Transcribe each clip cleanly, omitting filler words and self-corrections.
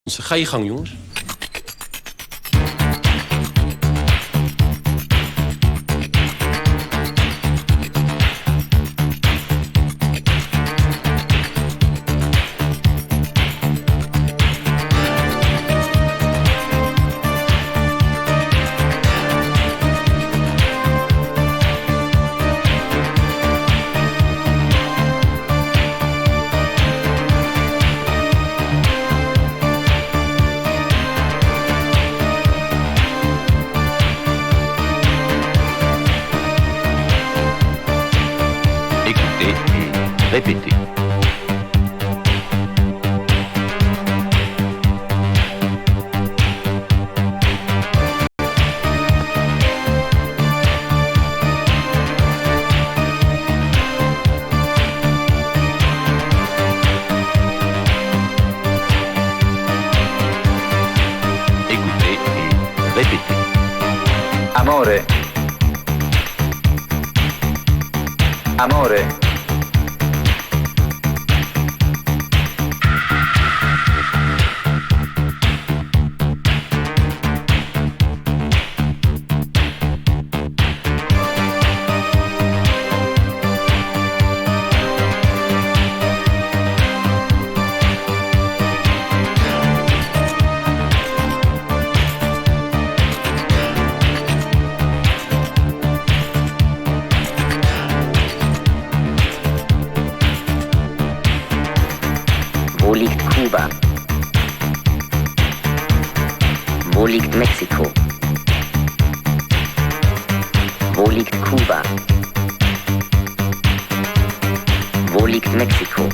Ga je gang, jongens. Répétez. Écoutez et répétez. Amore. Amore. Wo liegt Kuba? Wo liegt Mexiko? Wo liegt Kuba? Wo liegt Mexiko?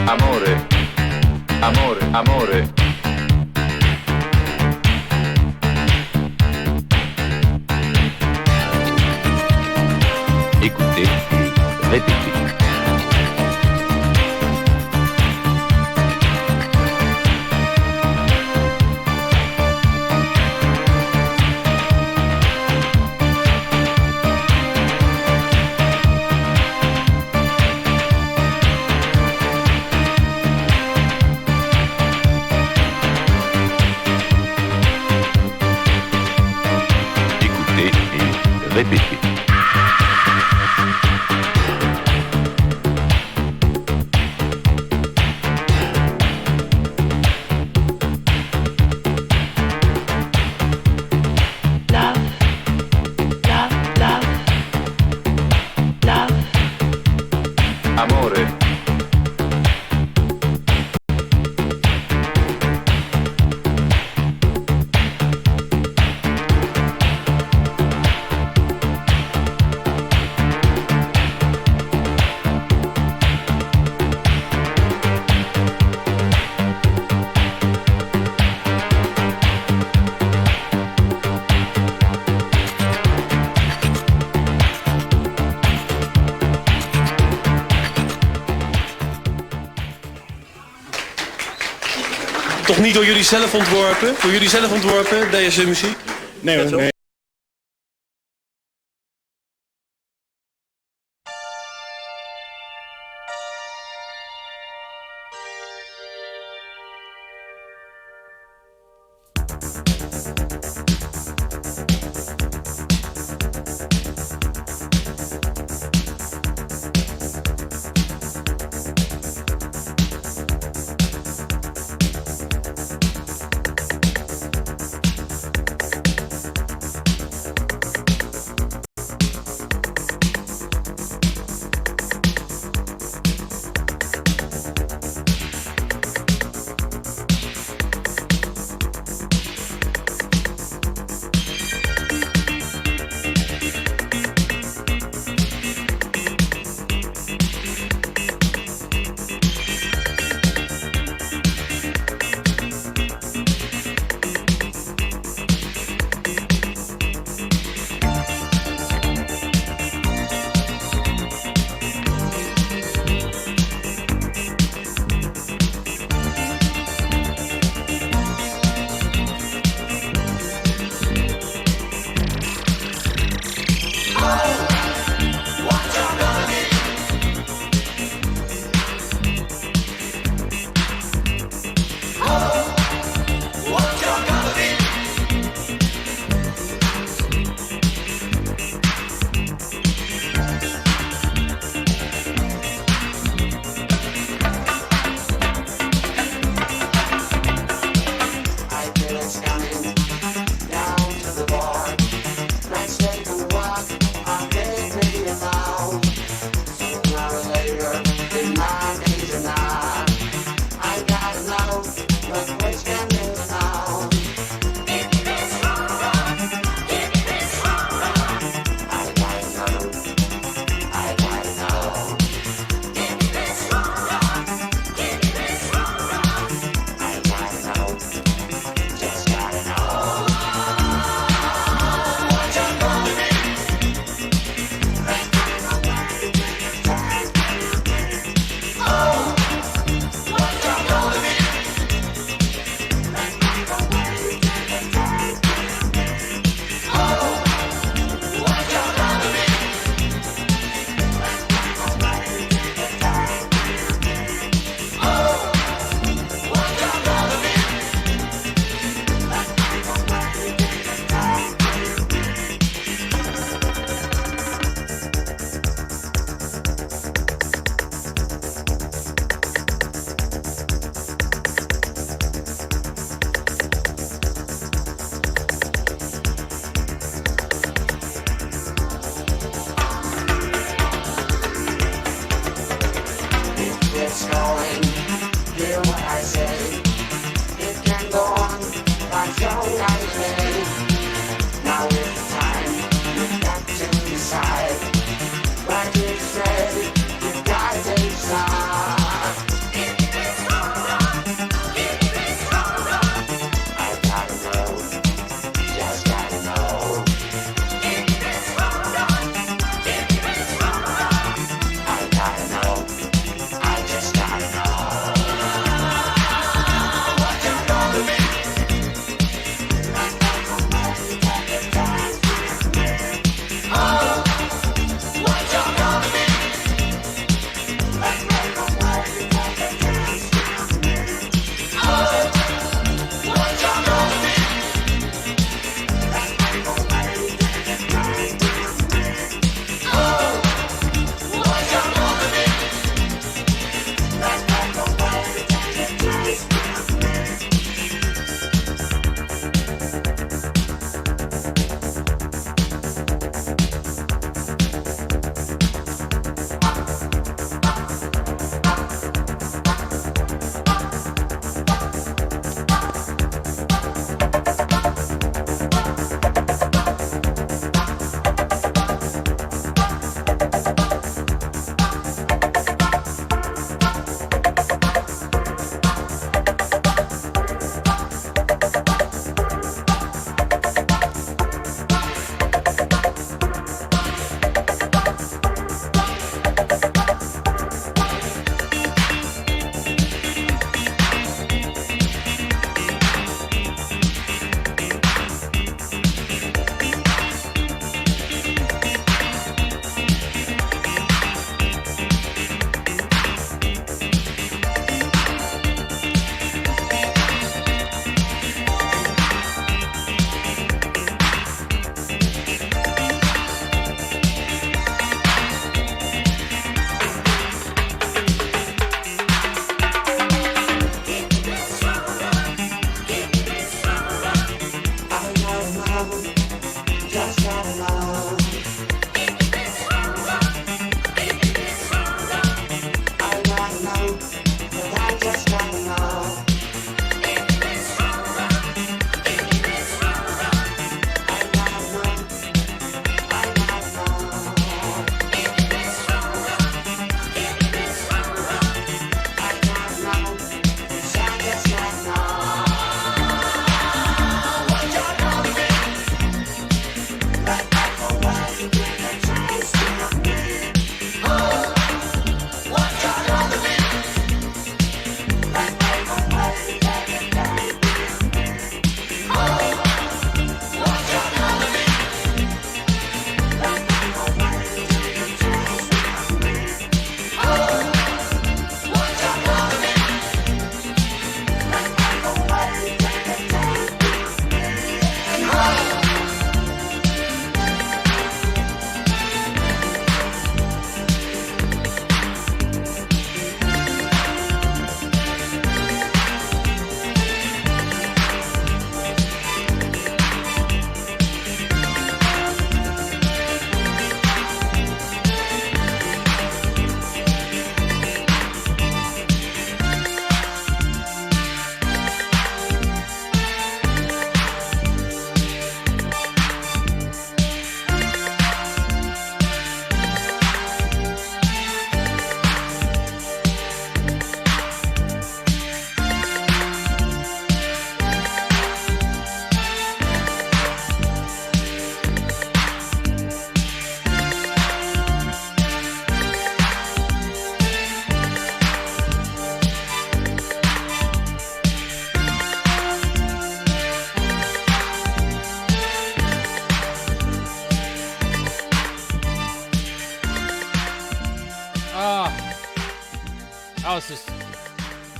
Amore, amore, amore. Écoutez et répétez. Écoutez et répétez. Amore. Toch niet door jullie zelf ontworpen? Door jullie zelf ontworpen, deze muziek? Nee hoor, nee.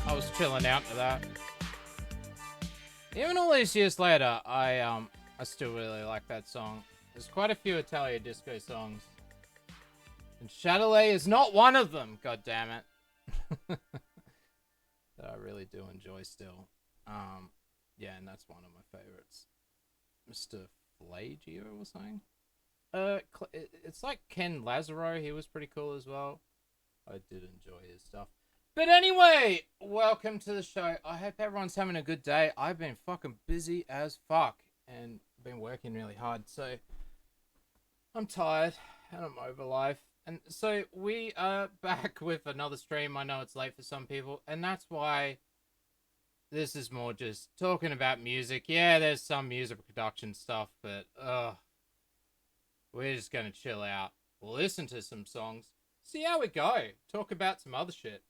I was chilling out to that. Even all these years later, I still really like that song. There's quite a few Italia disco songs, and Chatelet is not one of them. God damn it! That I really do enjoy still. Yeah, and that's one of my favorites. Mr. Flagio or something. It's like Ken Lazaro. He was pretty cool as well. I did enjoy his stuff. But anyway, welcome to the show. I hope everyone's having a good day. I've been fucking busy as fuck and been working really hard, so I'm tired and I'm over life. And so we are back with another stream. I know it's late for some people, and that's why this is more just talking about music. Yeah, there's some music production stuff, but we're just gonna chill out, listen to some songs, see how we go, talk about some other shit.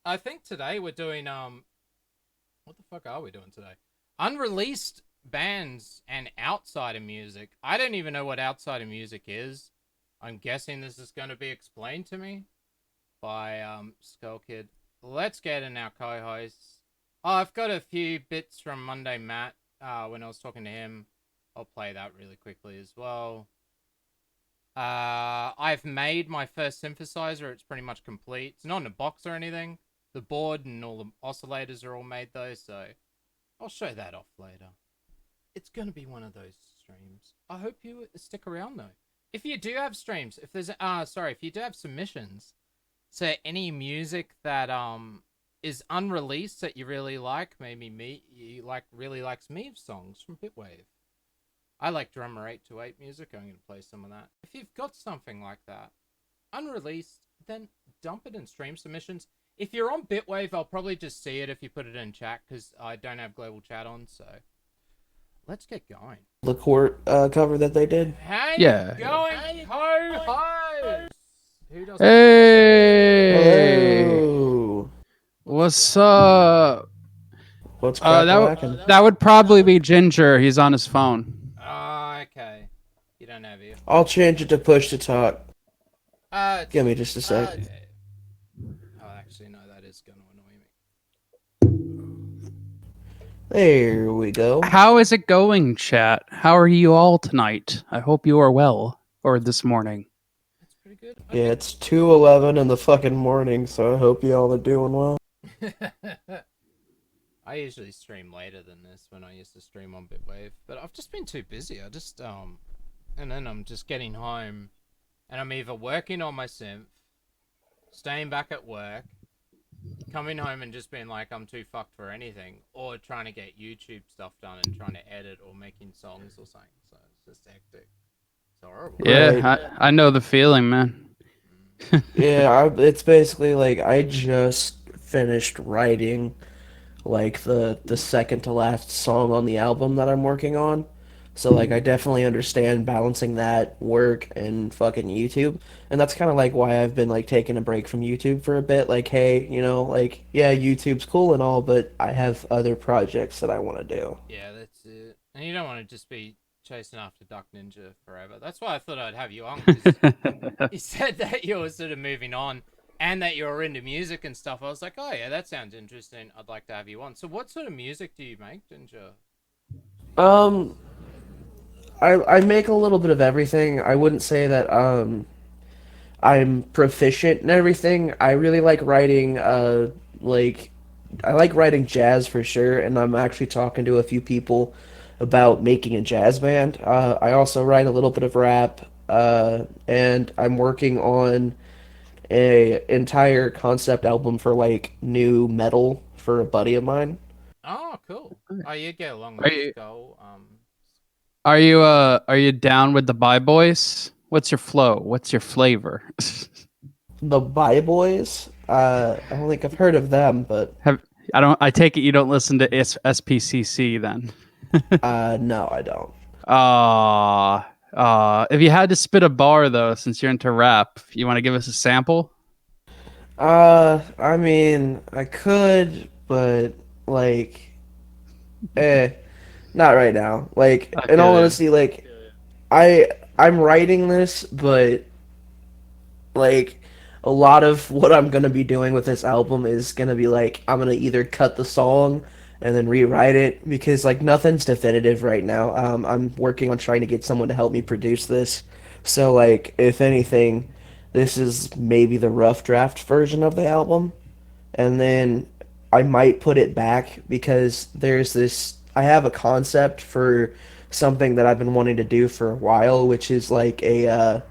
I think today we're doing, what the fuck are we doing today? Unreleased bands and outsider music. I don't even know what outsider music is. I'm guessing this is going to be explained to me by, Skullkid. Let's get in our co-hosts. Oh, I've got a few bits from Monday Matt, when I was talking to him. I'll play that really quickly as well. I've made my first synthesizer. It's pretty much complete. It's not in a box or anything. The board and all the oscillators are all made though, so I'll show that off later. It's going to be one of those streams. I hope you stick around though. If you do have streams, if there's if you do have submissions, so any music that is unreleased that you really like, maybe really likes Meave songs from Bitwave. I like Drummer 828 music. I'm going to play some of that. If you've got something like that, unreleased, then dump it in stream submissions. If you're on Bitwave, I'll probably just see it if you put it in chat, because I don't have global chat on, so let's get going. The court cover that they did? How you going, ho-ho? Hey! Hello. What's up? What's cracking? That would probably be Ginger. He's on his phone. Oh, okay. You don't have you. I'll change it to push to talk. Give me just a sec. Oh, actually, no, that is going to annoy me. There we go. How is it going, chat? How are you all tonight? I hope you are well. Or this morning. That's pretty good. Yeah, it's 2:11 in the fucking morning, so I hope you all are doing well. I usually stream later than this when I used to stream on Bitwave, but I've just been too busy. I just and then I'm just getting home, and I'm either working on my synth, staying back at work, coming home and just being like, I'm too fucked for anything, or trying to get YouTube stuff done and trying to edit or making songs or something. So it's just hectic. It's horrible. Yeah, Right. I know the feeling, man. Yeah, it's basically like I just finished writing like the second to last song on the album that I'm working on. So like I definitely understand balancing that work and fucking YouTube. And that's kind of like why I've been like taking a break from YouTube for a bit. Like, hey, like yeah, YouTube's cool and all, but I have other projects that I want to do. Yeah, that's it. And you don't want to just be chasing after Duck Ninja forever. That's why I thought I'd have you on, because you said that you were sort of moving on and that you're into music and stuff. I was like, oh yeah, that sounds interesting. I'd like to have you on. So what sort of music do you make, Ninja? Um, I make a little bit of everything. I wouldn't say that I'm proficient in everything. I really like writing like I like writing jazz for sure, and I'm actually talking to a few people about making a jazz band. I also write a little bit of rap, and I'm working on a entire concept album for like new metal for a buddy of mine. Oh, cool. Oh, you get along Are with you Skull. are you down with the Bye Boys? What's your flow? What's your flavor? The Bye Boys. I don't think I've heard of them, but Have I take it you don't listen to SPCC then? no, I don't. If you had to spit a bar though, since you're into rap, you want to give us a sample? I mean, I could, but like, eh, not right now. Like, in all Okay. honesty, like, I'm writing this, but like, a lot of what I'm gonna be doing with this album is gonna be like, I'm gonna either cut the song and then rewrite it because like nothing's definitive right now. I'm working on trying to get someone to help me produce this. So like, if anything, this is maybe the rough draft version of the album, and then I might put it back because there's this. I have a concept for something that I've been wanting to do for a while, which is like a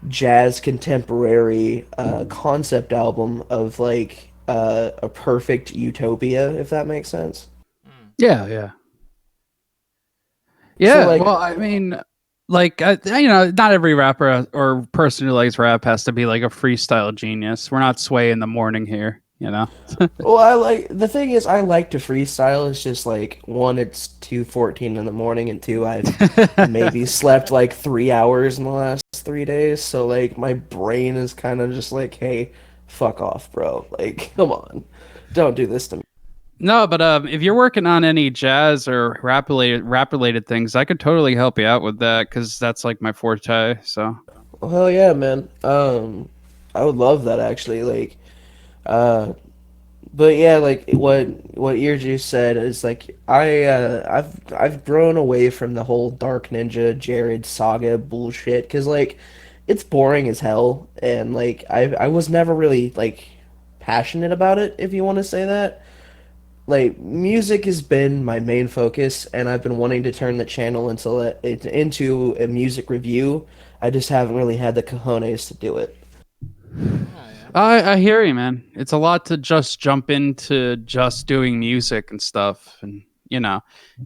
jazz contemporary concept album of like a perfect utopia, if that makes sense. Mm. Yeah, yeah. So Yeah, like, well, I mean, like, not every rapper or person who likes rap has to be like a freestyle genius. We're not Sway in the morning here, you know? well, I like the thing is I like to freestyle. It's just like one, it's 2:14 in the morning, and two, I've maybe slept like 3 hours in the last 3 days. So like my brain is kind of just like, hey, fuck off, bro. Like, come on, don't do this to me. No, but if you're working on any jazz or rap related things, I could totally help you out with that because that's like my forte. So Well, hell yeah, man. I would love that actually. Like, uh, but yeah, like what EarJuice said is like I've grown away from the whole Dark Ninja Jared saga bullshit because like it's boring as hell and like I was never really like passionate about it if you want to say that. Like music has been my main focus and I've been wanting to turn the channel into a music review. I just haven't really had the cojones to do it. Oh, yeah. I hear you, man. It's a lot to just jump into just doing music and stuff, and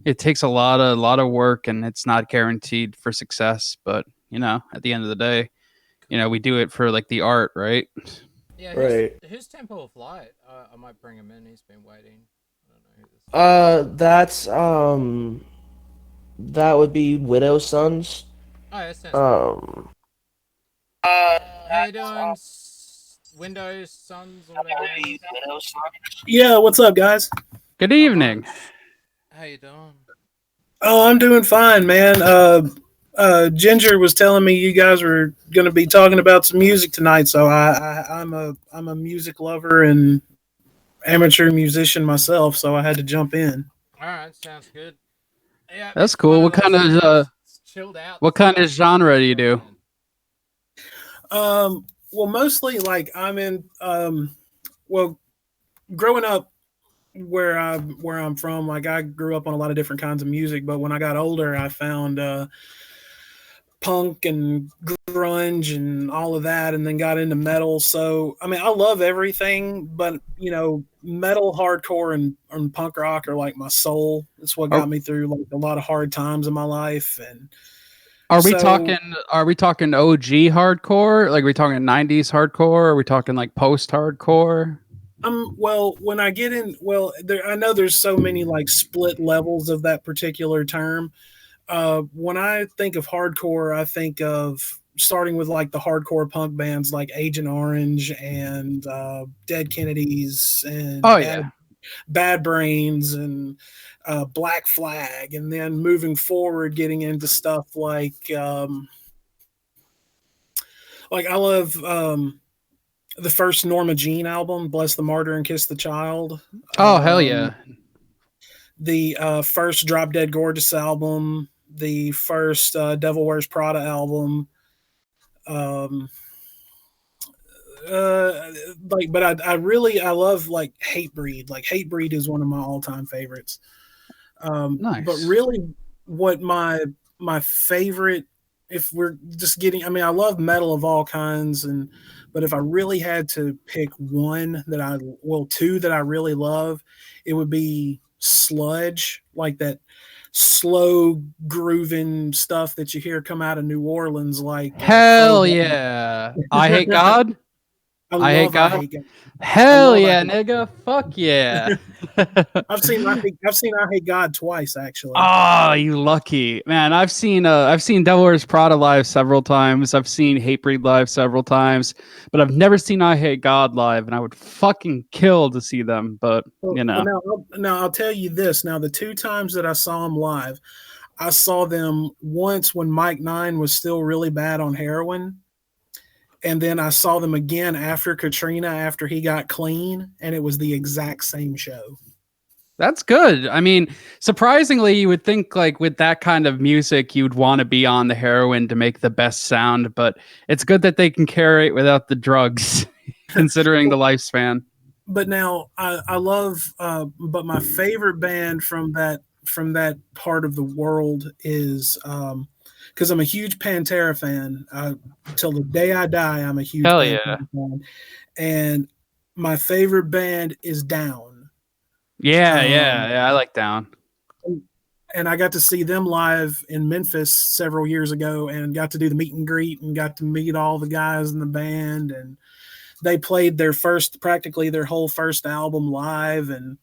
it takes a lot of work, and it's not guaranteed for success. But at the end of the day, we do it for like the art, right? Yeah, Right. who's Temple of Light? I might bring him in. He's been waiting. I don't know who this is. That's that would be Widow Sons. Oh, that sounds cool. Um, How you doing, Windows Sons or whatever it is? Yeah, what's up, guys? Good evening. How you doing? Oh, I'm doing fine, man. Ginger was telling me you guys were going to be talking about some music tonight, so I'm a music lover and amateur musician myself, so I had to jump in. All right, sounds good. Yeah, That's it's cool. one What those kind of nights. It's chilled out. what kind of genre do you do? Well, mostly like I'm in. Well, growing up where I'm from, like I grew up on a lot of different kinds of music, but when I got older, I found punk and grunge and all of that, and then got into metal. So I mean, I love everything, but you know, metal, hardcore, and punk rock are like my soul. It's what got me through like a lot of hard times in my life. And Are we so, talking? Are we talking OG hardcore? Like, are we talking '90s hardcore? Are we talking like post hardcore? well, when I get in, well, there, I know there's so many like split levels of that particular term. When I think of hardcore, I think of starting with like the hardcore punk bands like Agent Orange and Dead Kennedys and Oh yeah, Bad Brains and Black Flag, and then moving forward, getting into stuff like I love the first Norma Jean album, Bless the Martyr and Kiss the Child. oh hell yeah. The first Drop Dead Gorgeous album, the first Devil Wears Prada album. Like, but I love like Hatebreed. Like Hatebreed is one of my all time favorites. Nice. But really, what my favorite, if we're just getting, I mean, I love metal of all kinds, and but if I really had to pick one that two that I really love, it would be sludge, like that slow grooving stuff that you hear come out of New Orleans, like Hell yeah. I Hate God. I Hate God. Hell yeah, nigga. Fuck yeah. I've seen I Hate God twice, actually. Oh, you lucky man! I've seen Devil Wears Prada live several times. I've seen Hatebreed live several times, but I've never seen I Hate God live, and I would fucking kill to see them. But you know, now I'll tell you this. Now the two times that I saw them live, I saw them once when Mike Nine was still really bad on heroin. And then I saw them again after Katrina, after he got clean, and it was the exact same show. That's good. I mean, surprisingly, you would think like with that kind of music, you'd want to be on the heroin to make the best sound, but it's good that they can carry it without the drugs, considering the lifespan. But now I love, but my favorite band from that part of the world is, because I'm a huge Pantera fan. Till the day I die, I'm a huge Pantera fan. And my favorite band is Down. Yeah, I like Down. And I got to see them live in Memphis several years ago, and got to do the meet and greet, and got to meet all the guys in the band. And they played practically their whole first album live, and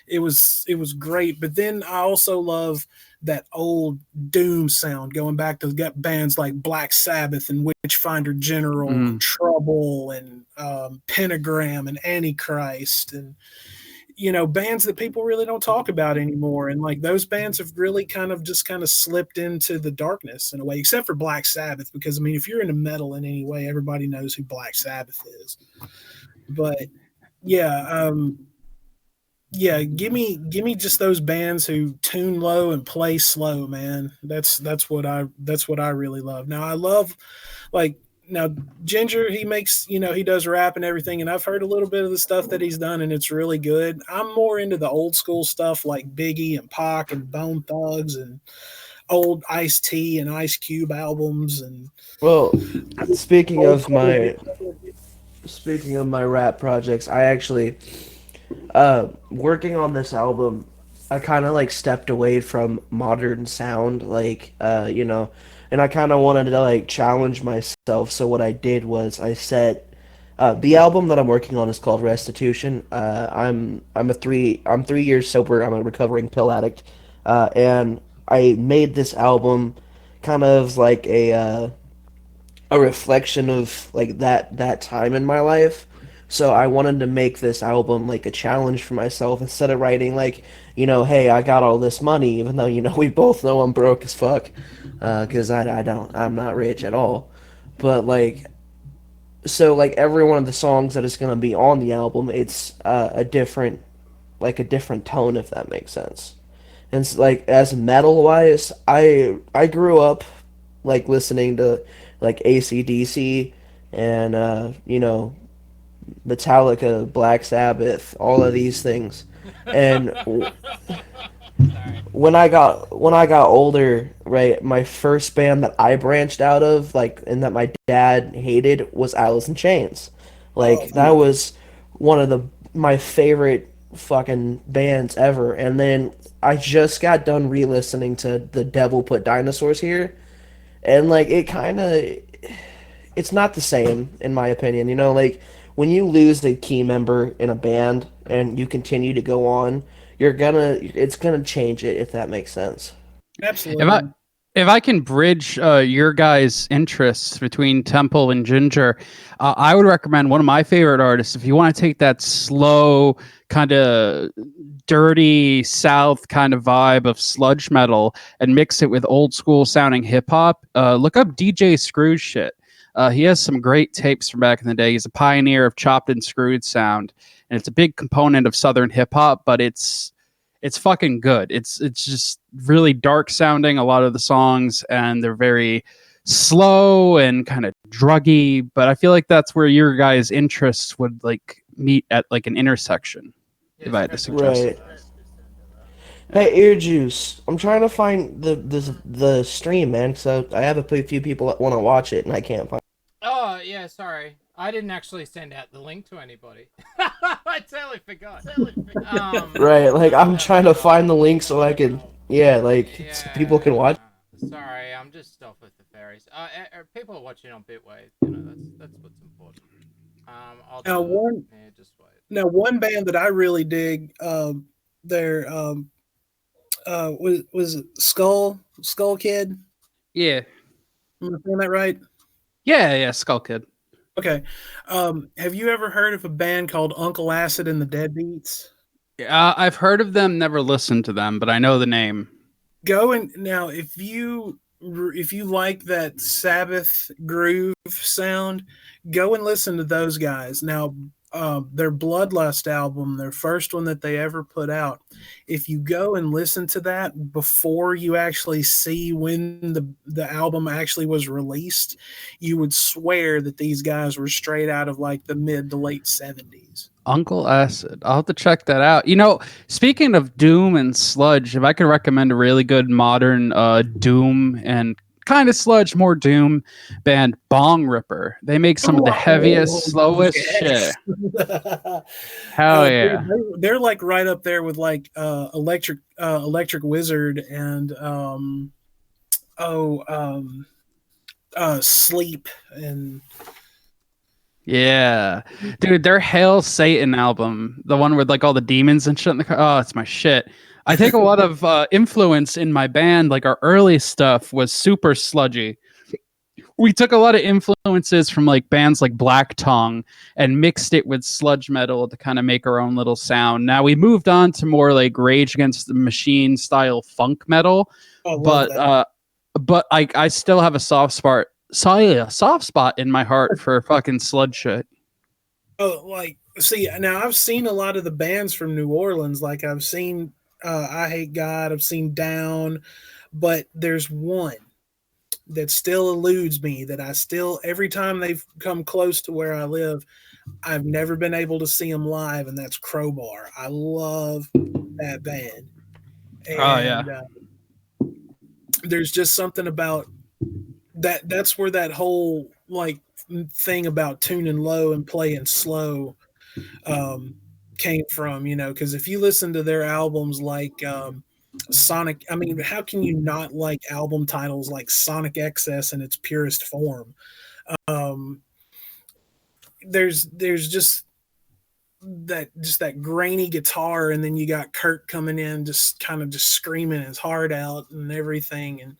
it was great. But then I also love that old doom sound, going back to get bands like Black Sabbath and Witchfinder General and Trouble and Pentagram and Antichrist, and you know, bands that people really don't talk about anymore. And like those bands have really kind of slipped into the darkness in a way, except for Black Sabbath, because I mean, if you're into metal in any way, everybody knows who Black Sabbath is. But yeah, give me just those bands who tune low and play slow, man. That's what I really love. Now I love, like, now Ginger, he makes, you know, he does rap and everything, and I've heard a little bit of the stuff that he's done, and it's really good. I'm more into the old school stuff like Biggie and Pac and Bone Thugs and old Ice-T and Ice Cube albums. And well, speaking of my rap projects, I actually working on this album, I kind of like stepped away from modern sound, like you know, and I kind of wanted to like challenge myself. So what I did was I set the album that I'm working on is called Restitution. I'm 3 years sober. I'm a recovering pill addict, and I made this album kind of like a reflection of like that time in my life. So I wanted to make this album like a challenge for myself, instead of writing like, you know, hey, I got all this money, even though, you know, we both know I'm broke as fuck, because I'm not rich at all. But like, so like every one of the songs that is going to be on the album, it's a different tone, if that makes sense. And like as metal wise, I grew up like listening to like AC/DC and you know, Metallica, Black Sabbath, all of these things. And Sorry. when I got older, right, my first band that I branched out of, like, and that my dad hated was Alice in Chains. Oh, Like, that was one of my favorite fucking bands ever. And then I just got done re-listening to The Devil Put Dinosaurs Here, and like it's not the same in my opinion. You know, like when you lose a key member in a band and you continue to go on, it's gonna change it, if that makes sense. absolutely. If I can bridge your guys' interests between Temple and Ginger, I would recommend one of my favorite artists. If you want to take that slow, kind of dirty South kind of vibe of sludge metal and mix it with old school sounding hip hop, look up DJ Screwed shit. He has some great tapes from back in the day. He's a pioneer of chopped and screwed sound, and it's a big component of Southern hip hop, but it's fucking good. It's just really dark sounding, a lot of the songs, and they're very slow and kind of druggy, but I feel like that's where your guys' interests would like meet at like an intersection, if I had to suggest. Right. Hey, EarJuice, I'm trying to find the stream, man. So I have a few people that want to watch it, and I can't find. Oh, yeah, sorry. I didn't actually send out the link to anybody. I totally forgot. Right, like I'm trying to find the link so I can, yeah, like so people can watch. Sorry, I'm just off with the fairies. People are watching on Bitwave. You know, that's what's important. I'll Now, just wait. Now, one band that I really dig, their was Skullkid. Yeah. Am I saying that right? Yeah, Skullkid. Okay. Have you ever heard of a band called Uncle Acid and the Deadbeats? I've heard of them, never listened to them, but I know the name. Go and now if you like that Sabbath groove sound, go and listen to those guys. Now, their Bloodlust album, their first one that they ever put out, if you go and listen to that before you actually see when the album actually was released, you would swear that these guys were straight out of like the mid to late 70s. Uncle Acid. I'll have to check that out. You know, speaking of doom and sludge, if I could recommend a really good modern doom and kind of sludge, more doom band, Bong Ripper. They make some of the heaviest, slowest shit. Hell yeah. They're like right up there with like Electric Wizard and Sleep and yeah, dude, their Hail Satan album, the one with like all the demons and shit in the car. Oh, it's my shit. I take a lot of influence in my band. Like our early stuff was super sludgy. We took a lot of influences from like bands like Black Tongue and mixed it with sludge metal to kind of make our own little sound. Now we moved on to more like Rage Against the Machine style funk metal, but I still have a soft spot in my heart for fucking sludge shit. Oh, like, see, now I've seen a lot of the bands from New Orleans. Like, I've seen I Hate God, I've seen Down, but there's one that still eludes me that I still, every time they've come close to where I live, I've never been able to see them live, and that's Crowbar. I love that band. And, there's just something about that's where that whole like thing about tuning low and playing slow came from, you know, because if you listen to their albums like Sonic, I mean, how can you not like album titles like Sonic XS in its purest form? There's just that grainy guitar, and then you got Kurt coming in just kind of just screaming his heart out and everything. And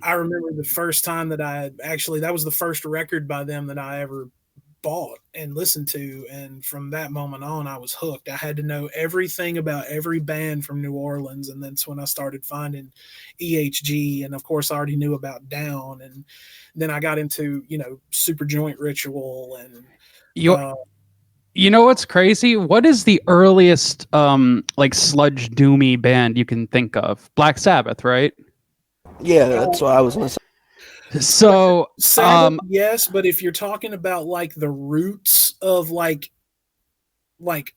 I remember the first time that that was the first record by them that I ever bought and listened to, and from that moment on I was hooked. I had to know everything about every band from New Orleans, and that's when I started finding EHG, and of course I already knew about Down, and then I got into, you know, Super Joint Ritual. And you know what's crazy? What is the earliest like sludge doomy band you can think of? Black Sabbath, right? Yeah, that's what I was gonna say. So Sabbath, yes, but if you're talking about like the roots of like like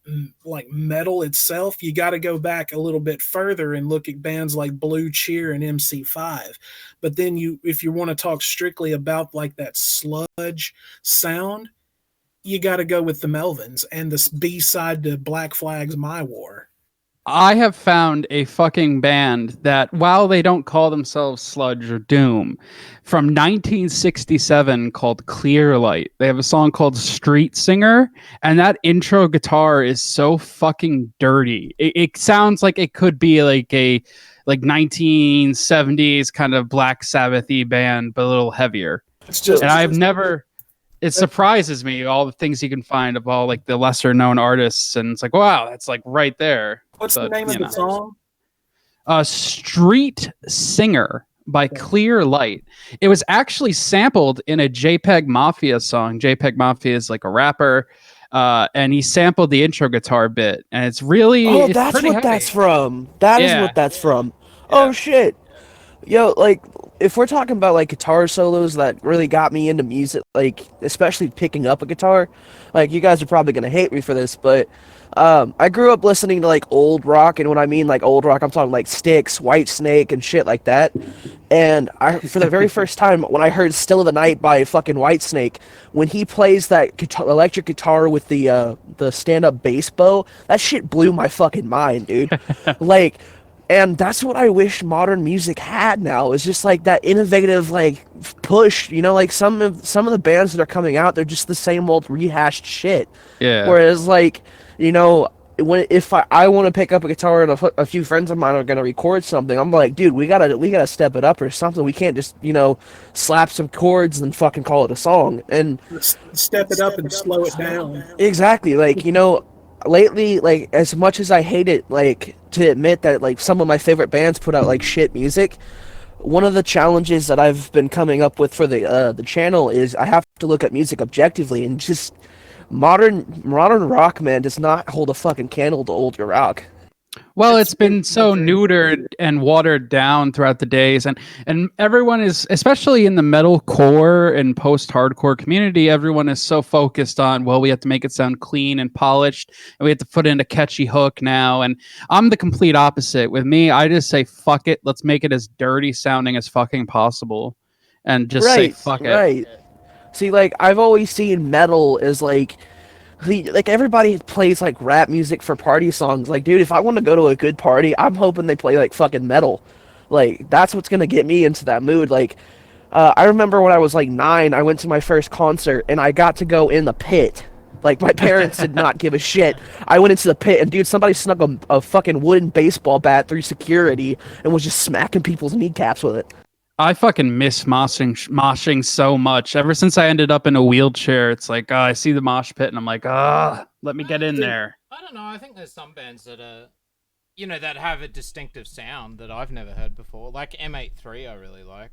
metal itself, you got to go back a little bit further and look at bands like Blue Cheer and MC5. But then if you want to talk strictly about like that sludge sound, you got to go with the Melvins and the B side to Black Flag's My War. I have found a fucking band that, while they don't call themselves sludge or doom, from 1967 called Clearlight. They have a song called Street Singer, and that intro guitar is so fucking dirty. It sounds like it could be like a 1970s kind of Black Sabbath-y band, but a little heavier. And I've never... It surprises me, all the things you can find of all like the lesser known artists, and it's like, wow, that's like right there. What's the name of the song? Street Singer by Clear Light. It was actually sampled in a JPEG Mafia song. JPEG Mafia is like a rapper, and he sampled the intro guitar bit, and it's really that's what heavy. that's from. That is what that's from. Yeah. Oh shit. Yo, like, if we're talking about, like, guitar solos that really got me into music, like, especially picking up a guitar, like, you guys are probably going to hate me for this, but I grew up listening to, like, old rock, and when I mean, like, old rock, I'm talking, like, Styx, Whitesnake, and shit like that, and for the very first time, when I heard Still of the Night by fucking Whitesnake, when he plays that electric guitar with the stand-up bass bow, that shit blew my fucking mind, dude. Like... And that's what I wish modern music had now, is just like that innovative like push, you know, like some of the bands that are coming out, they're just the same old rehashed shit. Yeah. Whereas like, you know, if I want to pick up a guitar and a few friends of mine are going to record something, I'm like, dude, we gotta step it up or something. We can't just, you know, slap some chords and fucking call it a song. And step it up and slow it down. Exactly. Like, you know, lately, like, as much as I hate it, like, to admit that, like, some of my favorite bands put out, like, shit music, one of the challenges that I've been coming up with for the channel is I have to look at music objectively, and just modern rock, man, does not hold a fucking candle to older rock. Well, it's been so neutered and watered down throughout the days, and everyone is, especially in the metalcore and post-hardcore community, everyone is so focused on, well, we have to make it sound clean and polished, and we have to put in a catchy hook now. And I'm the complete opposite. With me, I just say, fuck it, let's make it as dirty sounding as fucking possible, and just say fuck it. Right. See, like, I've always seen metal as like everybody plays like rap music for party songs. Like, dude, if I want to go to a good party, I'm hoping they play like fucking metal. Like, that's what's gonna get me into that mood. Like, I remember when I was like 9, I went to my first concert and I got to go in the pit. Like, my parents did not give a shit. I went into the pit and, dude, somebody snuck a fucking wooden baseball bat through security and was just smacking people's kneecaps with it. I fucking miss moshing so much. Ever since I ended up in a wheelchair, it's like, I see the mosh pit and I'm like, let me get in there. I don't know. I think there's some bands that are, you know, that have a distinctive sound that I've never heard before. Like M83, I really like.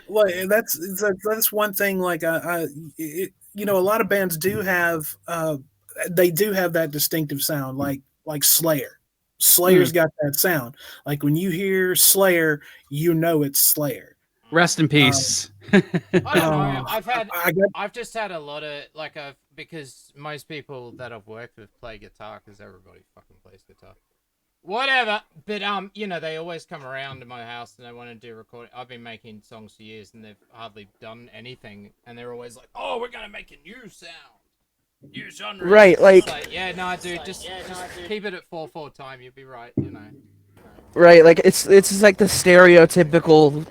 Well, that's one thing. Like, you know, a lot of bands do have, they do have that distinctive sound, like Slayer. Slayer's got that sound. Like, when you hear Slayer, you know it's Slayer. Rest in peace. I don't know. I've just had a lot of because most people that I've worked with play guitar, because everybody fucking plays guitar. Whatever. But you know, they always come around to my house and they want to do recording. I've been making songs for years and they've hardly done anything, and they're always like, "Oh, we're gonna make a new sound. New genre." Right, like yeah, no, dude, just keep it at 4/4 time. You'll be right, you know. Right, like it's just like the stereotypical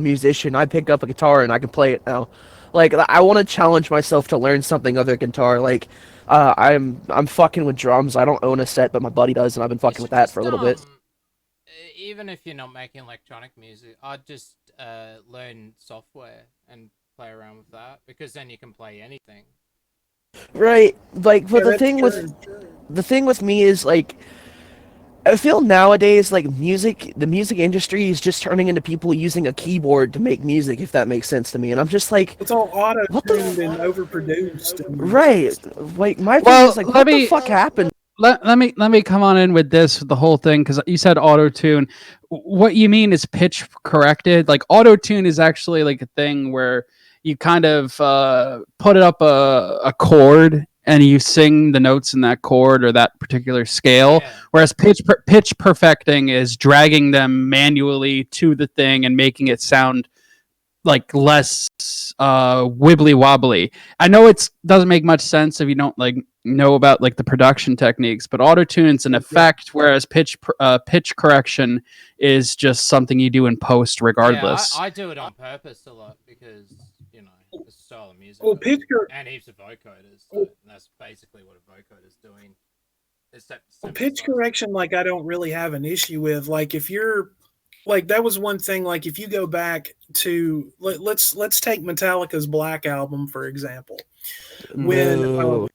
musician. I pick up a guitar and I can play it now. Like, I want to challenge myself to learn something other than guitar. Like, I'm fucking with drums. I don't own a set, but my buddy does, and I've been fucking with that for a little bit. Even if you're not making electronic music, I'd just learn software and play around with that, because then you can play anything. Right, like, but the thing with me is, like, I feel nowadays, like, the music industry is just turning into people using a keyboard to make music, if that makes sense to me. And I'm just like, it's all auto-tuned and overproduced. Right. Like, my thing is, like, what the fuck happened? Let me come on in with the whole thing, because you said auto-tune. What you mean is pitch corrected? Like, auto-tune is actually like a thing where you kind of put it up a chord and you sing the notes in that chord or that particular scale. Yeah. Whereas pitch perfecting is dragging them manually to the thing and making it sound like less wibbly wobbly. I know it doesn't make much sense if you don't like know about like the production techniques, but autotune's an effect, whereas pitch correction is just something you do in post regardless. Yeah, I do it on purpose a lot because, you know, it's a style of music. Well, and heaps of vocoders, so that's basically what a vocoder is doing. Pitch correction, like, I don't really have an issue with. Like, if you're like, that was one thing. Like, if you go back to let's take Metallica's Black Album for example. When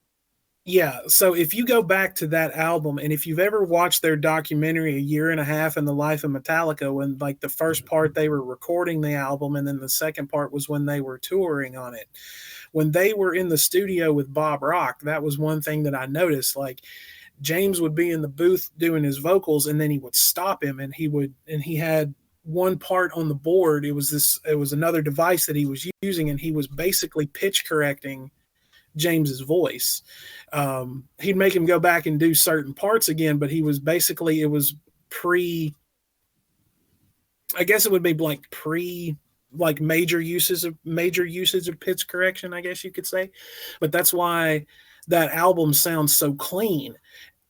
yeah, so if you go back to that album, and if you've ever watched their documentary, A Year and a Half in the Life of Metallica, when like the first part they were recording the album, and then the second part was when they were touring on it. When they were in the studio with Bob Rock, that was one thing that I noticed. Like, James would be in the booth doing his vocals, and then he would stop him, and he had one part on the board. It was another device that he was using, and he was basically pitch correcting James's voice. He'd make him go back and do certain parts again, but he was basically, it was I guess it would be like major usage of pitch correction, I guess you could say. But that's why that album sounds so clean.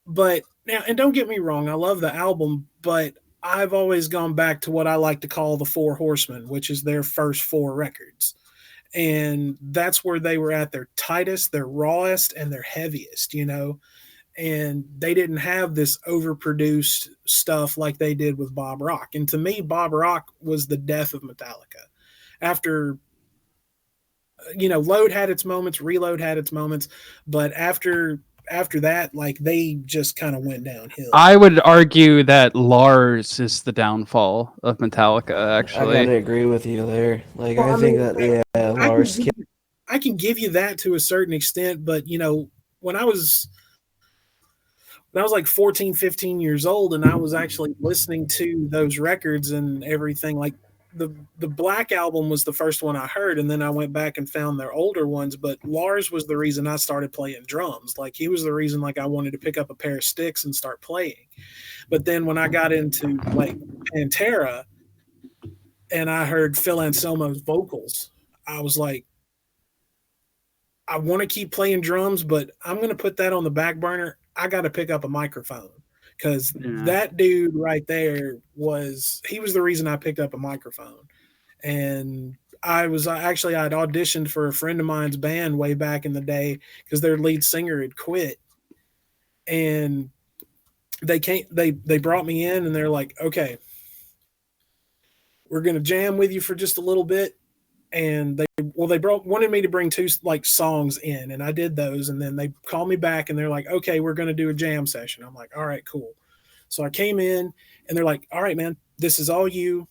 But now, and don't get me wrong, I love the album, but I've always gone back to what I like to call the Four Horsemen, which is their first 4 records. And that's where they were at their tightest, their rawest, and their heaviest, you know. And they didn't have this overproduced stuff like they did with Bob Rock. And to me, Bob Rock was the death of Metallica. After, you know, Load had its moments, Reload had its moments, but after that, like, they just kind of went downhill. I would argue that Lars is the downfall of Metallica, actually. I gotta agree with you there. Like, well, I think that, yeah, Lars. I can give you that to a certain extent, but, you know, when I was like 14, 15 years old, and I was actually listening to those records and everything, like, the Black Album was the first one I heard, and then I went back and found their older ones. But Lars was the reason I started playing drums. Like, he was the reason, like, I wanted to pick up a pair of sticks and start playing. But then when I got into like Pantera and I heard Phil Anselmo's vocals, I was like, I want to keep playing drums, but I'm going to put that on the back burner. I got to pick up a microphone. Because that dude right there he was the reason I picked up a microphone. And I'd auditioned for a friend of mine's band way back in the day because their lead singer had quit. And they brought me in, and they're like, okay, we're going to jam with you for just a little bit. And wanted me to bring 2 like songs in, and I did those. And then they called me back, and they're like, okay, we're going to do a jam session. I'm like, all right, cool. So I came in, and they're like, all right, man, this is all you.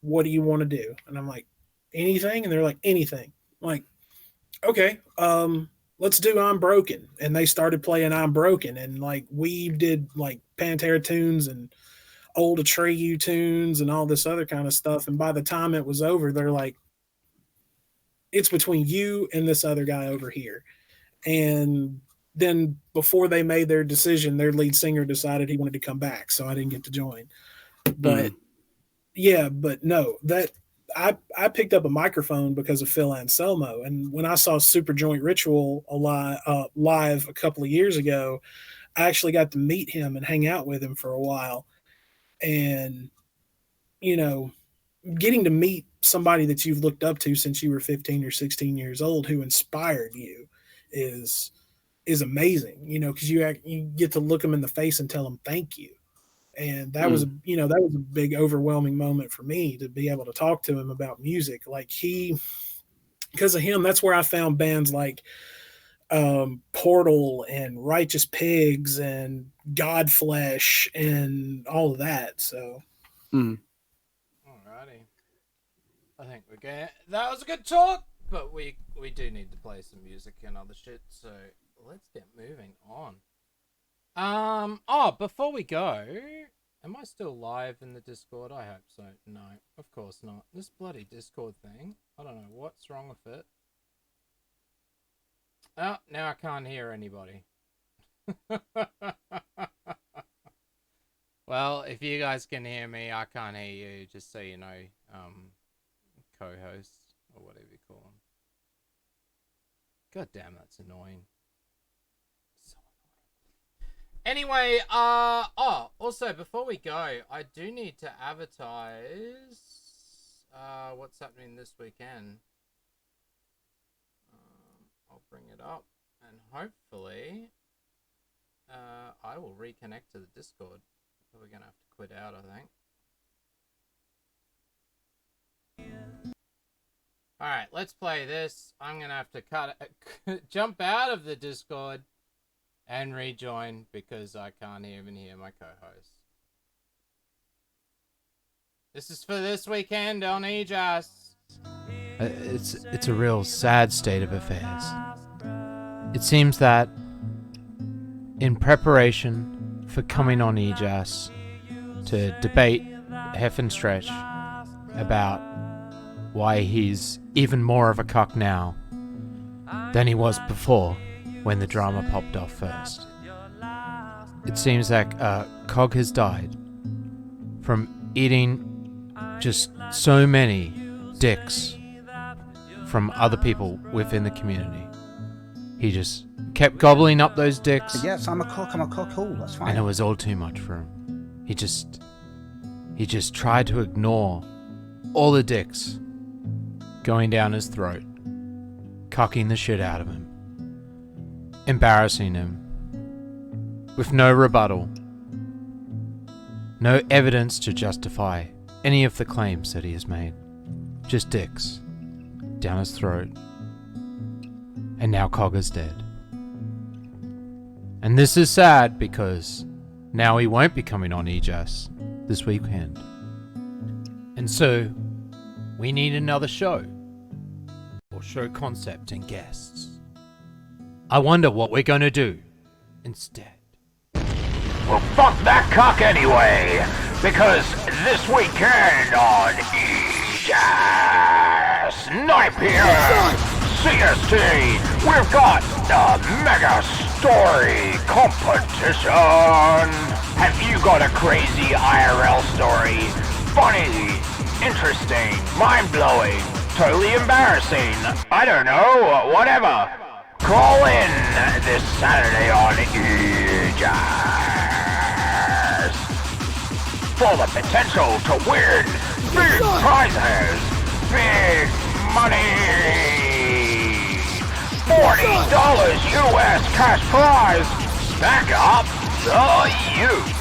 What do you want to do? And I'm like, anything. And they're like, anything. I'm like, okay, let's do I'm Broken. And they started playing I'm Broken. And like, we did like Pantera tunes and old Atreyu tunes and all this other kind of stuff. And by the time it was over, they're like, it's between you and this other guy over here. And then before they made their decision, their lead singer decided he wanted to come back. So I didn't get to join. But yeah, but no, that I picked up a microphone because of Phil Anselmo. And when I saw Super Joint Ritual live a couple of years ago, I actually got to meet him and hang out with him for a while. And, you know, getting to meet somebody that you've looked up to since you were 15 or 16 years old who inspired you is amazing, you know, because you get to look them in the face and tell them thank you. And that was, you know, that was a big overwhelming moment for me to be able to talk to him about music. Like, because of him, that's where I found bands like Portal and Righteous Pigs and Godflesh and all of that. So alrighty, I think that was a good talk, but we do need to play some music and other shit, so let's get moving on. Before we go, am I still live in the Discord? I hope so. No, of course not. This bloody Discord thing, I don't know what's wrong with it. Oh, now I can't hear anybody. Well, if you guys can hear me, I can't hear you, just so you know, co-hosts, or whatever you call them. God damn, that's annoying. So annoying. Anyway, also, before we go, I do need to advertise, what's happening this weekend. I'll bring it up, and hopefully, I will reconnect to the Discord. We're gonna have to quit out, I think. Alright, let's play this. I'm gonna have to jump out of the Discord and rejoin because I can't even hear my co-host. This is for this weekend on EarJuice. It's a real sad state of affairs. It seems that in preparation for coming on EarJuice to debate Stretch about why he's even more of a cuck now than he was before when the drama popped off first. It seems like Cog has died from eating just so many dicks from other people within the community. He just kept gobbling up those dicks. Yes, I'm a cock, cool, that's fine. And it was all too much for him. He just tried to ignore all the dicks going down his throat, cucking the shit out of him, embarrassing him, with no rebuttal, no evidence to justify any of the claims that he has made. Just dicks down his throat. And now Cog is dead. And this is sad because now he won't be coming on EarJuice this weekend. And so, we need another show. Or show concept and guests. I wonder what we're gonna do instead. Well, fuck that cock anyway, because this weekend on EarJuice 9 p.m. CST, we've got the Mega Story Competition. Have you got a crazy IRL story? Funny, interesting, mind-blowing, totally embarrassing, I don't know, whatever. Call in this Saturday on EarJuice for the potential to win big prizes, big money. $40 US cash prize. Back up the youth.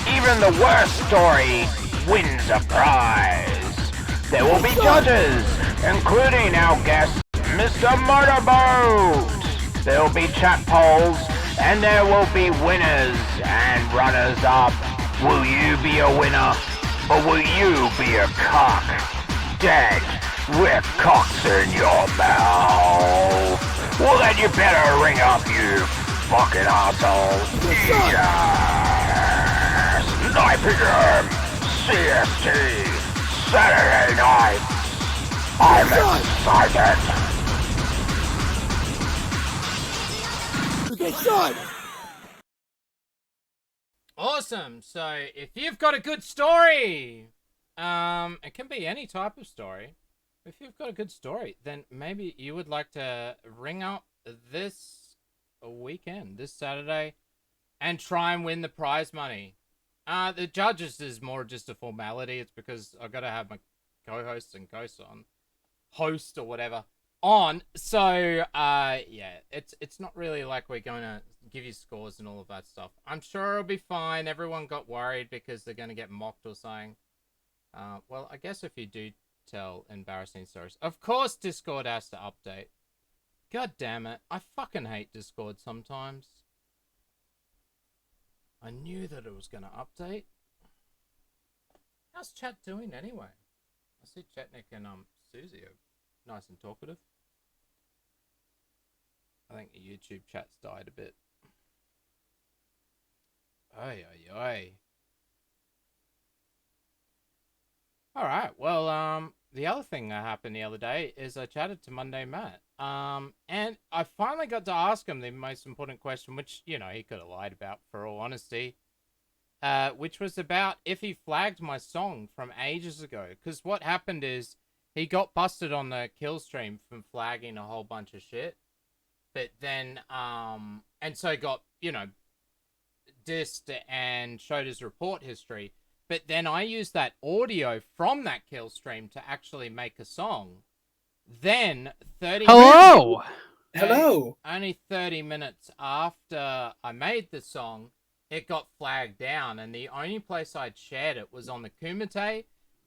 Even the worst story wins a prize. There will be judges, including our guest, Mr. Motorboat. There will be chat polls, and there will be winners and runners-up. Will you be a winner, or will you be a cock? Dead with cocks in your mouth. Well, then you better ring up, you fucking assholes. Yes! 9 p.m. CST, Saturday night. I'm excited. Okay, son! Awesome. So, if you've got a good story, it can be any type of story. If you've got a good story, then maybe you would like to ring up this weekend, this Saturday, and try and win the prize money. The judges is more just a formality. It's because I've got to have my co-hosts and ghosts on, host or whatever, on. So, yeah, it's not really like we're going to give you scores and all of that stuff. I'm sure it'll be fine. Everyone got worried because they're going to get mocked or something. Well, I guess if you do tell embarrassing stories, of course Discord has to update. God damn it, I fucking hate Discord sometimes. I knew that it was gonna update. How's chat doing anyway? I see Chetnik and Susie are nice and talkative. I think the YouTube chat's died a bit. Ay ay ay. Alright, well, the other thing that happened the other day is I chatted to Monday Matt. And I finally got to ask him the most important question, which, you know, he could have lied about, for all honesty. Which was about if he flagged my song from ages ago. Because what happened is he got busted on the kill stream from flagging a whole bunch of shit. But then, and so got, you know, dissed and showed his report history. But then I used that audio from that kill stream to actually make a song. Then 30 Hello! Hello. Only 30 minutes after I made the song, it got flagged down, and the only place I'd shared it was on the Kumite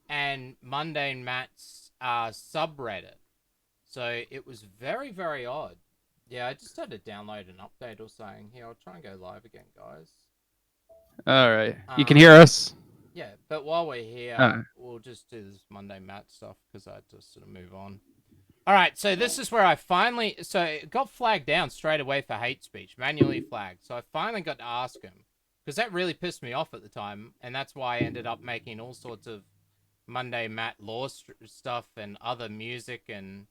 and Mundane Matt's subreddit. So it was very, very odd. Yeah, I just had to download an update or something. Here, I'll try and go live again, guys. All right. You can hear us? Yeah, but while we're here, we'll just do this Monday Matt stuff, because I just sort of move on. All right, so this is where I finally... So it got flagged down straight away for hate speech, manually flagged. So I finally got to ask him, because that really pissed me off at the time, and that's why I ended up making all sorts of Monday Matt law stuff and other music and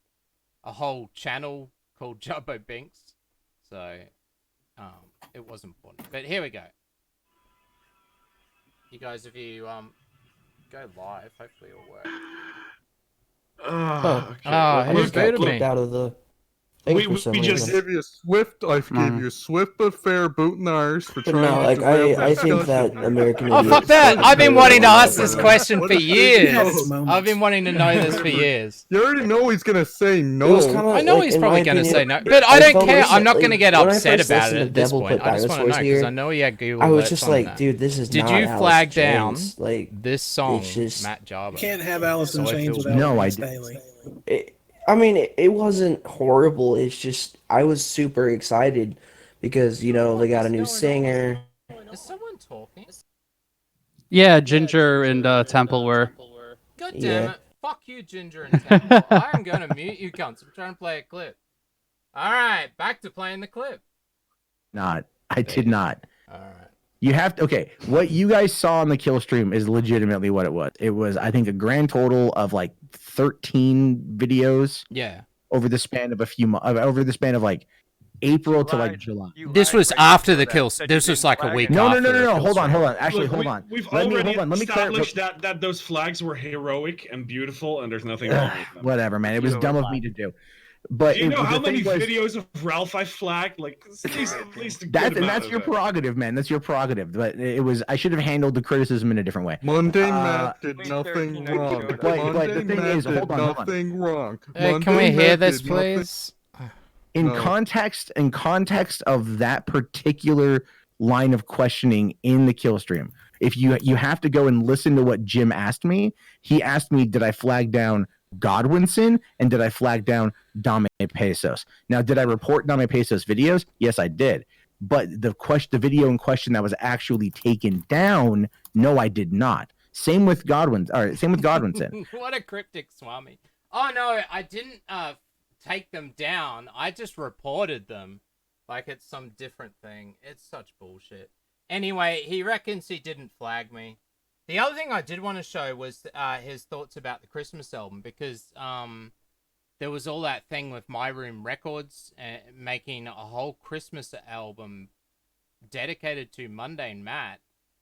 a whole channel called Channel Binks. So it was important. But here we go. You guys, if you go live, hopefully it'll work. Who booted me? Out of the We just gave you a swift. I gave you a swift but fair boot in the arse for But trying. no, like I think that American. Oh, Idiot fuck that! is I've been very wanting to well ask this done. question for years. Yes. I've been wanting to know this for years. You already know he's gonna say It no. was kinda, I know like, he's in probably my going to opinion, say no, but I don't felt care. like, I'm not going to get when I upset first about it listened at to this Devil point. Put I just want to know, Dinosaurs because here, I know he had Google I was alerts just on like, that. dude, this is Did not you Alice flag in down Chains. Like this song, it's just- Matt Jarbo? Can't have Alice in So I Chains feel- without No, I Vince didn't. Daly. I mean, it wasn't horrible. It's just I was super excited because you know they got a new singer. Is someone talking? Yeah, Ginger and Temple were. God damn Yeah. it. Fuck you, Ginger and Temple. I am going to mute you cunts. I'm trying to play a clip. Alright, back to playing the clip. I did not. Alright. You have to, okay, what you guys saw on the kill stream is legitimately what it was. It was, I think, a grand total of like 13 videos Yeah. over the span of a few months, over the span of like April to like July. This was after the kill. This was like a week No, after. no, no, no, the no. kill Hold on, stream. hold on. Actually, Look, hold on. We've Let me already clarify. established that those flags were heroic and beautiful, and there's nothing wrong with them. Whatever, man. It was dumb of me to do. But Do you know the how many thing was- videos of Ralph I flagged? Like, at least a good That's and amount that's of your it. prerogative, man. That's your prerogative. But it was I should have handled the criticism in a different way. Mundane Uh, Matt did nothing wrong. but the Mundane thing Matt is, did hold on. nothing wrong. Hey, can we Mundane hear Matt this, did nothing- please? In No. context of that particular line of questioning in the kill stream, if you have to go and listen to what Jim asked me. He asked me, did I flag down Godwinson and did I flag down Dame Pesos? Now, did I report Dame Pesos videos? Yes, I did. But the video in question that was actually taken down, no, I did not. Same with Godwin. All right, same with Godwinson. What a cryptic Swami. Oh no, I didn't take them down. I just reported them like it's some different thing. It's such bullshit. Anyway, he reckons he didn't flag me. The other thing I did want to show was his thoughts about the Christmas album, because there was all that thing with My Room Records making a whole Christmas album dedicated to Mundane Matt,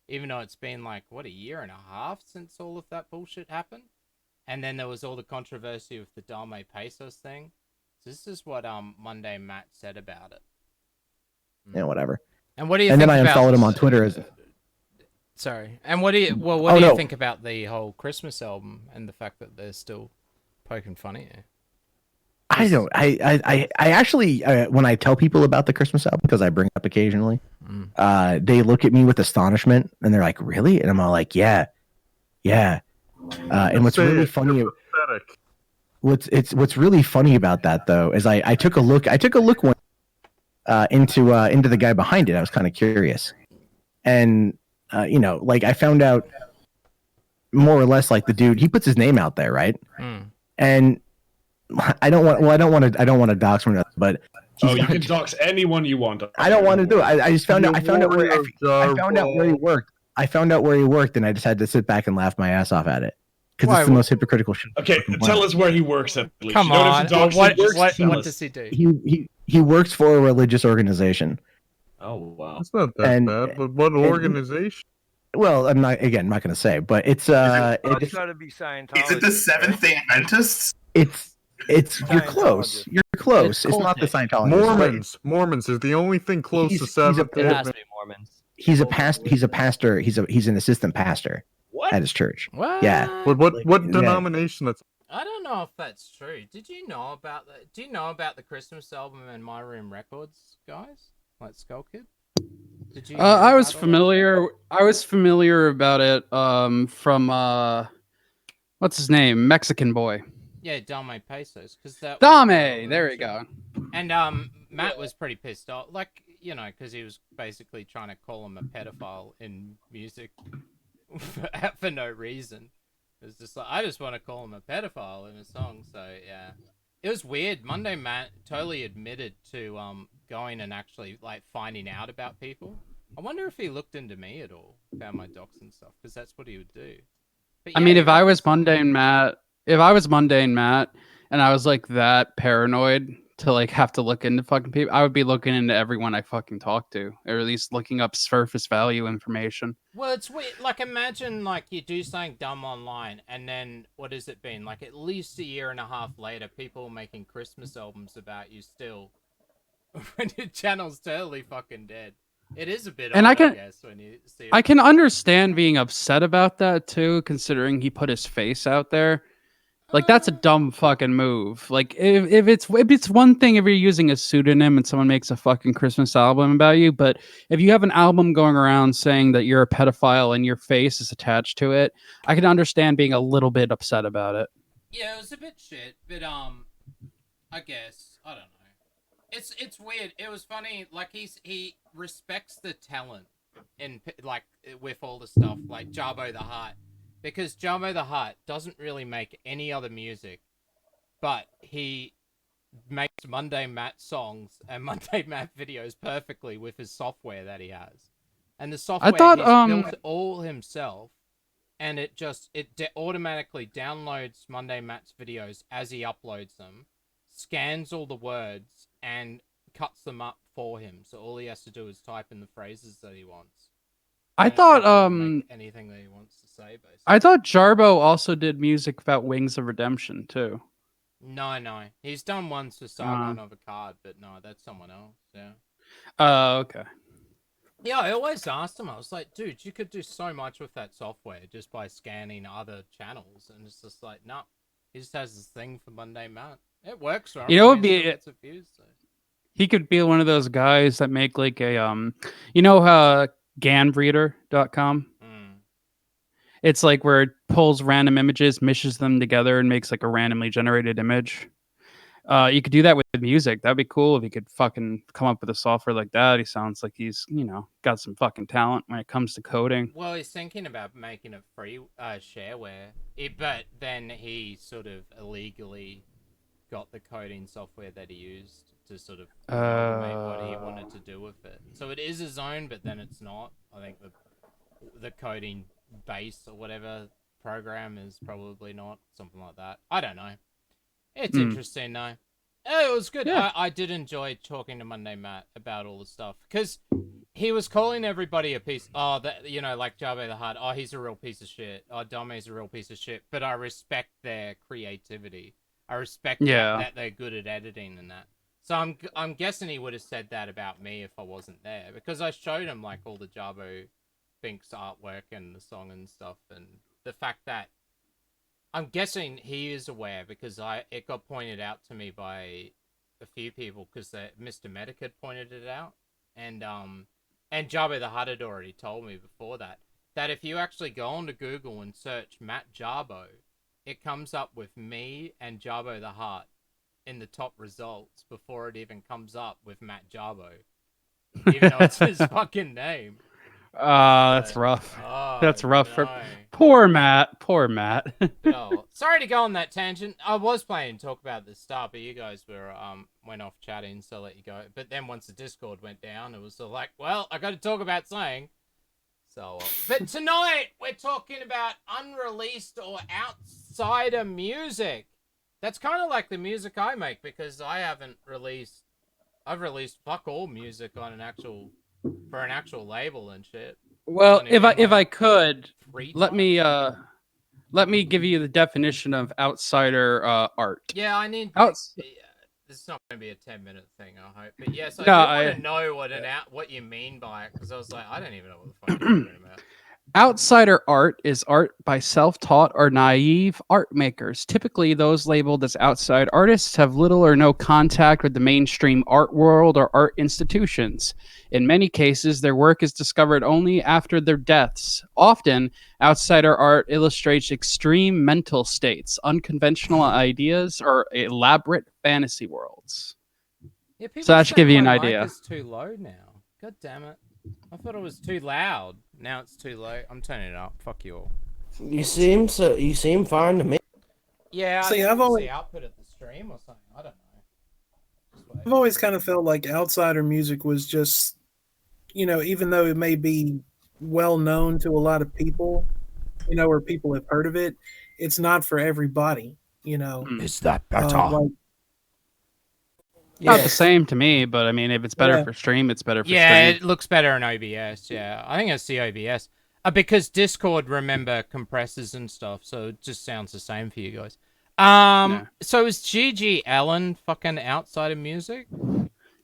even though it's been like, what, a year and a half since all of that bullshit happened? And then there was all the controversy with the Dame Pesos thing. So this is what Mundane Matt said about it. Yeah, whatever. And what do you And think then I about... unfollowed him on Twitter. Sorry. And what do you what Oh, do you no. think about the whole Christmas album and the fact that they're still poking fun at you? I don't. I actually, when I tell people about the Christmas album, because I bring it up occasionally, they look at me with astonishment and they're like, "Really?" And I'm all like, "Yeah, yeah." And what's Say really it. funny, You're pathetic. what's really funny about that though is I took a look. I took a look one into the guy behind it. I was kind of curious, and you know, like I found out more or less like the dude. He puts his name out there, right? And I don't want to dox him, but Oh, you can dox anyone you want. I don't want to do it. I just found out. I found out where Warrior I found out where he Jarbo. worked. I found out where he worked, and I just had to sit back and laugh my ass off at it. because it's the most hypocritical shit. Okay, tell us where he works at least. Come you don't on. have to dox Well, him, what does he do? He works for a religious organization. Oh wow, It's not that bad. But what organization? Well, I'm not going to say, but it's It's got to be Scientology. Is it the Seventh-day Adventists? It's you're close. You're close. It's not the Scientology. Mormons is the only thing close to It Seventh. has to be Mormons. He's a pastor. He's an assistant pastor at his church. What? Yeah. What denomination? That's I don't know if that's true. Did you know about that? Do you know about the Christmas album and My Room Records, guys? Like Skullkid? Did you? I was familiar. I was familiar about it. From what's his name? Mexican boy. Yeah, Dame Pesos, because that. Dame. There we go. And Matt was pretty pissed off, like because he was basically trying to call him a pedophile in music for no reason. It was just like, I just want to call him a pedophile in a song, so yeah. It was weird. Monday Matt totally admitted to going and actually like finding out about people. I wonder if he looked into me at all, found my docs and stuff, because that's what he would do. But, I mean, if I was Mundane Matt, and I was like that paranoid to like have to look into fucking people, I would be looking into everyone I fucking talk to, or at least looking up surface value information. Well, it's weird. Like, imagine like you do something dumb online, and then what has it been? Like at least a year and a half later, people are making Christmas albums about you still, when your channel's totally fucking dead. It is a bit. And odd, I guess, when you see it. I can understand being upset about that too, considering he put his face out there. Like that's a dumb fucking move. Like if it's one thing if you're using a pseudonym and someone makes a fucking Christmas album about you, but if you have an album going around saying that you're a pedophile and your face is attached to it, I can understand being a little bit upset about it. Yeah, it was a bit shit, but I guess I don't know. It's weird. It was funny. Like he respects the talent in like with all the stuff like Jarbo the Heart. Because Jarbo the Hutt doesn't really make any other music, but he makes Monday Matt songs and Monday Matt videos perfectly with his software that he has. And the software he's built all himself, and it automatically downloads Monday Matt's videos as he uploads them, scans all the words, and cuts them up for him. So all he has to do is type in the phrases that he wants. I thought anything that he wants to say, basically. I thought Jarbo also did music about Wings of Redemption too. No. He's done ones for Sargon of Akkad, but no, that's someone else, yeah. Okay. Yeah, I always asked him, I was like, dude, you could do so much with that software just by scanning other channels, and it's just like, no. He just has this thing for Monday Matt. It works, right? You know, it'd be he could be one of those guys that make like a ganbreeder.com. It's like where it pulls random images, meshes them together, and makes like a randomly generated image. You could do that with music. That'd be cool if he could fucking come up with a software like that. He sounds like he's, got some fucking talent when it comes to coding. Well, he's thinking about making a free shareware, but then he sort of illegally got the coding software that he used to sort of make what he wanted to do with it. So it is his own, but then it's not. I think the coding base or whatever program is probably not, something like that. I don't know. It's interesting though. It was good. Yeah. I did enjoy talking to Monday Matt about all the stuff, because he was calling everybody a piece. Oh, that like Jarbo the Hutt. Oh, he's a real piece of shit. Oh, Dome's a real piece of shit. But I respect their creativity. I respect that they're good at editing and that. So I'm guessing he would have said that about me if I wasn't there, because I showed him like all the Jarbo Binks artwork and the song and stuff, and the fact that I'm guessing he is aware, because it got pointed out to me by a few people, because Mr. Medic had pointed it out, and Jarbo the Hutt had already told me before that if you actually go onto Google and search Matt Jarbo, it comes up with me and Jarbo the Hutt in the top results before it even comes up with Matt Jarbo, even though it's his fucking name. That's rough. That's rough for poor Matt. Sorry to go on that tangent. I was planning to talk about the start, but you guys were went off chatting, so I'll let you go. But then once the Discord went down, it was sort of like, well, I got to talk about something. So, but tonight we're talking about unreleased or outsider music. That's kind of like the music I make, because I've released fuck all music on for an actual label and shit. Well, if I could, let me give you the definition of outsider art. Yeah, I need. Outs- This is not going to be a 10-minute thing, I hope. But yes, I No, do want to know what you mean by it, because I was like, I don't even know what the fuck you're talking about. Outsider art is art by self-taught or naive art makers. Typically, those labeled as outside artists have little or no contact with the mainstream art world or art institutions. In many cases, their work is discovered only after their deaths. Often, outsider art illustrates extreme mental states, unconventional ideas, or elaborate fantasy worlds. Yeah, So that should give you an idea. Mic is too low now. God damn it! I thought it was too loud. Now it's too low. I'm turning it up. Fuck you all. You seem fine to me. Yeah, See, I've always the output of the stream or something. I don't know. I've always kind of felt like outsider music was just, even though it may be well known to a lot of people, or people have heard of it, it's not for everybody. Is that better? Not the same to me, but I mean, if it's better for stream, it's better for stream. Yeah, it looks better in OBS. Yeah, I think it's the OBS. Because Discord, remember, compresses and stuff, so it just sounds the same for you guys. So is G.G. Allen fucking outside of music?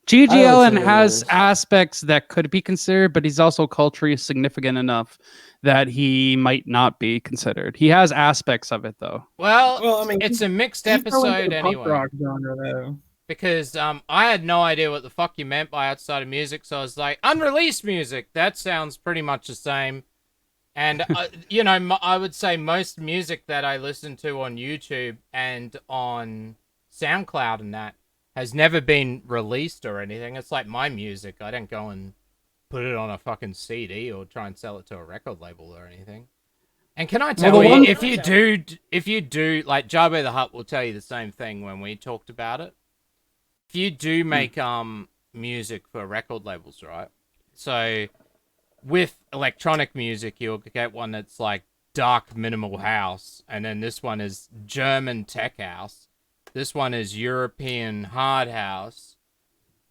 G.G. Allen has aspects that could be considered, but he's also culturally significant enough that he might not be considered. He has aspects of it, though. Well, I mean, it's a mixed episode the anyway. punk rock genre, though. Because I had no idea what the fuck you meant by outside of music, so I was like, unreleased music. That sounds pretty much the same. And, I would say most music that I listen to on YouTube and on SoundCloud and that has never been released or anything. It's like my music. I don't go and put it on a fucking CD or try and sell it to a record label or anything. And can I tell you, if you do, like Jabba the Hutt will tell you the same thing when we talked about it. If you do make music for record labels, right? So with electronic music, you'll get one that's like dark minimal house, and then this one is German tech house. This one is European hard house.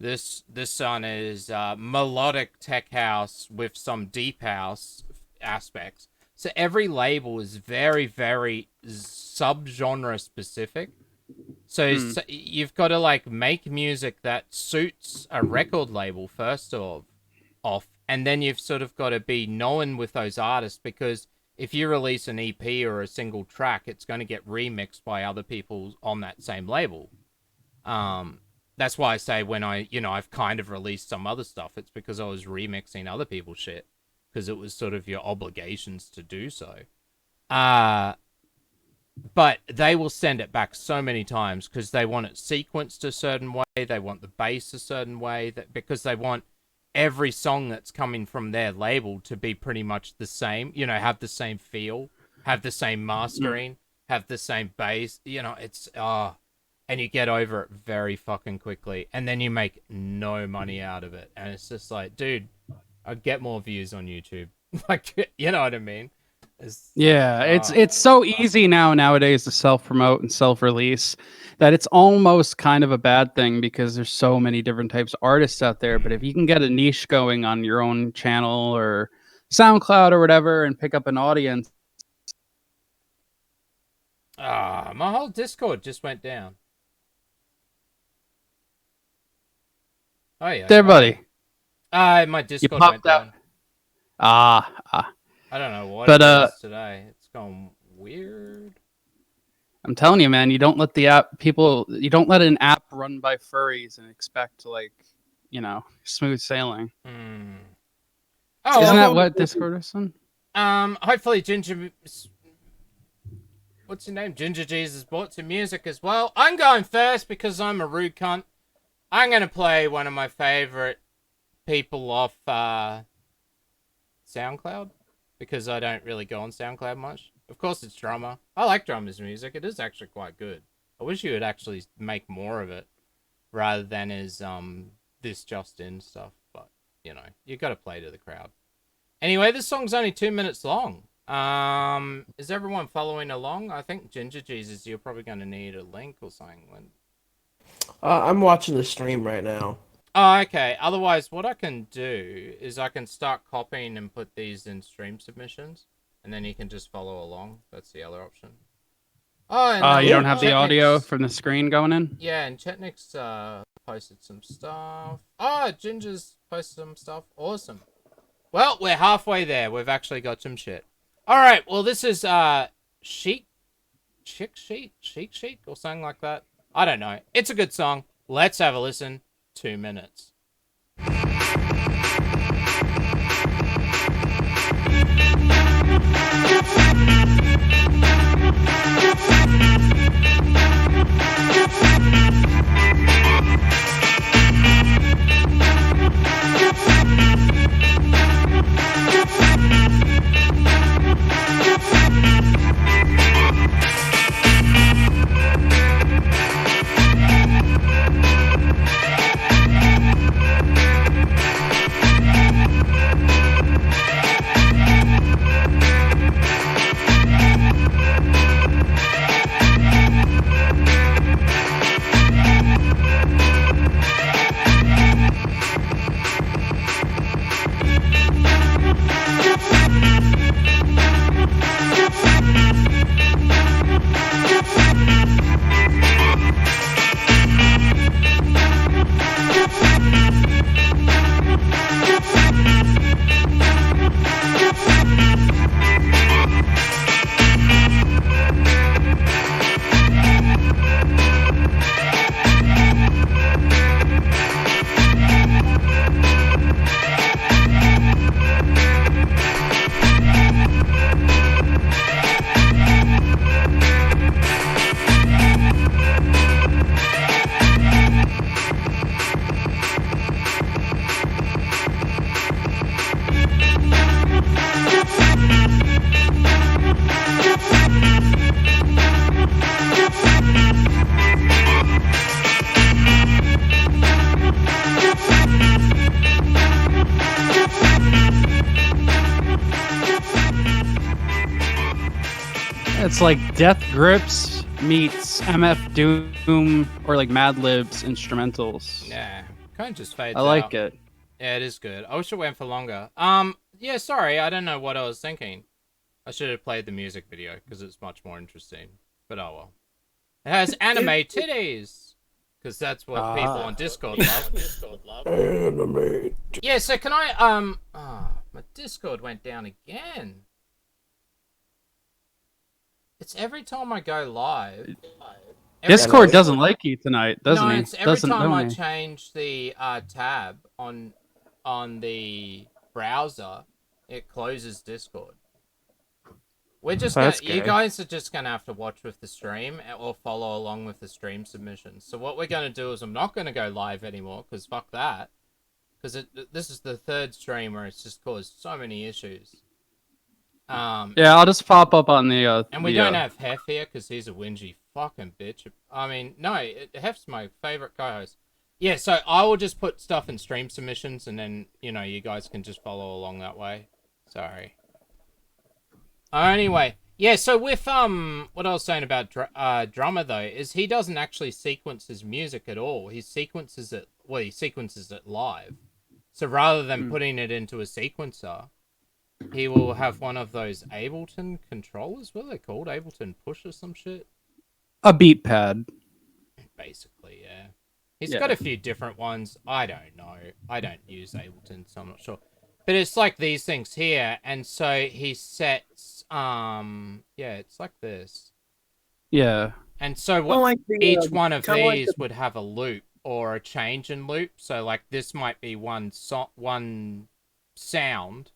This one is melodic tech house with some deep house aspects. So every label is very, very subgenre specific. So you've got to like make music that suits a record label first off, and then you've sort of got to be known with those artists, because if you release an EP or a single track, it's going to get remixed by other people on that same label. That's why I say when I've kind of released some other stuff, it's because I was remixing other people's shit, because it was sort of your obligations to do so. But they will send it back so many times because they want it sequenced a certain way. They want the bass a certain way, because they want every song that's coming from their label to be pretty much the same, have the same feel, have the same mastering, have the same bass, it's, and you get over it very fucking quickly, and then you make no money out of it. And it's just like, dude, I'd get more views on YouTube. Like, you know what I mean? It's so easy nowadays to self-promote and self-release that it's almost kind of a bad thing, because there's so many different types of artists out there. But if you can get a niche going on your own channel or SoundCloud or whatever and pick up an audience. My whole Discord just went down. Oh yeah. There, buddy. My Discord went down. I don't know what it is today. It's going weird. I'm telling you, man, you don't let you don't let an app run by furries and expect smooth sailing. Oh, isn't that what Discord is on? Hopefully Ginger, what's your name? Ginger Jesus bought some music as well. I'm going first because I'm a rude cunt. I'm gonna play one of my favorite people off SoundCloud, because I don't really go on SoundCloud much. Of course, it's Drummer. I like Drummer's music. It is actually quite good. I wish you would actually make more of it, rather than as this Justin stuff. But you got to play to the crowd. Anyway, this song's only 2 minutes long. Is everyone following along? I think Ginger Jesus, you're probably going to need a link or something. I'm watching the stream right now. Oh, okay. Otherwise, what I can do is I can start copying and put these in stream submissions, and then you can just follow along. That's the other option. Oh, and you don't have the Chetnik's, audio from the screen going in? Yeah, and Chetnik's posted some stuff. Oh, Ginger's posted some stuff. Awesome. Well, we're halfway there. We've actually got some shit. All right. Well, this is Chic Chic or something like that. I don't know. It's a good song. Let's have a listen. 2 minutes. It's like Death Grips meets MF Doom or like Mad Lib's instrumentals. Yeah, kind of just fades I like out. it. Yeah, it is good. I wish it went for longer. Yeah, sorry, I don't know what I was thinking. I should have played the music video because it's much more interesting. But oh well. It has anime titties because that's what people on Discord love. Anime. Yeah, so can I my Discord went down again. It's every time I go live. Discord doesn't like you tonight, doesn't he? It's every time I change the tab on the browser, it closes Discord. We're just you guys are just gonna have to watch with the stream or follow along with the stream submissions. So what we're gonna do is I'm not gonna go live anymore because fuck that. Because this is the third stream where it's just caused so many issues. Yeah, I'll just pop up on the. And we don't have Hef here because he's a whingy fucking bitch. I mean, no, Hef's my favorite co-host. Yeah, so I will just put stuff in stream submissions, and then you guys can just follow along that way. Sorry. Anyway, yeah. So with what I was saying about Drummer though is he doesn't actually sequence his music at all. He sequences it. Well, he sequences it live. So rather than putting it into a sequencer. He will have one of those Ableton controllers. What are they called? Ableton Push or some shit? A beat pad. Basically, yeah. He's got a few different ones. I don't know. I don't use Ableton, so I'm not sure. But it's like these things here, and so he sets, it's like this. Yeah. And so each one of these would have a loop or a change in loop. So like this might be one sound.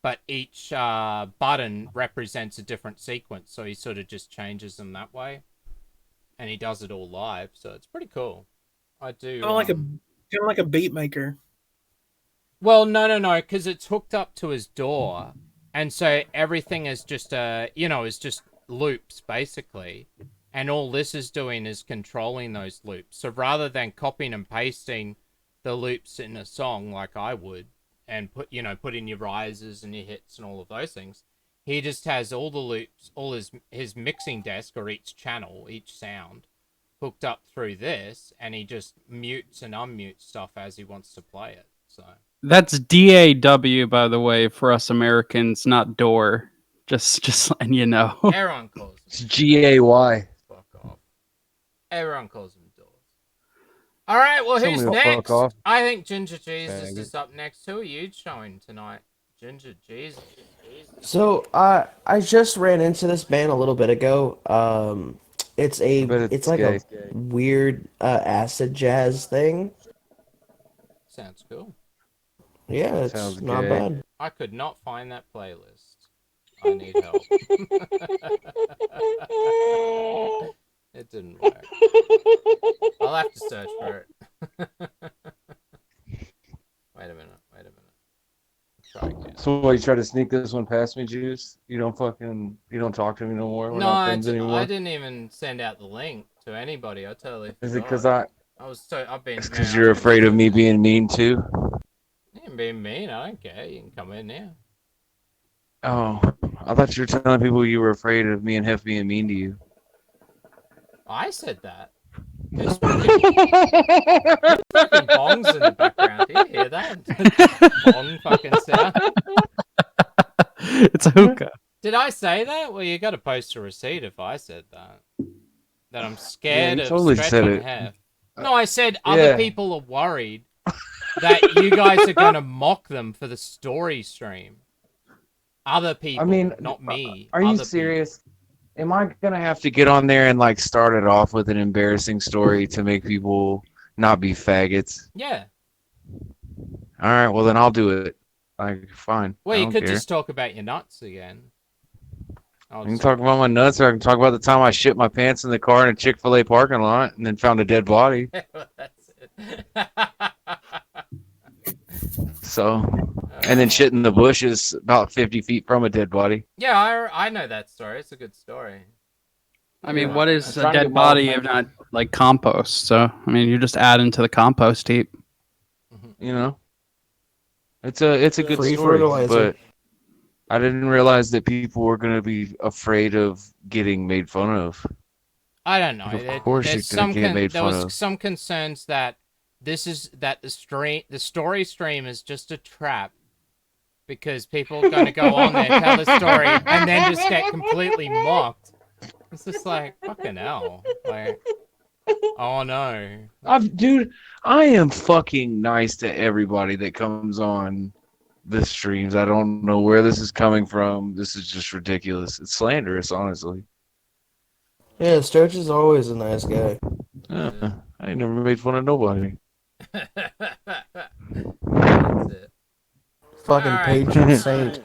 But each button represents a different sequence, so he sort of just changes them that way, and he does it all live, so it's pretty cool. I do. Kind of like a beat maker. Well, no, because it's hooked up to his DAW, and so everything is just is just loops basically, and all this is doing is controlling those loops. So rather than copying and pasting the loops in a song like I would. and put in your rises and your hits and all of those things. He just has all the loops, all his mixing desk or each channel, each sound, hooked up through this, and he just mutes and unmutes stuff as he wants to play it. So That's DAW, by the way, for us Americans, not door. Just letting you know. everyone calls them. It's GAY. Fuck off. Everyone calls them doors. All right, well, Tell who's me to fuck next? off. I think Ginger Jesus Faggot. is up next. Who are you showing tonight? Ginger Jesus. So I just ran into this band a little bit ago. It's like gay. a weird acid jazz thing. Sounds cool. Yeah, it's Sounds not gay. bad. I could not find that playlist. I need help. It didn't work. I'll have to search for it. Wait a minute. Try again. So what, you try to sneak this one past me, Juice? You don't talk to me no more? We're No, not friends anymore? I didn't even send out the link to anybody. I totally forgot. Is it because I've been... It's because you're afraid of me being mean too? You can be mean. I don't care. You can come in now. Oh, I thought you were telling people you were afraid of me and Hef being mean to you. I said that. There's fucking bongs in the background. Do you hear that? Bong fucking sound. It's a hookah. Did I say that? Well, you got to post a receipt if I said that. That I'm scared you of totally said stretching it. Hef. No, I said other people are worried that you guys are going to mock them for the story stream. Other people, not me. Are you Other serious? Am I gonna have to get on there and like start it off with an embarrassing story to make people not be faggots? Yeah. All right, well then I'll do it. Like, fine. Well, I you don't could care. just talk about your nuts again. I can talk about my nuts, or I can talk about the time I shit my pants in the car in a Chick-fil-A parking lot and then found a dead body. That's it. So, and then shit in the bushes about 50 feet from a dead body. Yeah, I know that story. It's a good story. I mean, what is I'm a trying to dead get my- body if not like compost? So, I mean, you just add into the compost heap. You know, it's a good Free story, fertilizer. but I didn't realize that people were gonna be afraid of getting made fun of. I don't know. Of course There's you're gonna get made there fun was of. some concerns that the story stream is just a trap because people are going to go on there, tell the story, and then just get completely mocked. It's just like, fucking hell. Like, oh no. Dude, I am fucking nice to everybody that comes on the streams. I don't know where this is coming from. This is just ridiculous. It's slanderous, honestly. Yeah, Sturge is always a nice guy. I ain't never made fun of nobody. That's it. Fucking Alright. patron saint.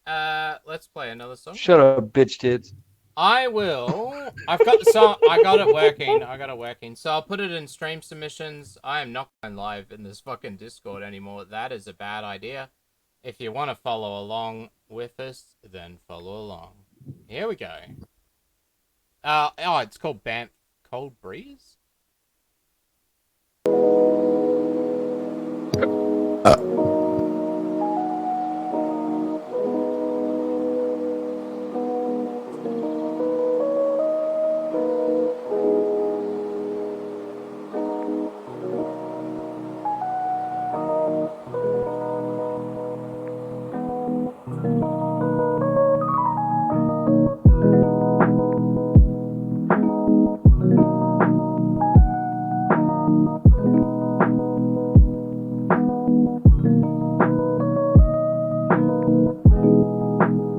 Let's play another song. Shut up, bitch tits. I've got the song. I got it working. So I'll put it in stream submissions. I am not going live in this fucking Discord anymore. That is a bad idea. If you want to follow along with us, then follow along. Here we go. It's called Banff Cold Breeze.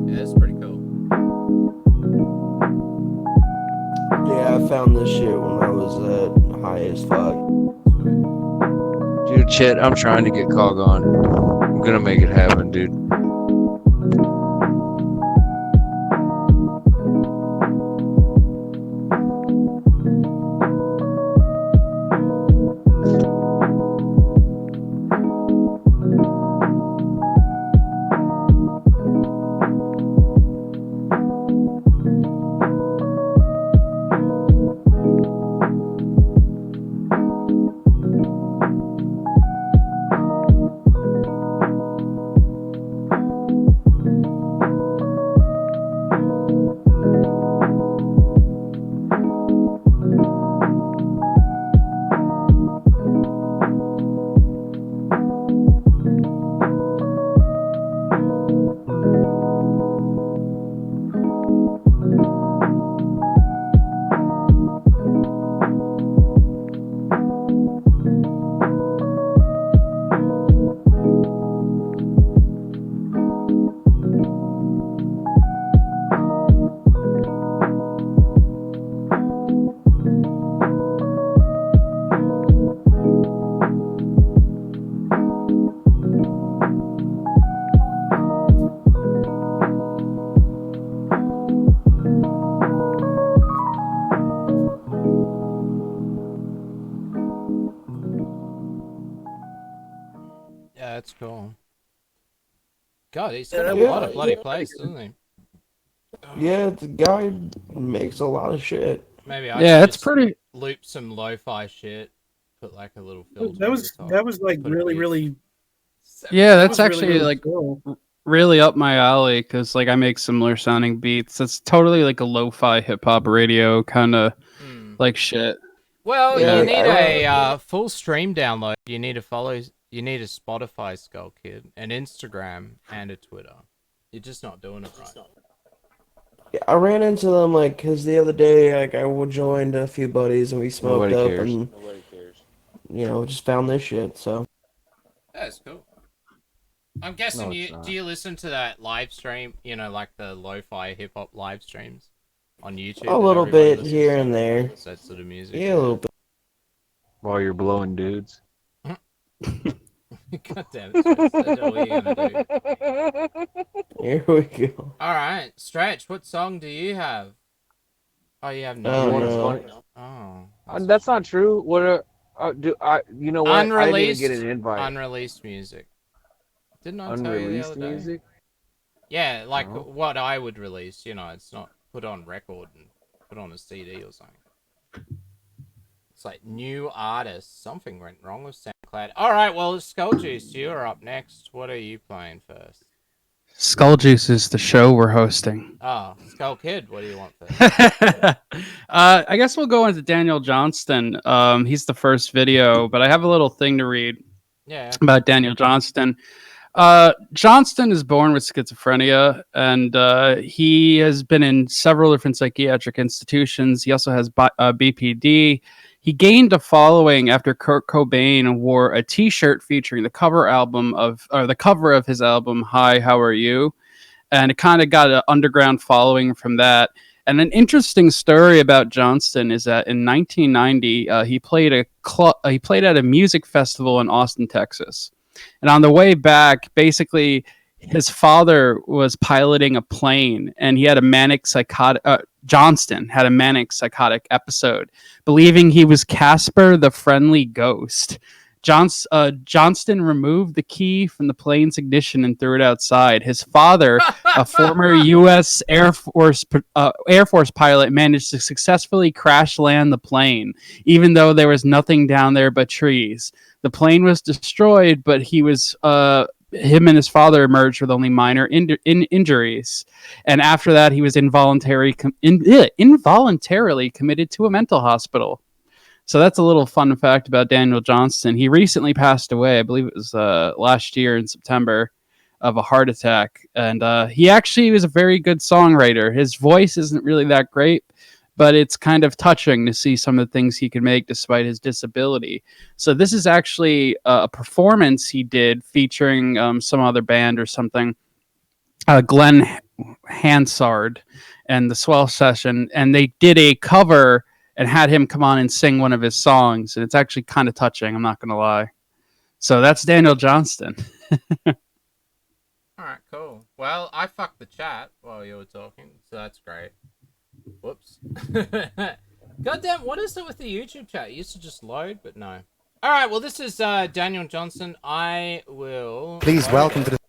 Yeah, that's pretty cool. Yeah, I found this shit when I was high as fuck. Dude, Chet, I'm trying to get Cog on. I'm gonna make it happen, dude. Yeah, that's cool. God, he's got a lot of bloody plays, doesn't he? Yeah, the guy makes a lot of shit. Maybe I Yeah, should it's just pretty. loop some lo-fi shit, put like a little filter. That was like really. Yeah, that's was actually really like cool. really up my alley because like I make similar sounding beats. It's totally like a lo-fi hip hop radio kind of like shit. Well, Yeah, you need I a full stream download. You need to follow. You need a Spotify, Skullkid, an Instagram, and a Twitter. You're just not doing it right. Yeah, I ran into them like because the other day like I joined a few buddies and we smoked Nobody up cares. and just found this shit. So That's cool. I'm guessing do you listen to that live stream? You know, like the lo-fi hip hop live streams on YouTube. a little bit here and there. That sort of music. Yeah, a little bit. While you're blowing dudes. God damn it! That's what we're gonna do. Here we go. All right, Stretch. What song do you have? Oh, you have Oh, no. no. Oh, That's not true. What do I? You know what? Unreleased. I didn't even get an invite. Unreleased music. Didn't I tell you the Unreleased other day? music. Yeah, like what I would release. You know, it's not put on record and put on a CD or something. It's like new artists. Something went wrong with SoundCloud. All right, well, SkullJuice, you're up next. What are you playing first? SkullJuice is the show we're hosting. Oh, Skullkid, what do you want first? I guess we'll go into Daniel Johnston. He's the first video, but I have a little thing to read about Daniel Johnston. Johnston is born with schizophrenia, and he has been in several different psychiatric institutions. He also has BPD. He gained a following after Kurt Cobain wore a T-shirt featuring the cover of his album "Hi, How Are You," and it kind of got an underground following from that. And an interesting story about Johnston is that in 1990, he played at a music festival in Austin, Texas. And on the way back, basically, his father was piloting a plane, and he had a manic psychotic. Johnston had a manic psychotic episode, believing he was Casper the Friendly Ghost. Johnston removed the key from the plane's ignition and threw it outside. His father, a former U.S. Air Force pilot, managed to successfully crash land the plane, even though there was nothing down there but trees. The plane was destroyed, but him and his father emerged with only minor injuries. And after that, he was involuntarily committed to a mental hospital. So that's a little fun fact about Daniel Johnston. He recently passed away, I believe it was last year in September, of a heart attack. And he actually was a very good songwriter. His voice isn't really that great, but it's kind of touching to see some of the things he could make despite his disability. So this is actually a performance he did featuring some other band or something, Glenn Hansard and the Swell Session, and they did a cover and had him come on and sing one of his songs, and it's actually kind of touching, I'm not going to lie. So that's Daniel Johnston. All right, cool. Well, I fucked the chat while you were talking, so that's great. Whoops. Goddamn, what is it with the YouTube chat? It used to just load, but no. All right, well, this is Daniel Johnston. I will... Please welcome to the...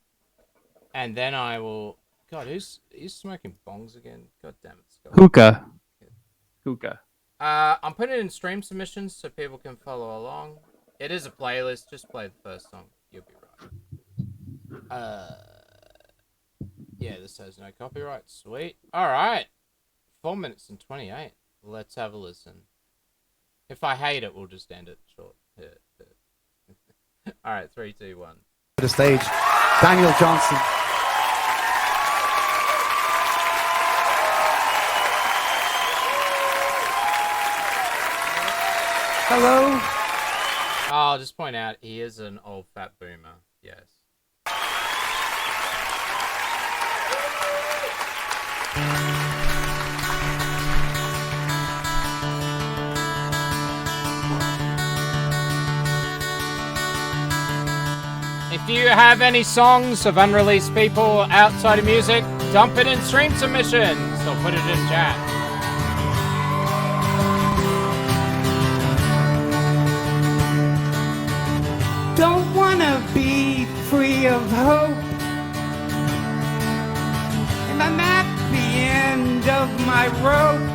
And then I will... God, who's smoking bongs again? God damn it. Hookah. I'm putting it in stream submissions so people can follow along. It is a playlist. Just play the first song. You'll be right. Yeah, this has no copyright. Sweet. All right. 4 minutes and 28. Let's have a listen. If I hate it, we'll just end it short. All right, 3, 2, 1. To the stage, Daniel Johnston. Hello. I'll just point out he is an old fat boomer. Yes. If you have any songs of unreleased people outside of music, dump it in stream submissions or put it in chat. Don't wanna be free of hope, and I'm at the end of my rope.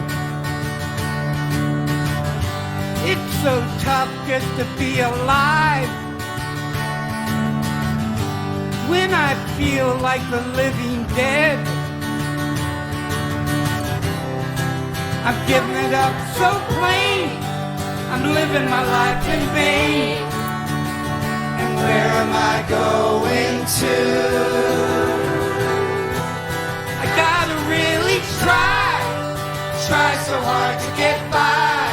It's so tough just to be alive when I feel like the living dead. I'm giving it up so plain, I'm living my life in vain. And where am I going to? I gotta really try so hard to get by.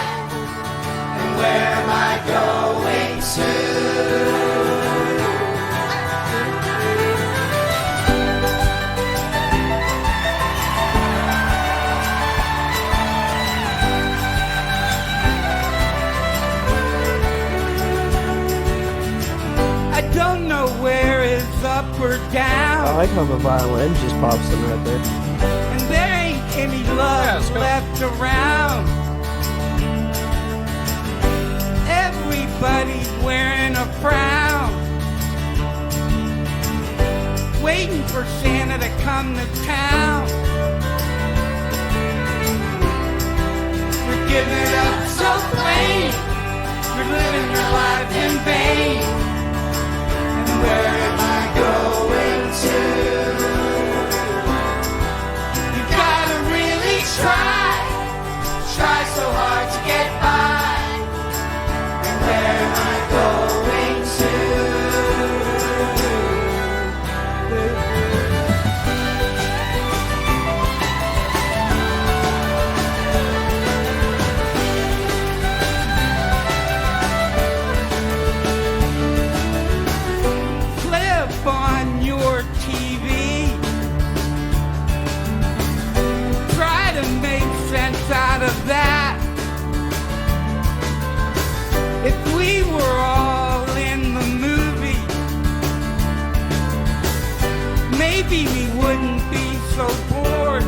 And where am I going to? I don't know where is up or down. I like how the violin just pops in right there. And there ain't any love left around. Everybody's wearing a frown, waiting for Santa to come to town. You're giving it up so plain, you're living your life in vain. And where am I going to? You gotta really try so hard to get by. And where am I going Flip on your TV, try to make sense out of that. If we were all in the movie, maybe we wouldn't be so bored.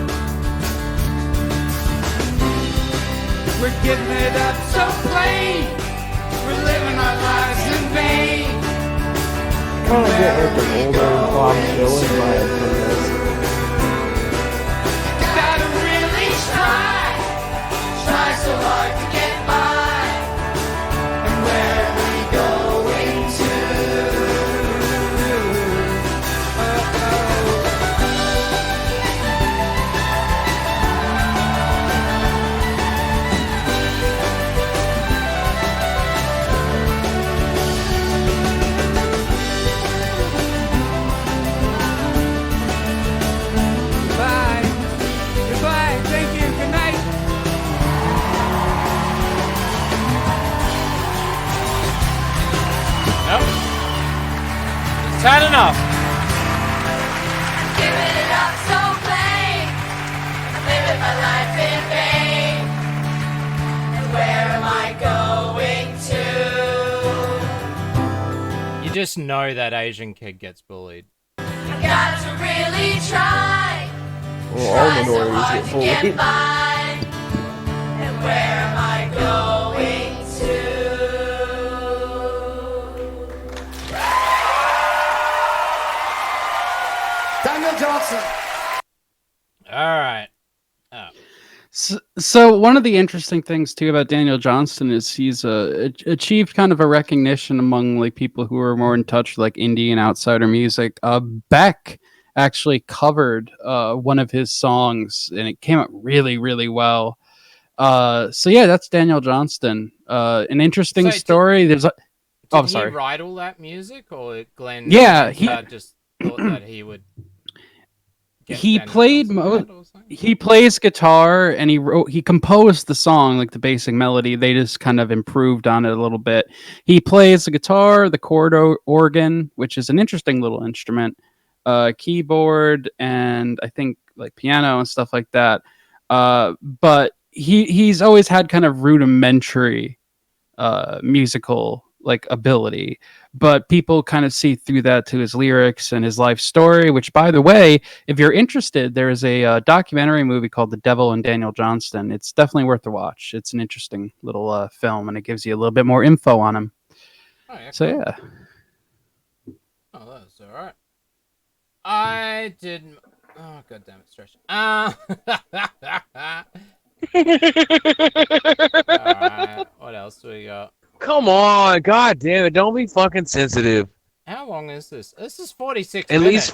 We're giving it up so plain, we're living our lives in vain. I want to get like the older Bob Dylan vibe from this. Gotta really try so hard to get by. And where are we going to? Goodbye, thank you, good night. Nope. It's had enough. Giving it up so plain, I'm living my life in vain. And where am I going to? You just know that Asian kid gets bullied. I got to really try. Well, all Try so minorities hard get to get bullied. by. And where am I going to? Daniel Johnson. All right. Oh. So one of the interesting things too about Daniel Johnston is he's achieved kind of a recognition among like people who are more in touch with like indie and outsider music. Beck actually covered one of his songs, and it came out really, really well. So yeah, that's Daniel Johnston. An interesting story. There's a. Oh, Did sorry. he write all that music, or Glenn? Yeah, just thought that he would. He played he plays guitar, and he composed the song, like the basic melody. They just kind of improved on it a little bit. He plays the guitar, the chord organ, which is an interesting little instrument, keyboard, and I think like piano and stuff like that. But he's always had kind of rudimentary musical like ability, but people kind of see through that to his lyrics and his life story, which, by the way, if you're interested, there is a documentary movie called The Devil and Daniel Johnston. It's definitely worth a watch. It's an interesting little film, and it gives you a little bit more info on him. Oh, yeah, So cool. yeah. Oh, that's alright. I didn't. Oh, god damn it, Stretch. Alright, what else do we got? Come on, god damn it, don't be fucking sensitive. How long is this? This is 46 At minutes.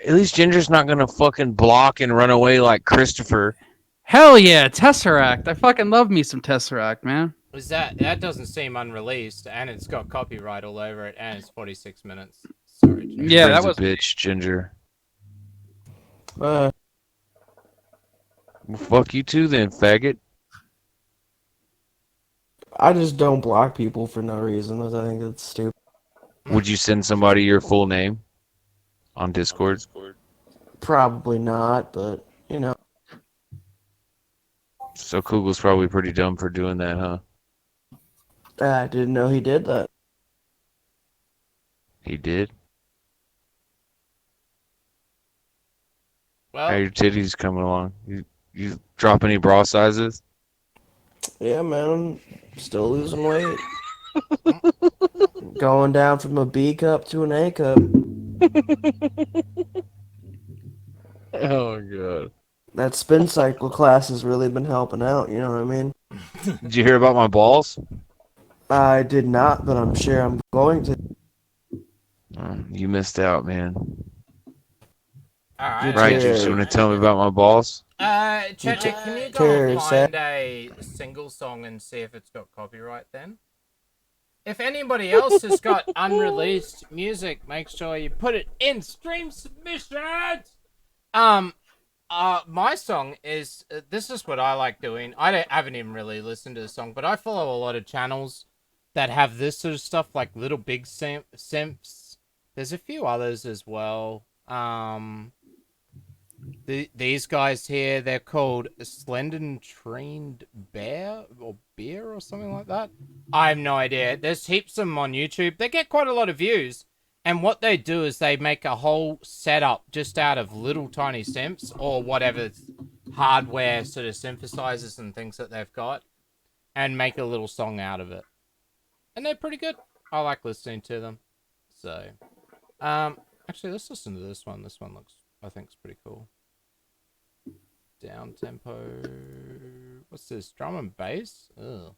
At least Ginger's not gonna fucking block and run away like Christopher. Hell yeah, Tesseract. I fucking love me some Tesseract, man. Is that doesn't seem unreleased, and it's got copyright all over it, and it's 46 minutes. Sorry, Ginger. Yeah, that Friend's was a bitch, Ginger. Uh, Well, fuck you too then, faggot. I just don't block people for no reason. I think it's stupid. Would you send somebody your full name on Discord? Probably not, but you know. So Kugel's probably pretty dumb for doing that, huh? I didn't know he did that. He did? Well, How your titties coming along? You drop any bra sizes? Yeah, man. Still losing weight. Going down from a B cup to an A cup. Oh god. That spin cycle class has really been helping out, you know what I mean? Did you hear about my balls? I did not, but I'm sure I'm going to. You missed out, man. alright. Right, you just want to tell me about my balls? Chetnik, can you go and find a single song and see if it's got copyright then? If anybody else has got unreleased music, make sure you put it in stream submissions! My song is, this is what I like doing. I haven't even really listened to the song, but I follow a lot of channels that have this sort of stuff, like Little Big Simps. There's a few others as well. These guys here, they're called Slender Trained Bear or Beer or something like that. I have no idea. There's heaps of them on YouTube. They get quite a lot of views. And what they do is they make a whole setup just out of little tiny synths or whatever hardware sort of synthesizers and things that they've got and make a little song out of it. And they're pretty good. I like listening to them. So, actually, let's listen to this one. This one looks, I think, is pretty cool. Down tempo. What's this? Drum and bass? Ugh.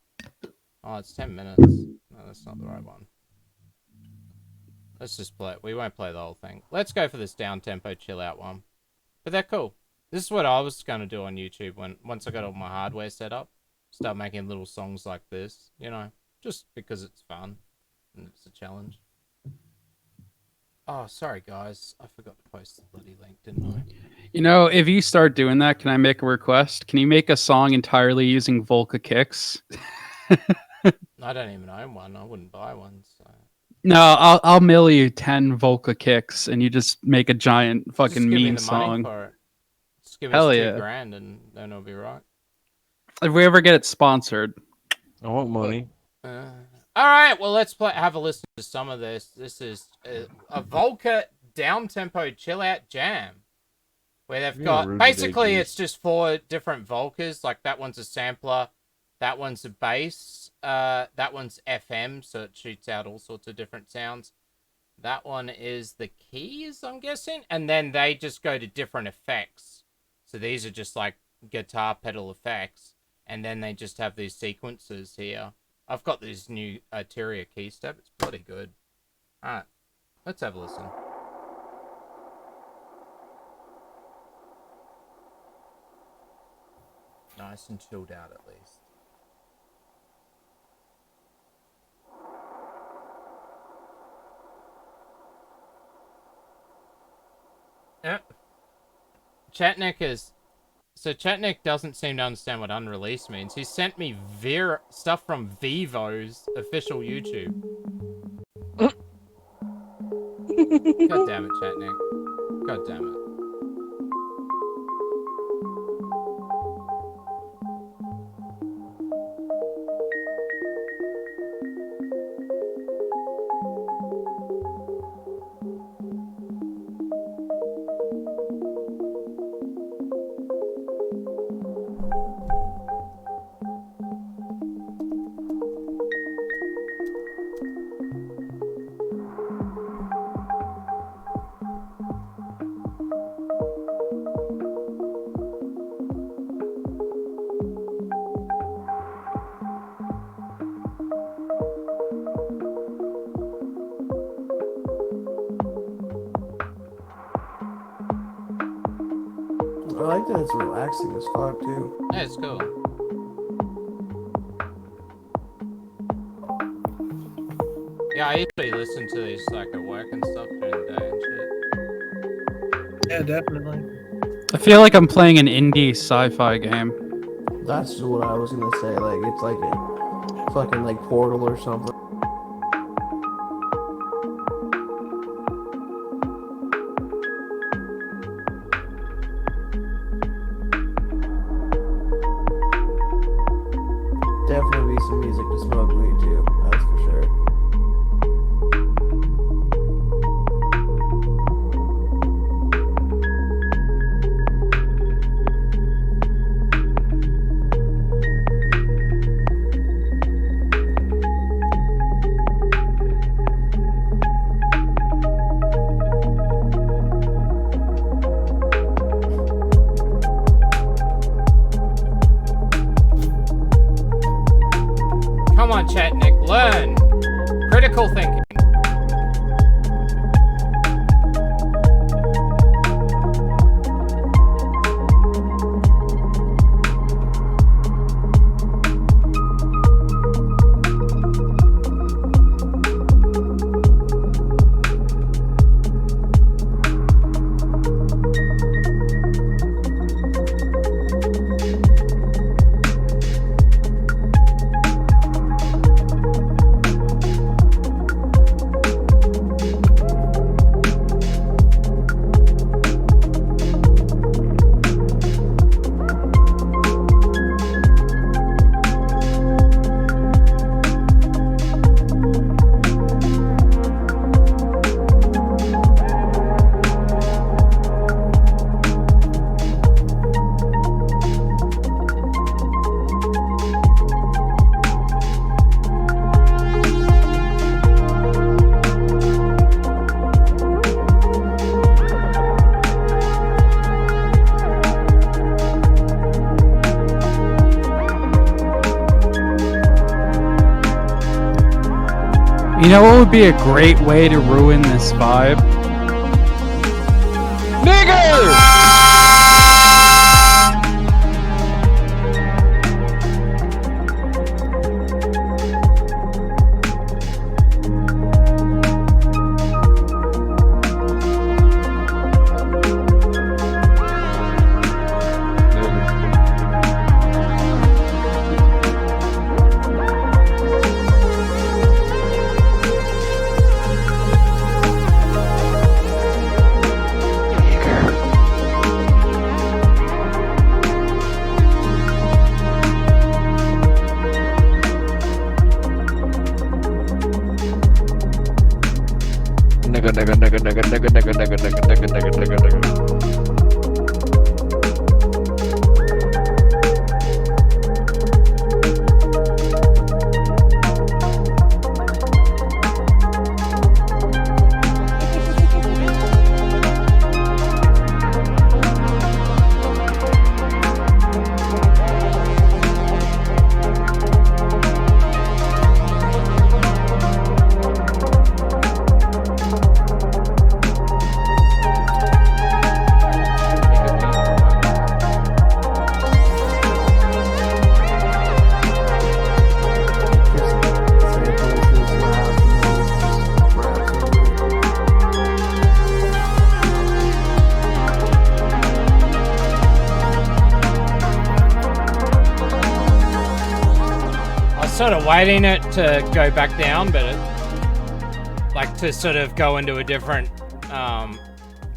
Oh, it's 10 minutes. No, that's not the right one. Let's just play it. We won't play the whole thing. Let's go for this down tempo chill out one. But they're cool. This is what I was going to do on YouTube once I got all my hardware set up. Start making little songs like this, you know, just because it's fun and it's a challenge. Oh, sorry guys. I forgot to post the bloody link, didn't I? You know, if you start doing that, can I make a request? Can you make a song entirely using Volca kicks? I don't even own one. I wouldn't buy one, so... No, I'll mail you 10 Volca kicks, and you just make a giant fucking just give me meme the money song. for it. Just give Hell us yeah. $2,000 and then it'll be right. If we ever get it sponsored, I want money. All right, well, let's have a listen to some of this. This is a Volca down-tempo chill-out jam. Where they've got... Basically, it's just 4 different Volcas. Like, that one's a sampler. That one's a bass. That one's FM, so it shoots out all sorts of different sounds. That one is the keys, I'm guessing. And then they just go to different effects. So these are just like guitar pedal effects. And then they just have these sequences here. I've got this new Tyria key step. It's bloody good. Alright, let's have a listen. Nice and chilled out at least. Yep. Chetnik is... So Chetnik doesn't seem to understand what unreleased means. He sent me stuff from Vivo's official YouTube. God damn it, Chetnik. God damn it. like that it's relaxing as fuck too. Yeah, it's cool. Yeah, I usually listen to these like at work and stuff during the day and shit. Yeah, definitely. I feel like I'm playing an indie sci-fi game. That's just what I was gonna say. Like it's like a fucking like Portal or something. Definitely be some music to smoke weed too. That's for sure. Come on, Chetnik, learn! Critical thinking. You know what would be a great way to ruin this vibe? Nigger! Sort of waiting it to go back down, but like to sort of go into a different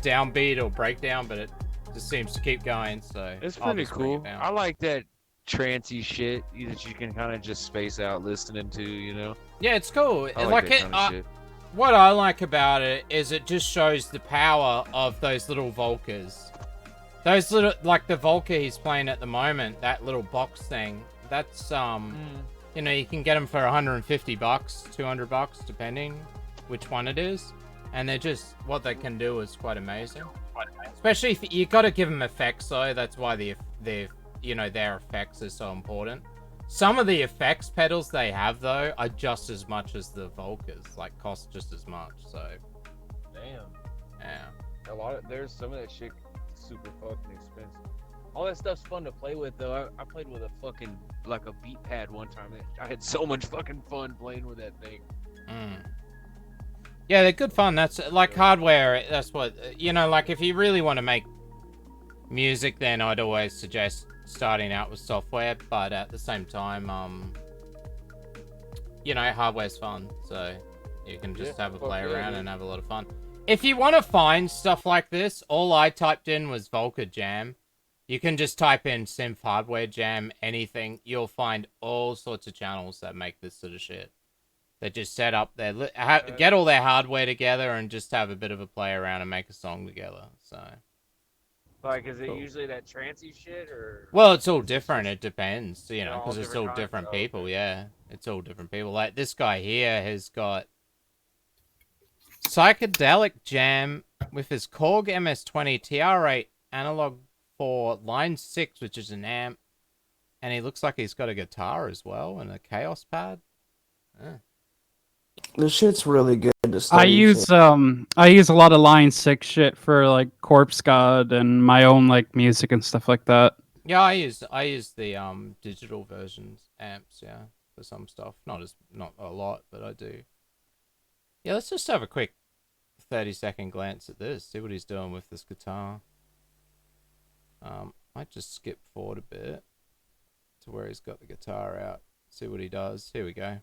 downbeat or breakdown, but it just seems to keep going. So It's I'll pretty just bring it cool. down. I like that trancey shit that you can kind of just space out listening to, you know? Yeah, it's cool. I like that it. kind of shit. What I like about it is it just shows the power of those little Volkers. Those little, like the Volker he's playing at the moment, that little box thing. That's you know, you can get them for $150, $200, depending which one it is. And they're just, what they can do is quite amazing. Especially if you got to give them effects though. That's why you know, their effects are so important. Some of the effects pedals they have though are just as much as the Volkers, like cost just as much. So, damn. Yeah. There's some of that shit super fucking expensive. All that stuff's fun to play with, though. I played with a fucking like a beat pad one time. I had so much fucking fun playing with that thing. Yeah, they're good fun. That's like hardware. That's what, you know, like if you really want to make music, then I'd always suggest starting out with software. But at the same time, you know, hardware's fun, so you can just have a play around and have a lot of fun. If you want to find stuff like this, all I typed in was Volca Jam. You can just type in synth hardware jam, anything. You'll find all sorts of channels that make this sort of shit. They just set up their get all their hardware together and just have a bit of a play around and make a song together. So, like, is it usually that trancey shit or? Well, it's all different. It depends, you know, because it's all different people. Yeah, it's all different people. Like this guy here has got psychedelic jam with his Korg MS-20 TR8 analog for line 6, which is an amp, and he looks like he's got a guitar as well and a Chaos pad. This shit's really good to I study. use a lot of Line 6 shit for like Corpse God and my own like music and stuff like that. Yeah, I use the digital versions amps, yeah, for some stuff. Not a lot, but I do. Yeah, let's just have a quick 30-second glance at this. See what he's doing with this guitar. Might just skip forward a bit to where he's got the guitar out. See what he does. Here we go.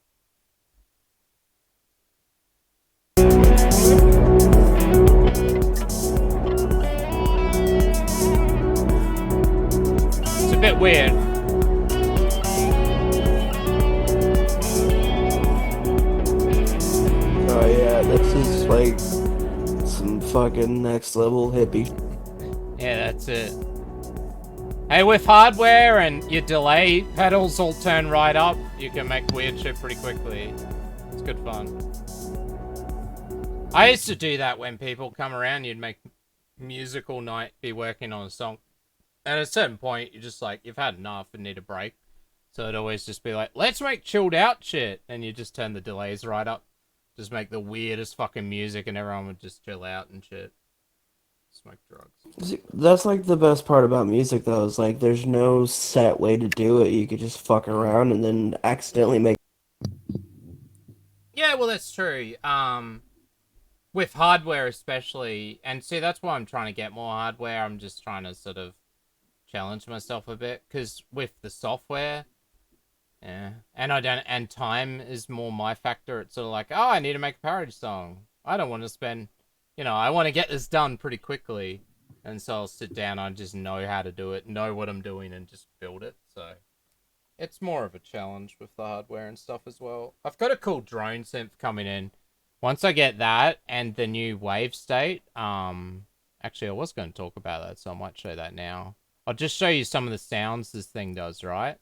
It's a bit weird. Oh yeah, this is like some fucking next level hippie. Yeah, that's it. Hey, with hardware and your delay pedals all turn right up, you can make weird shit pretty quickly. It's good fun. I used to do that when people come around. You'd make music all night, be working on a song. And at a certain point, you're just like, you've had enough and need a break. So it'd always just be like, let's make chilled out shit. And you just turn the delays right up. Just make the weirdest fucking music and everyone would just chill out and shit. Smoke drugs. That's like the best part about music though, is like there's no set way to do it. You could just fuck around and then accidentally make. Yeah, well, that's true. With hardware especially, and see, that's why I'm trying to get more hardware. I'm just trying to sort of challenge myself a bit, because with the software, yeah, and time is more my factor. It's sort of like, oh, I need to make a parody song. I don't want to spend, you know, I want to get this done pretty quickly, and so I'll sit down. I just know how to do it, know what I'm doing, and just build it. So it's more of a challenge with the hardware and stuff as well. I've got a cool drone synth coming in. Once I get that and the new wave state, actually I was going to talk about that, so I might show that now. I'll just show you some of the sounds this thing does, right?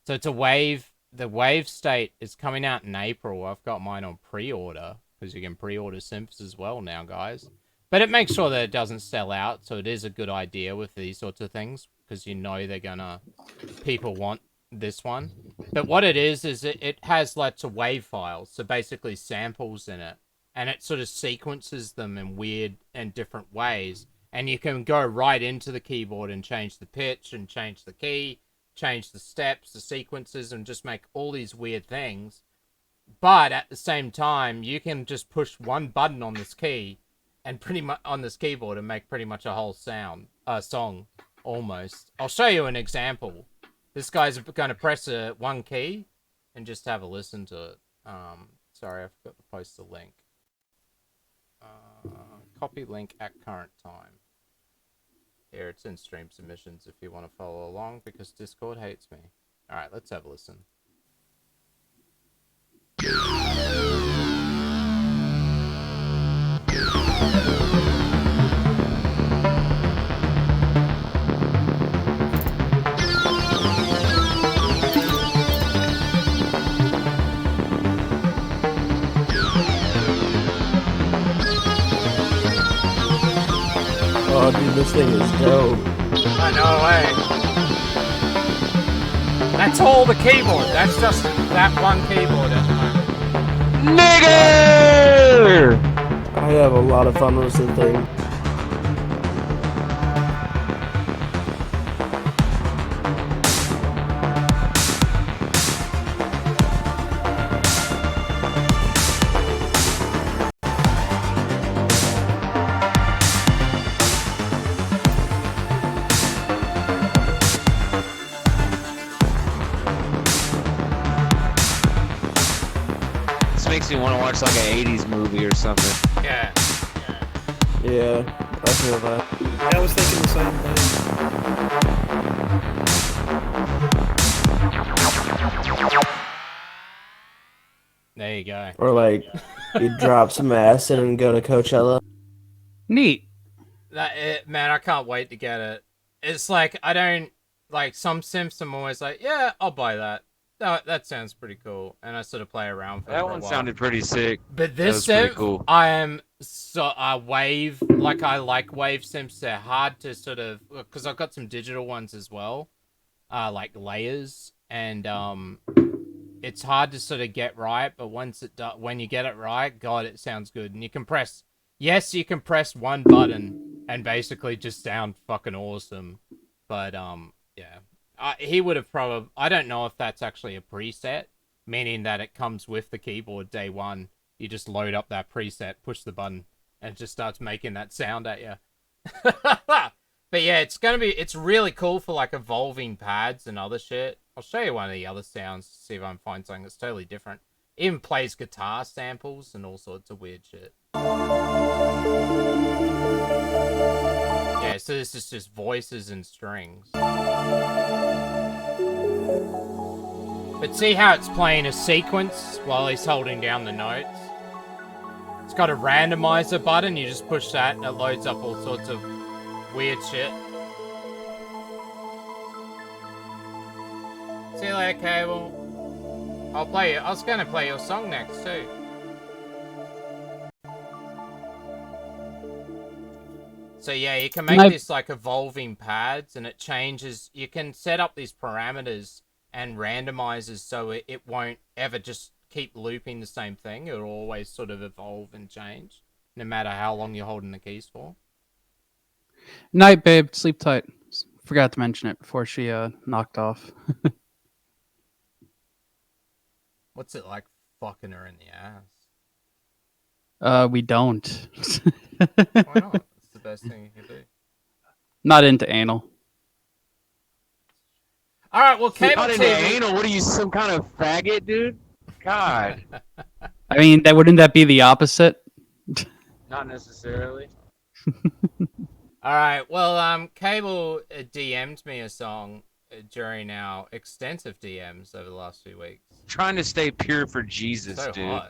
So it's a wave. The wave state is coming out in April. I've got mine on pre-order, because you can pre-order synths as well now, guys. But it makes sure that it doesn't sell out, so it is a good idea with these sorts of things, because you know they're gonna, people want this one. But what it is it has lots of wave files, so basically samples in it, and it sort of sequences them in weird and different ways, and you can go right into the keyboard and change the pitch and change the key, change the steps, the sequences, and just make all these weird things. But at the same time, you can just push one button on this key and pretty much on this keyboard and make pretty much a whole song almost. I'll show you an example. This guy's going to press one key and just have a listen to it. Sorry, I forgot to post the link. Copy link at current time. Here, it's in stream submissions if you want to follow along, because Discord hates me. Alright, let's have a listen. Oh, dude, this thing is dope. I know, way. That's all the keyboard. That's just that one keyboard at the moment. Nigger! I have a lot of fun with the thing. just makes me want to watch like an 80s movie or something. Yeah. Yeah, I feel that. I was thinking the same thing. There you go. Or like, you drop some acid and go to Coachella. Neat. Man, I can't wait to get it. It's like, I don't, like, some synths I'm always like, yeah, I'll buy that. That sounds pretty cool. And I sort of play around for That a one while. sounded pretty sick. But this pretty synth, cool. I am so wave, like I like wave synths. They're hard to sort of, because I've got some digital ones as well, like layers, and it's hard to sort of get right. But when you get it right, God, it sounds good. And you can press, you can press one button and basically just sound fucking awesome. But yeah. He would have probably... I don't know if that's actually a preset, meaning that it comes with the keyboard day one. You just load up that preset, push the button, and it just starts making that sound at you. But yeah, it's really cool for like evolving pads and other shit. I'll show you one of the other sounds to see if I can find something that's totally different. It even plays guitar samples and all sorts of weird shit. Yeah, so this is just voices and strings. But see how it's playing a sequence while he's holding down the notes? It's got a randomizer button, you just push that and it loads up all sorts of weird shit. See you later, Cable. I was gonna play your song next too. So yeah, you can make this like evolving pads and it changes. You can set up these parameters and randomizers so it won't ever just keep looping the same thing. It'll always sort of evolve and change no matter how long you're holding the keys for. Night, babe. Sleep tight. Forgot to mention it before she knocked off. What's it like fucking her in the ass? We don't. Why not? It's the best thing you can do. Not into anal. All right, well, cable Not into TV. anal? What are you, some kind of faggot, dude? God. I mean, wouldn't that be the opposite? Not necessarily. All right, well, Cable DM'd me a song during our extensive DMs over the last few weeks. Trying to stay pure for Jesus, So dude.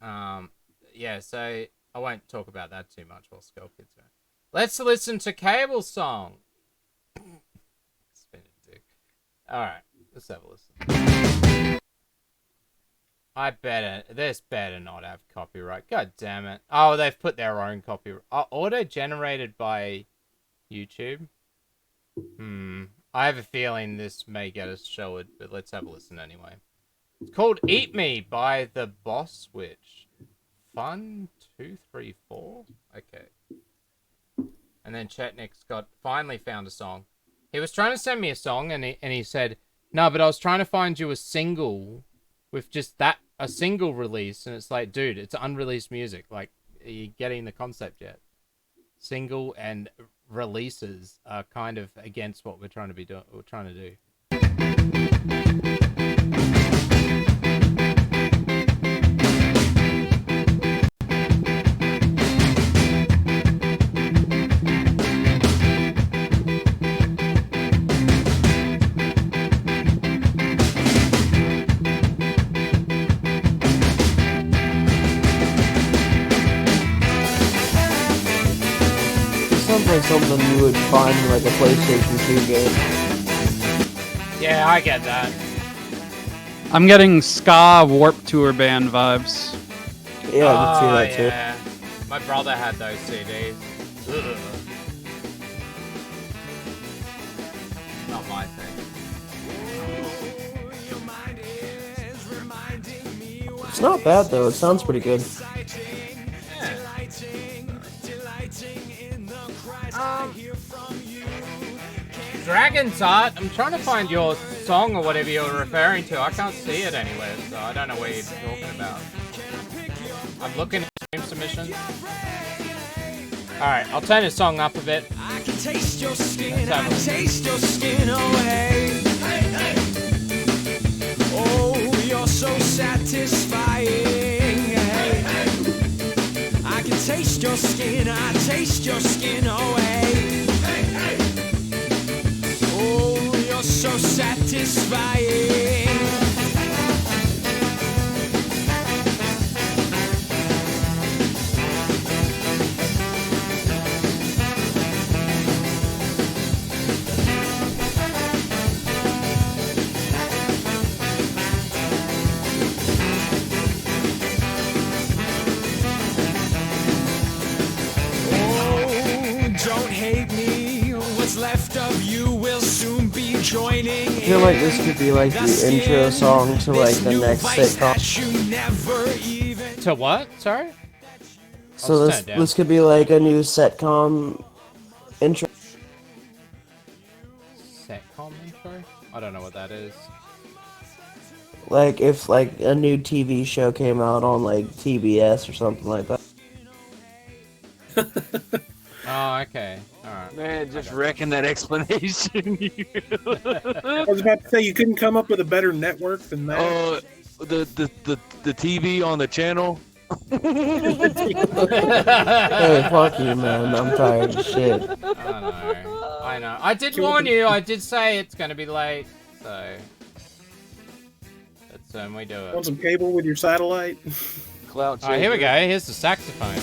hot. Yeah, so I won't talk about that too much while Skullkid's around. Let's listen to Cable's song. Spin a dick. Alright, let's have a listen. This better not have copyright. God damn it. Oh, they've put their own copyright. Auto-generated by YouTube? I have a feeling this may get us showed, but let's have a listen anyway. It's called Eat Me by the Boss Witch. Fun 234? Okay. And then Chetnik's finally found a song. He was trying to send me a song and he said, no, but I was trying to find you a single with just a single release, and it's like, dude, it's unreleased music. Like, are you getting the concept yet? Single and releases are kind of against what we're trying to do. Sounds like something you would find in like a PlayStation 2 game. Yeah, I get that. I'm getting ska Warp Tour band vibes. Yeah, I can see that too. Yeah. My brother had those CDs. Ugh. Not my thing. It's not bad though. It sounds pretty good. Dragon's Art, I'm trying to find your song or whatever you're referring to. I can't see it anywhere, so I don't know what you're talking about. I'm looking at stream submissions. Alright, I'll turn the song up a bit. I can taste your skin, I taste your skin away. Oh, you're so satisfying. I can taste your skin, I taste your skin, oh hey. Oh, you're so satisfying. Don't hate me, what's left of you will soon be joining in. I feel like this could be like the intro song to like the next sitcom. To what? Sorry? So this could be like a new sitcom intro. Sitcom intro? I don't know what that is. Like if like a new TV show came out on like TBS or something like that. Oh, okay. Alright. Man, just wrecking that explanation. I was about to say you couldn't come up with a better network than that. The TV on the channel. Hey, fuck you, man. I'm tired of shit. I know. I did warn you. I did say it's gonna be late. So that's when we do it. Want some cable with your satellite? Clout. Alright, here we go. Here's the saxophone.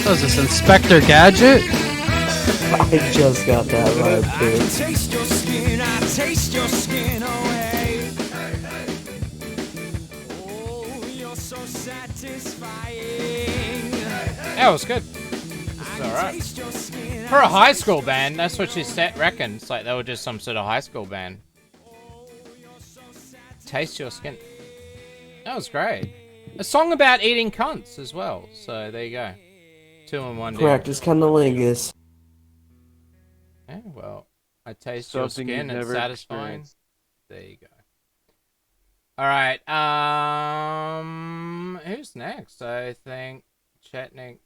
What is this, Inspector Gadget? I just got that vibe I too. can taste your skin, I taste your skin, oh hey. Oh, you're so satisfying. That was good. It's alright. For a high school band, that's what she said, reckons. Like they were just some sort of high school band. Taste your skin. That was great. A song about eating cunts as well. So there you go. 2 in 1 deal. Correct, it's cunnilingus. Yeah, well, I taste Something your you've skin. It's never satisfying. experienced. There you go. All right. Who's next? I think Chetnik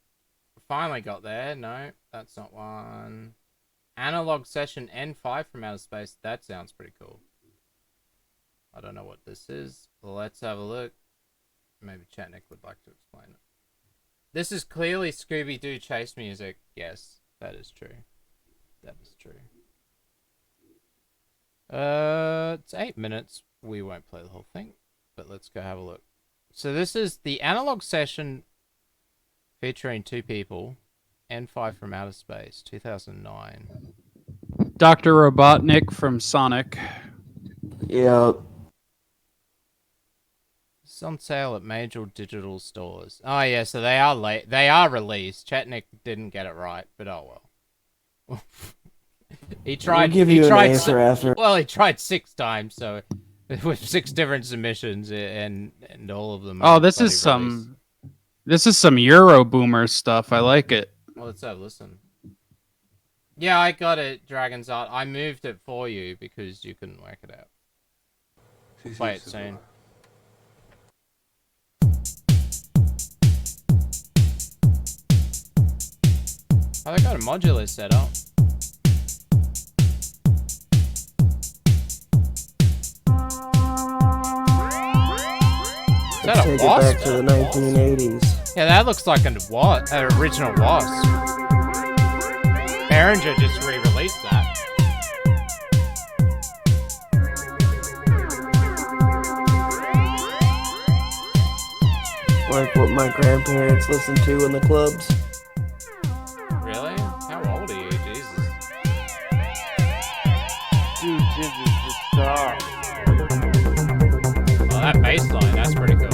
finally got there. No, that's not one. Analog Session N5 from Outer Space. That sounds pretty cool. I don't know what this is. Let's have a look. Maybe Chetnik would like to explain it. This is clearly Scooby-Doo chase music. Yes, that is true. That is true. It's 8 minutes. We won't play the whole thing, but let's go have a look. So this is the Analog Session featuring 2 people. N5 from Outer Space, 2009. Dr. Robotnik from Sonic. Yeah. It's on sale at major digital stores. Oh yeah, so they are late. They are released. Chetnik didn't get it right, but oh well. He tried. We'll give he you tried an answer after. Well, he tried 6 times, so with 6 different submissions, and all of them. Oh, this is some Euro Boomer stuff. I like it. Well, let's have a listen. Yeah, I got it, Dragon's Art. I moved it for you because you couldn't work it out. We'll play it soon. Oh, they got a modular set up. Is that a Take wasp? it back to the 1980s. Yeah, that looks like an original wasp. Behringer just re-released that. Like what my grandparents listened to in the clubs. Really? How old are you? Jesus. Dude, Ginger, just stop. Oh, that bass line, that's pretty cool.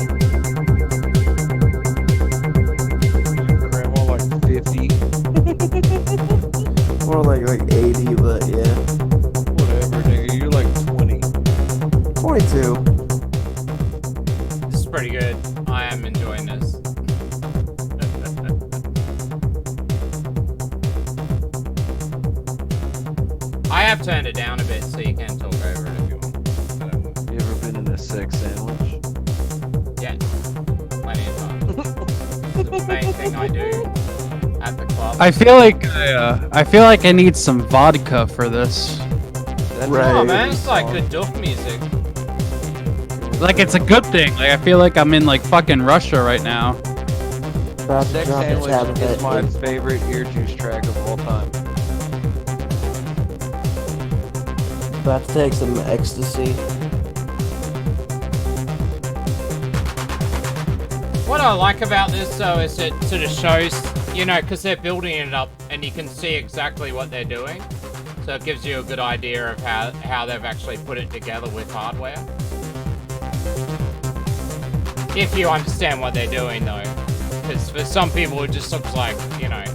Grandma like 50. More like 80, but yeah. Whatever, nigga. You're like 20. 22. This is pretty good. I am enjoying this. I have turned it down a bit so you can talk over it if you want. You ever been in a sex sandwich? Yeah. Plenty of times. It's the main thing I do at the club. I feel like I need some vodka for this. Oh man, it's like good doof music. Like it's a good thing. Like I feel like I'm in like fucking Russia right now. Sex Sandwich is my favorite EarJuice track of all time. About to take some ecstasy. What I like about this though is it sort of shows, you know, because they're building it up and you can see exactly what they're doing. So it gives you a good idea of how they've actually put it together with hardware. If you understand what they're doing though. Because for some people it just looks like, you know,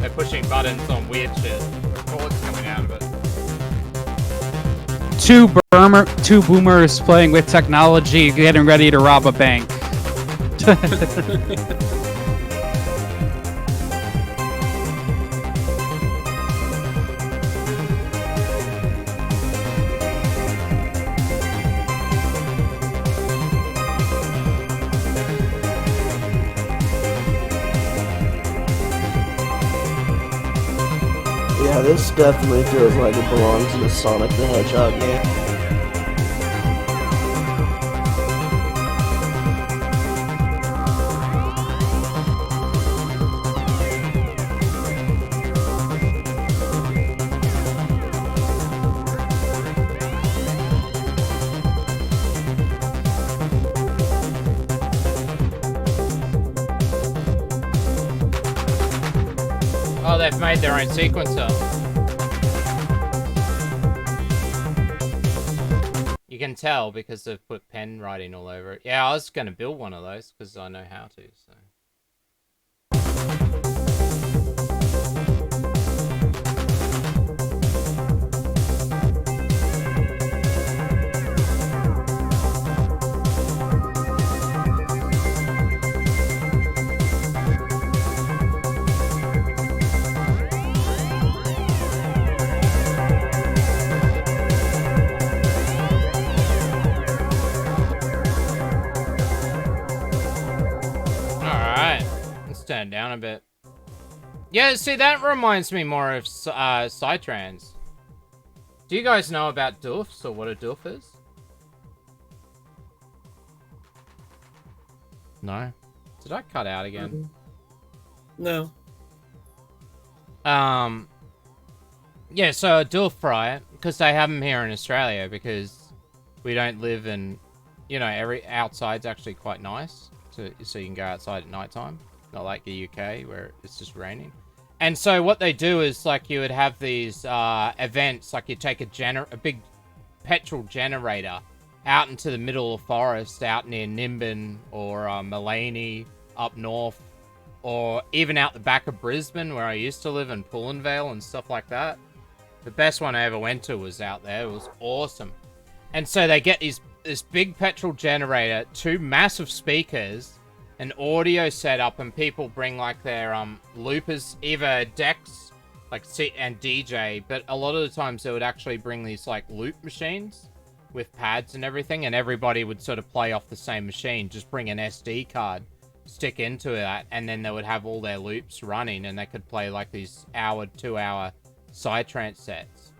they're pushing buttons on weird shit. Chords coming out of it. Two boomers playing with technology, getting ready to rob a bank. Yeah, this definitely feels like it belongs in a Sonic the Hedgehog game. Oh, they've made their own sequencer. You can tell because they've put pen writing all over it. Yeah, I was going to build one of those because I know how to, so. Turn down a bit. Yeah, see, that reminds me more of Psytrance. Do you guys know about doofs or what a doof is? No? Did I cut out again? No. Yeah, so a doof, right? Because they have them here in Australia because we don't live in, you know, outside's actually quite nice. So you can go outside at nighttime. Not like the UK where it's just raining. And so what they do is like you would have these events, like you take a big petrol generator out into the middle of forest out near Nimbin or Maleny up north, or even out the back of Brisbane where I used to live in Pullenvale and stuff like that. The best one I ever went to was out there. It was awesome. And so they get this big petrol generator, 2 massive speakers, an audio setup, and people bring like their loopers, either decks like and DJ, but a lot of the times they would actually bring these like loop machines with pads and everything, and everybody would sort of play off the same machine. Just bring an SD card, stick into that, and then they would have all their loops running, and they could play like these 2-hour psytrance sets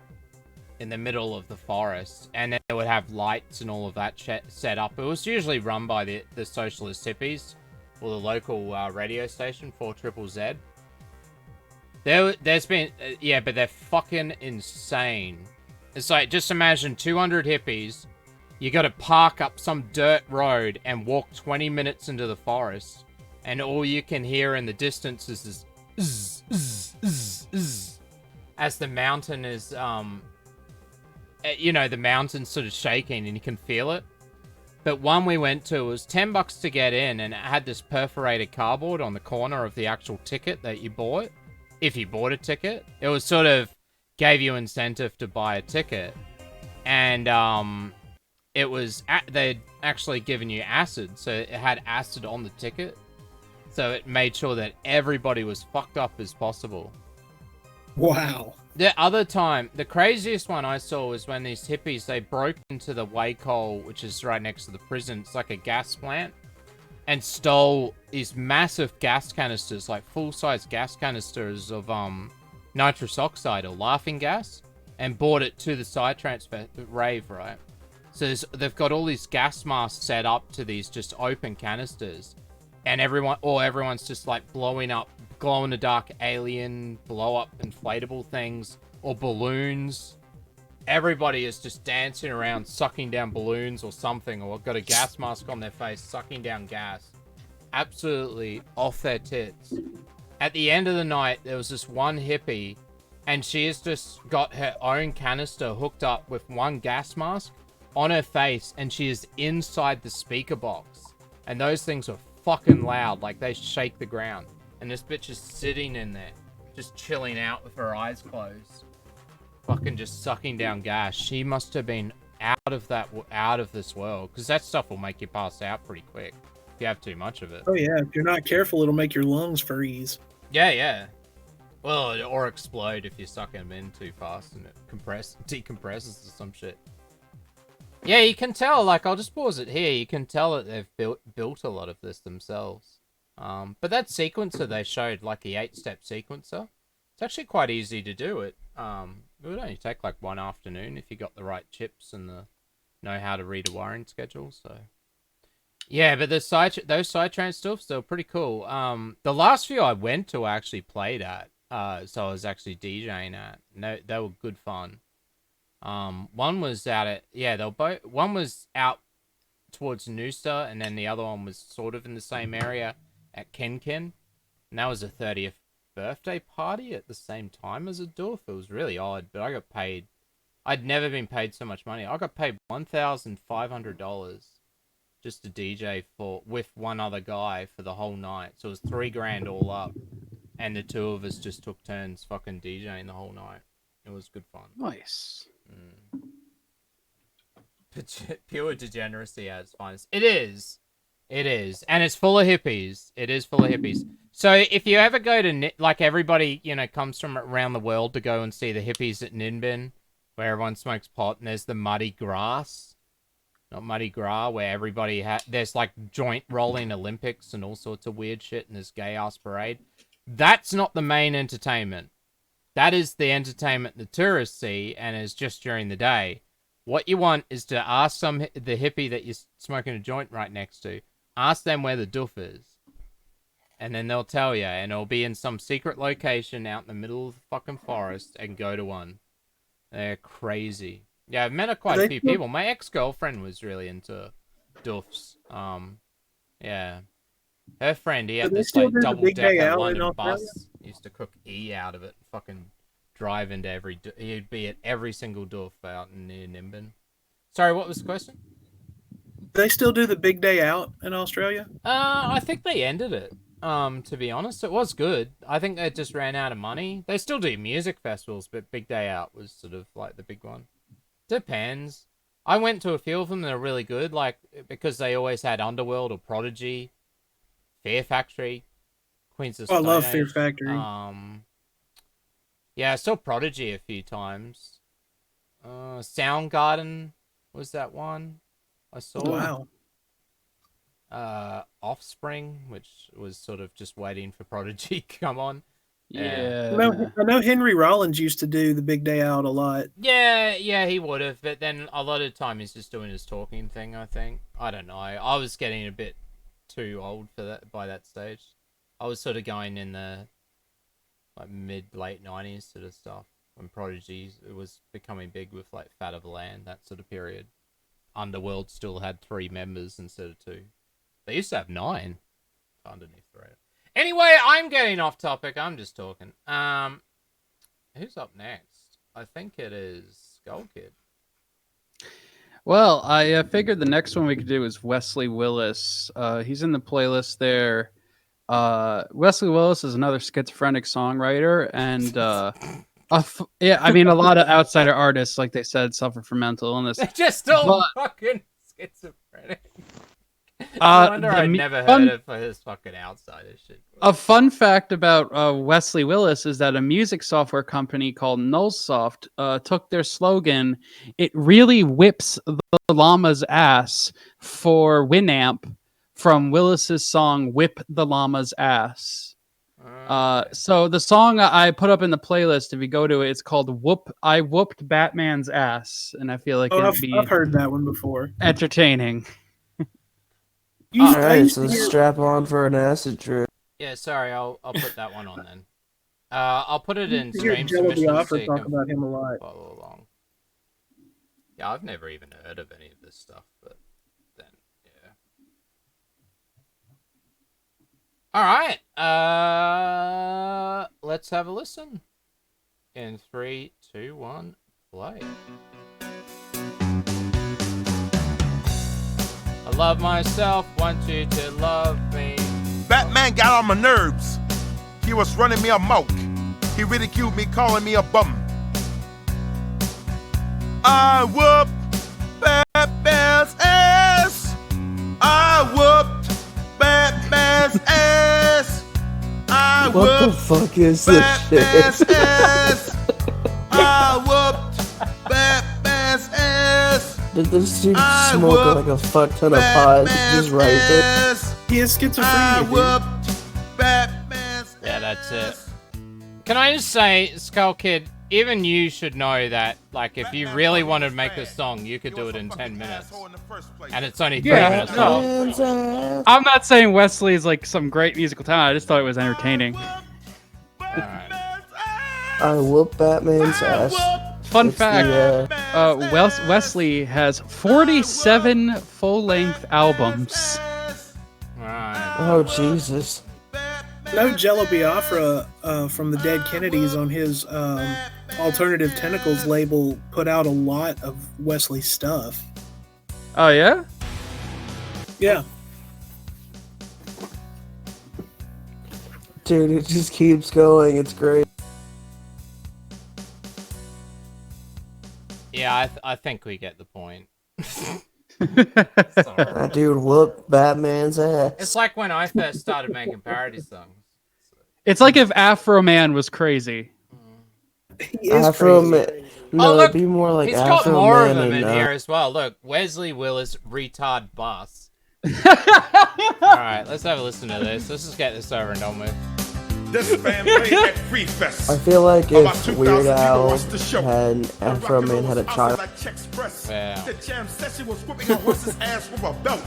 in the middle of the forest, and then they would have lights and all of that set up. It was usually run by the socialist hippies or the local radio station, 4ZZZ. There's been, yeah, but they're fucking insane. It's like, just imagine 200 hippies, you gotta park up some dirt road and walk 20 minutes into the forest, and all you can hear in the distance is this zzz, zzz, zzz, zzz, as the mountain is, you know, the mountain's sort of shaking and you can feel it. But one we went to was $10 to get in, and it had this perforated cardboard on the corner of the actual ticket that you bought. If you bought a ticket, it was sort of gave you incentive to buy a ticket. And it was, they'd actually given you acid, so it had acid on the ticket. So it made sure that everybody was fucked up as possible. Wow. The other time, the craziest one I saw was when these hippies, they broke into the Wacol, which is right next to the prison. It's like a gas plant. and stole these massive gas canisters, like full-size gas canisters of nitrous oxide or laughing gas, and brought it to the Psytrance rave, right? So they've got all these gas masks set up to these just open canisters, and everyone's just like blowing up glow-in-the-dark alien blow-up inflatable things or balloons. Everybody is just dancing around, sucking down balloons or something, or got a gas mask on their face, sucking down gas. Absolutely off their tits. At the end of the night, there was this one hippie, and she has just got her own canister hooked up with one gas mask on her face, and she is inside the speaker box. And those things are fucking loud, like they shake the ground. And this bitch is sitting in there, just chilling out with her eyes closed. Fucking just sucking down gas. She must have been out of this world, because that stuff will make you pass out pretty quick if you have too much of it. Oh yeah, if you're not careful, it'll make your lungs freeze. Yeah. Well, or explode if you suck them in too fast and it decompresses or some shit. Yeah, you can tell, like, I'll just pause it here. You can tell that they've built a lot of this themselves. But that sequencer they showed, like the 8-step sequencer, it's actually quite easy to do it. It would only take like one afternoon if you got the right chips and know how to read a wiring schedule. So yeah, but those Psytrance stuffs, they're pretty cool. The last few I went to I actually played at, so I was actually DJing at. And they were good fun. One was one was out towards Noosa, and then the other one was sort of in the same area at Ken, and that was a 30th birthday party at the same time as a doof. It was really odd, but I got paid. I'd never been paid so much money. I got paid $1,500 just to DJ with one other guy for the whole night. So it was $3,000 all up, and the two of us just took turns fucking DJing the whole night. It was good fun. Nice. Pure degeneracy at its finest. It is, and it's full of hippies. It is full of hippies. So if you ever go to, like, everybody, comes from around the world to go and see the hippies at Ninbin, where everyone smokes pot, and there's the muddy grass, not muddy gras, where everybody there's like joint rolling Olympics and all sorts of weird shit, and this gay ass parade. That's not the main entertainment. That is the entertainment the tourists see, and is just during the day. What you want is to ask the hippie that you're smoking a joint right next to, ask them where the doof is. And then they'll tell you, and it'll be in some secret location out in the middle of the fucking forest, and go to one. They're crazy. Yeah, I've met quite a few people. My ex-girlfriend was really into doofs. Yeah. Her friend, he had this like double-decker London bus. He used to cook out of it, fucking drive into he'd be at every single doof out near Nimbin. Sorry, what was the question? Do they still do the big day out in Australia? I think they ended it. To be honest, it was good. I think they just ran out of money. They still do music festivals, but Big Day Out was sort of like the big one. Depends. I went to a few of them that are really good, like, because they always had Underworld or Prodigy, Fear Factory, Queens of Stone I love Age. Fear Factory. Yeah, I saw Prodigy a few times. Soundgarden was that one I saw. Wow. Offspring, which was sort of just waiting for Prodigy to come on. Yeah. I know Henry Rollins used to do the big day out a lot. Yeah, he would have, but then a lot of the time he's just doing his talking thing, I think. I don't know. I was getting a bit too old for that by that stage. I was sort of going in the like mid-late 90s sort of stuff when Prodigy was becoming big with like Fat of the Land, that sort of period. Underworld still had 3 members instead of 2. They used to have 9 underneath the radar. Anyway, I'm getting off topic. I'm just talking. Who's up next? I think it is Skullkid. Well, I figured the next one we could do is Wesley Willis. He's in the playlist there. Wesley Willis is another schizophrenic songwriter, and yeah, I mean, a lot of outsider artists, like they said, suffer from mental illness. They're just all fucking schizophrenic. I wonder I'd never heard of his fucking outsider shit. A fun fact about Wesley Willis is that a music software company called Nullsoft took their slogan, "It really whips the llama's ass" for Winamp from Willis's song "Whip the Llama's Ass." So the song I put up in the playlist, if you go to it, it's called "I Whooped Batman's Ass," and I feel like it'd be I've heard that one before. entertaining. All right, so strap on for an acid trip. Yeah, sorry, I'll put that one on then. I'll put it in Hear stream Jello submissions so Biafra you talk can about him a lot. follow along. Yeah, I've never even heard of any of this stuff, but then yeah. All right, let's have a listen. In 3, 2, 1, play. I love myself, want you to love me. Batman got on my nerves. He was running me amok. He ridiculed me, calling me a bum. I whooped Batman's ass. I whooped Batman's ass. I What the whooped fuck is this Batman's shit? ass. I whooped Batman's ass. Did this dude smoke like a fuck ton of pot just right there? He has schizophrenia. Yeah, that's it. Can I just say, Skullkid, even you should know that, like, if you really wanted to make this song, you could do it in 10 minutes. And it's only 3 minutes long. I'm not saying Wesley is like some great musical talent. I just thought it was entertaining. I whoop Batman's ass. Fun It's fact: the, Wesley has 47 full-length albums. Oh Jesus! No Jello Biafra from the Dead Kennedys on his Alternative Tentacles label put out a lot of Wesley's stuff. Oh yeah? Yeah. Dude, it just keeps going. It's great. Yeah, I think we get the point. That dude whooped Batman's ass. It's like when I first started making parody songs. It's like if Afro Man was crazy. Afro Man. No, Oh, look, it'd be more like he's got Afro more Man of them and, in here as well. Look, Wesley Willis, retard boss. Alright, let's have a listen to this. Let's just get this over and done with. This band played at Free Fest. I feel like About if 2,000 Weird people Al watched the show. and Afro Man had a child. Yeah. The jam session was whipping a horse's ass with a belt.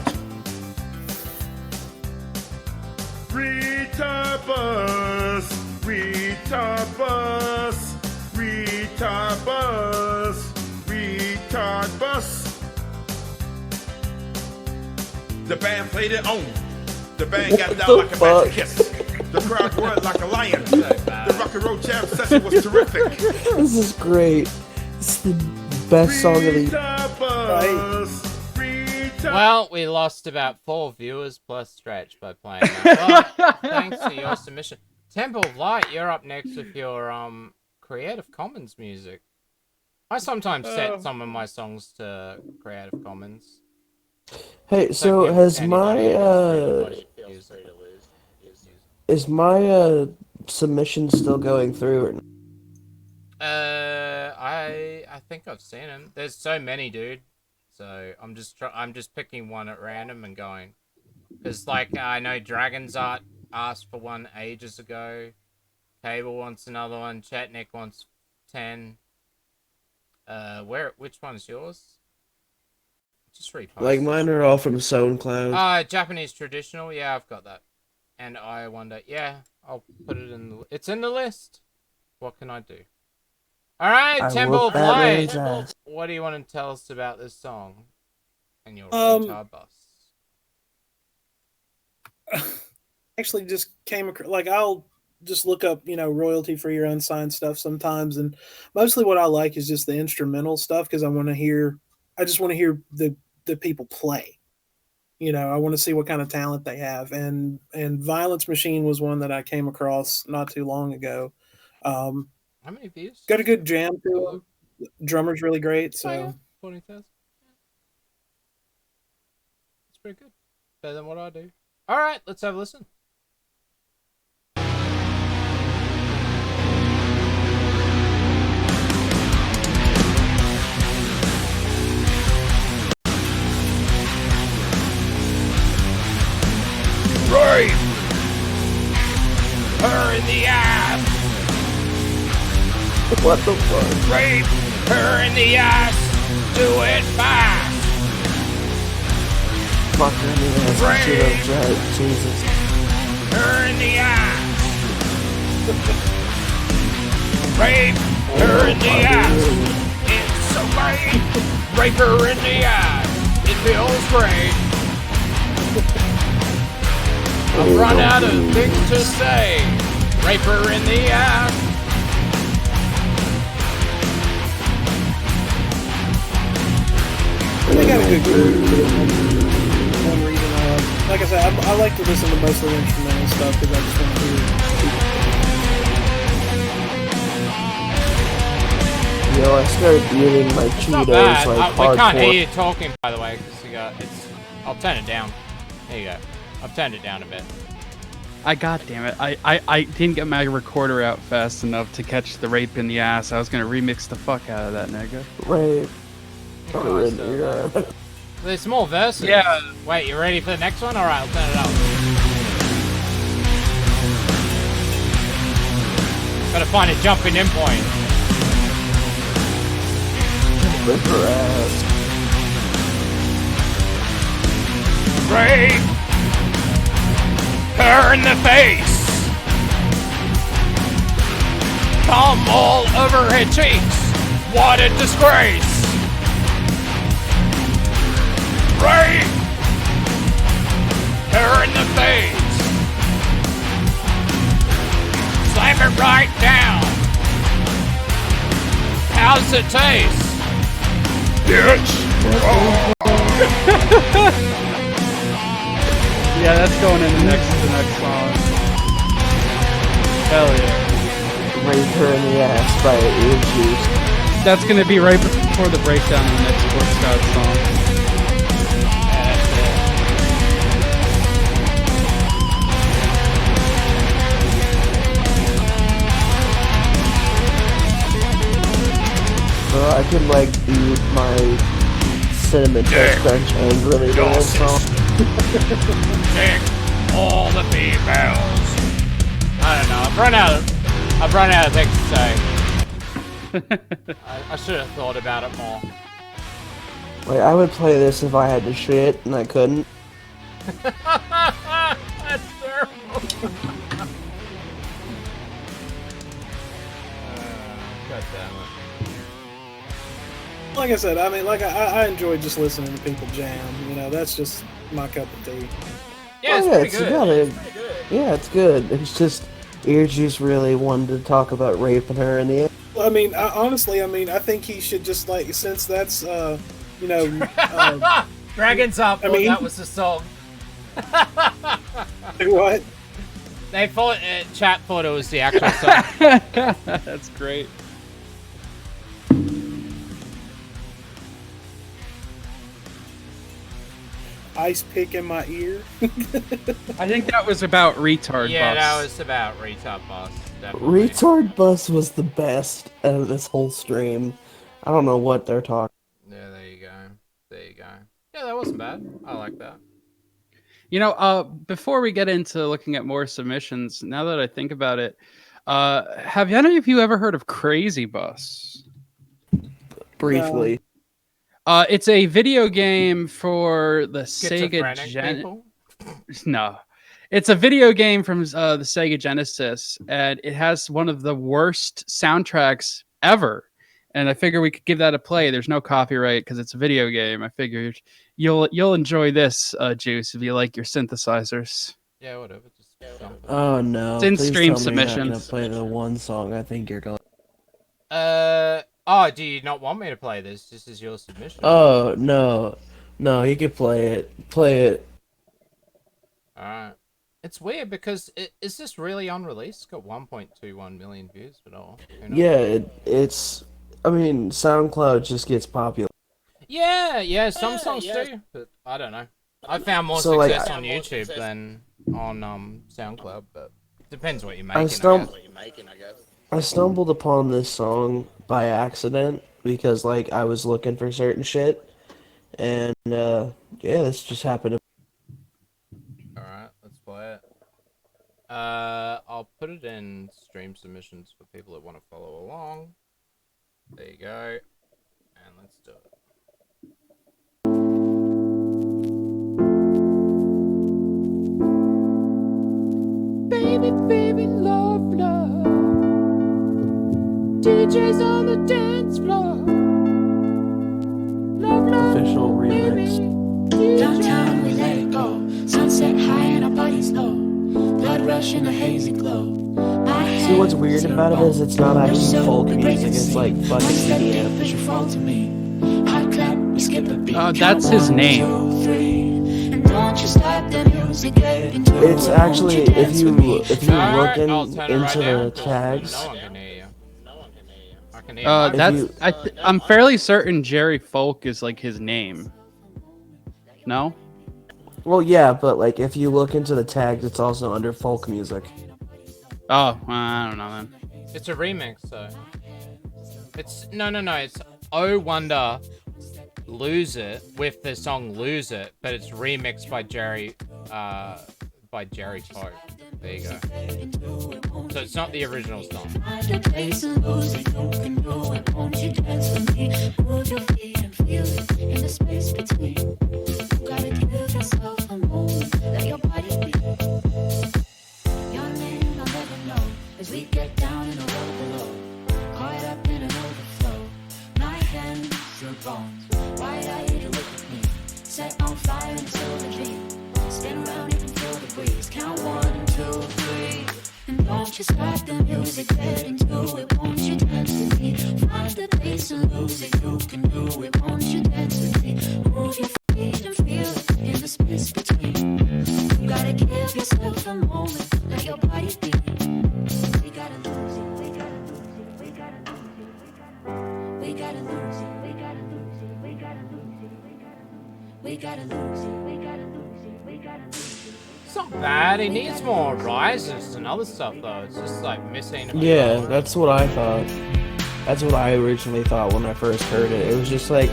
Retard bus, retard bus, retard bus, retard bus. The band played it on. The band got down like a magic kiss. The crowd roared like a lion. The rock and roll jam session was terrific. This is great. It's the best song of the year. Well, we lost about 4 viewers plus Stretch by playing that. Well, thanks for your submission. Temple of Light, you're up next with your Creative Commons music. I sometimes set some of my songs to Creative Commons. Hey, so has my is my submission still going through? I think I've seen them. There's so many, dude. So I'm just picking one at random and going. Cause like I know Dragon's Art asked for one ages ago. Cable wants another one. Chetnik wants 10. Which one's yours? Just repost. Like mine are all from SoundCloud. Japanese traditional. Yeah, I've got that. And I wonder. Yeah, I'll put it in the. It's in the list. What can I do? All right, Temple of Light. What do you want to tell us about this song? And your retard bus. Actually, just came across. Like I'll just look up, royalty free or unsigned stuff sometimes, and mostly what I like is just the instrumental stuff because I want to hear. I just want to hear the people play. I want to see what kind of talent they have. And Violence Machine was one that I came across not too long ago. How many views? Got a good jam to him. Drummer's really great. So 20,000. It's pretty good. Better than what I do. All right, let's have a listen. What the fuck? Rape her in the ass. Do it fast. Fuck her in the ass. Shit up, Jesus. Her in the ass. Rape her in the ass. It's so great. Rape her in the ass. It feels great. I've run out of things to say. Rape her in the ass. They got a good group. One reason like I said, I like to listen to most of the instrumental stuff because I just want to hear it. Yo, I started eating my Cheetos like hardcore. We can't hear you talking, by the way, because I'll turn it down. There you go. I've turned it down a bit. God damn it. I didn't get my recorder out fast enough to catch the rape in the ass. I was gonna remix the fuck out of that nigga. Rape. There's more verses. Yeah. Wait, you ready for the next one? Alright, I'll turn it up. Gotta find a jumping in point. Rip her ass. Rape her in the face. Come all over her cheeks. What a disgrace. Rape her in the face. Slam it right down. How's it taste? Bitch. Yeah, that's going in the next song. Hell yeah. Rape her in the ass by EarJuice. That's gonna be right before the breakdown of the next Fort Scott song. I could like eat my cinnamon toast crunch angrily to this song. Take all the females. I don't know. I've run out of things to say. I should have thought about it more. Like, I would play this if I had to shit and I couldn't. That's terrible. God damn it. Like I said, I mean, like I enjoy just listening to people jam. You know, that's just my cup of tea. Yeah, it's pretty good. It's pretty good. Yeah, it's good. It's just EarJuice really wanted to talk about raping her in the end. I mean, honestly, I think he should just like, since that's you know, Dragons Up. I mean, that was the song. What? They thought chat thought it was the actual song. That's great. Ice pick in my ear. I think that was about retard. Yeah, Bus. that was about retard boss. Definitely. Retard Bus was the best out of this whole stream. I don't know what they're talking. Yeah, there you go. There you go. Yeah, that wasn't bad. I like that. You know, before we get into looking at more submissions, now that I think about it, have any of you ever heard of Crazy Bus? Briefly. It's a video game for the Sega No. It's a video game from the Sega Genesis, and it has one of the worst soundtracks ever. And I figure we could give that a play. There's no copyright because it's a video game. I figured you'll enjoy this, Juice, if you like your synthesizers. Yeah, whatever. Oh no! It's in Please stream tell me you're not submissions. gonna play the one song I think you're going. Oh, do you not want me to play this? This is your submission. Oh no, you can play it. Play it. All right. It's weird because is this really unreleased? It's got 1.21 million views, but all. Yeah, it's. I mean, SoundCloud just gets popular. Yeah, some songs do, but I don't know. I found more success on YouTube than on SoundCloud, but it depends what you're making. I stumbled upon this song by accident because like I was looking for certain shit, and yeah, this just happened. All right, let's play it. I'll put it in stream submissions for people that want to follow along. There you go. And let's do it. Baby, baby, love, love. DJs on the dance floor. Love, love, Official remix. Downtown we let it go. Sunset high and our bodies low. Blood rush in a hazy glow. See, what's weird about it is it's not actually folk music, it's like fucking EDM. That's his name. It's actually, if you look into the tags. I'm fairly certain Jerry Folk is like his name. No? Well, yeah, but like if you look into the tags, it's also under folk music. Oh, I don't know then. It's a remix, though. It's no. It's Oh Wonder, Lose It with the song Lose It, but it's remixed by Jerry Folk. There you go. So it's not the original song. As we get down in the road below, caught up in an overflow, my hands are bones, wide-eyed you look at me, set on fire until the dream, spin around you can feel the breeze, count 1, 2, 3, and don't you stop the music, get into it, won't you dance with me, find the place and lose it, you can do it, won't you dance with me, move your feet and feel it in the space between, you gotta give yourself a moment, let your body be. We gotta lose it, we gotta lose it, we gotta lose it, we gotta lose it, we gotta lose it, we gotta lose it, we gotta lose it, we gotta lose it, we gotta lose it. It's not bad. He needs more rises and other stuff, though. It's just like missing. Yeah, that's what I thought. That's what I originally thought when I first heard it. It was just like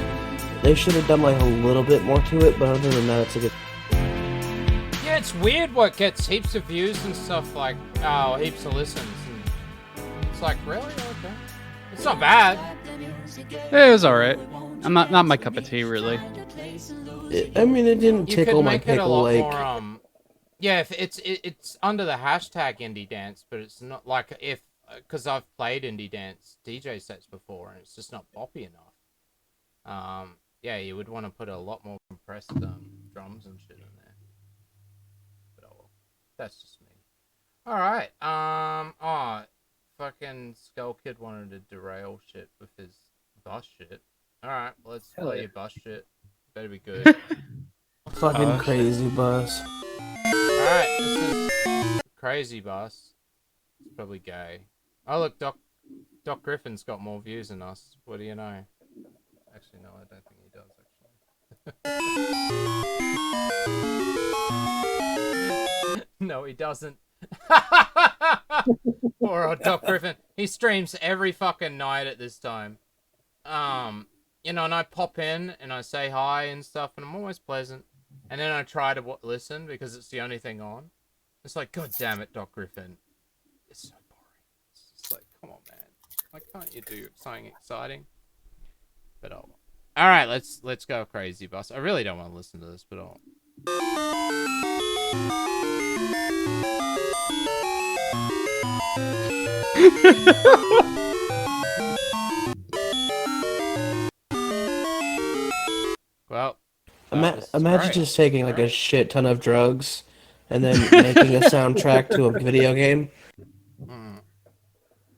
they should have done like a little bit more to it, but other than that, it's a good. Yeah, it's weird what gets heaps of views and stuff like, oh, heaps of listens. And it's like, really? Okay. It's not bad. It was alright. I'm not my cup of tea, really. I mean, it didn't You tickle could my make it a pickle lot like. more, yeah, if it's under the hashtag indie dance, but it's not like because I've played indie dance DJ sets before and it's just not boppy enough. Yeah, you would want to put a lot more compressed drums and shit in there. But oh well, that's just me. All right, fucking Skullkid wanted to derail shit with his bus shit. All right, let's play your bus shit. Better be good. Fucking crazy bus. Alright, this is crazy bus. It's probably gay. Oh look, Doc Griffin's got more views than us. What do you know? Actually, no, I don't think he does, actually. No, he doesn't. Poor old Doc Griffin. He streams every fucking night at this time. You know, and I pop in and I say hi and stuff, and I'm always pleasant. And then I try to listen because it's the only thing on. It's like, God damn it, Doc Griffin. It's so boring. It's just like, come on, man. Why can't you do something exciting? But oh. All right, let's go crazy, bus. I really don't want to listen to this, but oh. Well, imagine just taking like a shit ton of drugs and then making a soundtrack to a video game.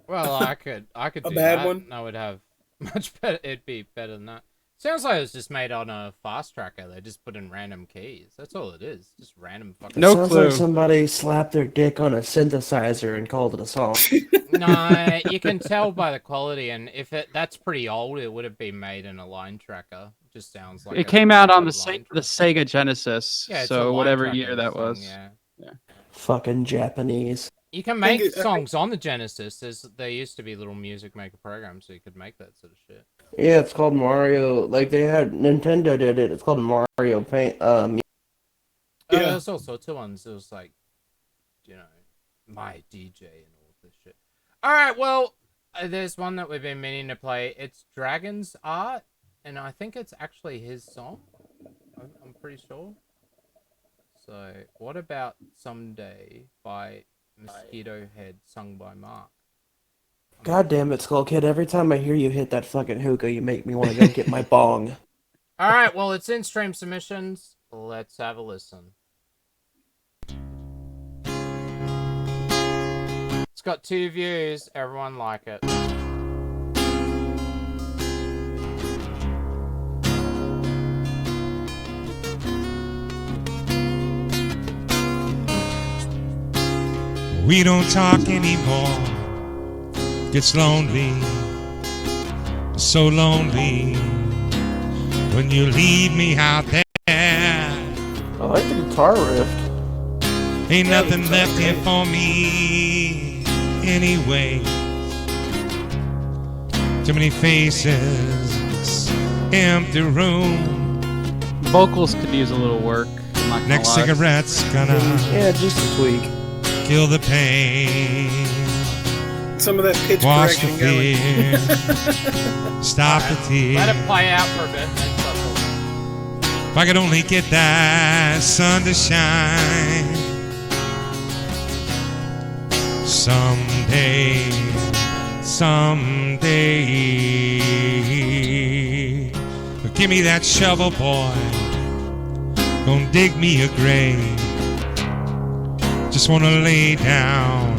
Well, I could do bad that. one? I would have much better. It'd be better than that. Sounds like it was just made on a fast tracker. They just put in random keys. That's all it is. Just random fucking. No clue. Sounds like somebody slapped their dick on a synthesizer and called it a song. No, you can tell by the quality, and if that's pretty old, it would have been made in a line tracker. It just sounds like it came out on the Sega Genesis, yeah, so whatever year that was. Yeah. Fucking Japanese. You can make songs on the Genesis. There used to be little music maker programs, so you could make that sort of shit. Yeah, it's called Mario. Like they had Nintendo did it. It's called Mario Paint. Yeah. There's all sorts of ones. It was like, you know, my DJ and all this shit. All right, well, There's one that we've been meaning to play. It's Dragon's Art, and I think it's actually his song. I'm pretty sure. So, what about Someday by Mosquito Head, sung by Mark? God damn it, Skullkid. Every time I hear you hit that fucking hookah, you make me want to go get my bong. Alright, well, it's in stream submissions. Let's have a listen. It's got 2 views. Everyone like it. We don't talk anymore. It's lonely, so lonely when you leave me out there. I like the guitar riff. Ain't nothing left here for me anyway. Too many faces, empty room. Vocals could use a little work. I'm not gonna Next lie. cigarette's gonna just a tweak. Kill the pain. Some of that pitch Wash the correction going. fear. Stop the tears. Let it play out for a bit. If I could only get that sun to shine someday, someday. Give me that shovel, boy. Gonna dig me a grave. Just wanna lay down,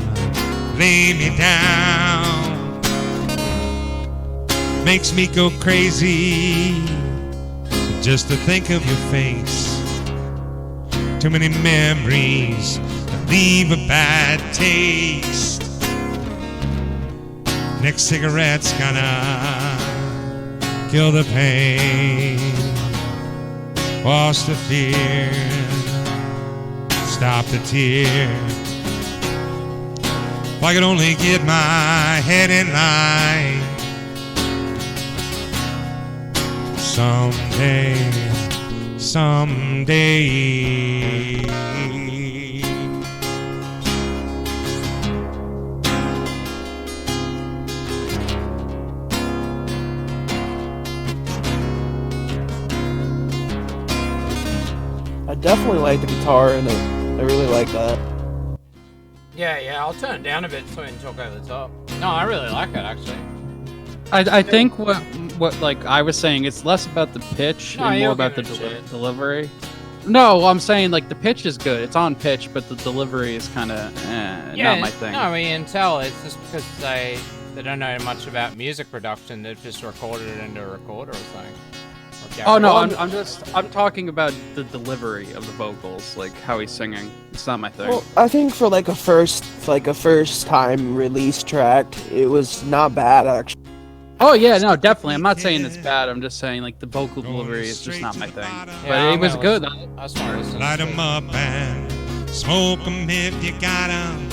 lay me down. Makes me go crazy just to think of your face. Too many memories that leave a bad taste. Next cigarette's gonna kill the pain, wash the fear, stop the tear. If I could only get my head in line someday, someday. I definitely like the guitar in it. I really like that. Yeah, I'll turn it down a bit so we can talk over the top. No, I really like it, actually. I think what like I was saying, it's less about the pitch No, and more you'll about the give it shit. delivery. No, I'm saying like the pitch is good. It's on pitch, but the delivery is kind of not my thing. No, we can tell it's just because they don't know much about music production. They've just recorded it into a recorder or something. Oh no, I'm talking about the delivery of the vocals, like how he's singing. It's not my thing. Well, I think for like a first time release track, it was not bad actually. Oh yeah, no, definitely. I'm not saying it's bad. I'm just saying like the vocal delivery is just not my thing. But it was good. Light 'em up and smoke 'em if you got 'em.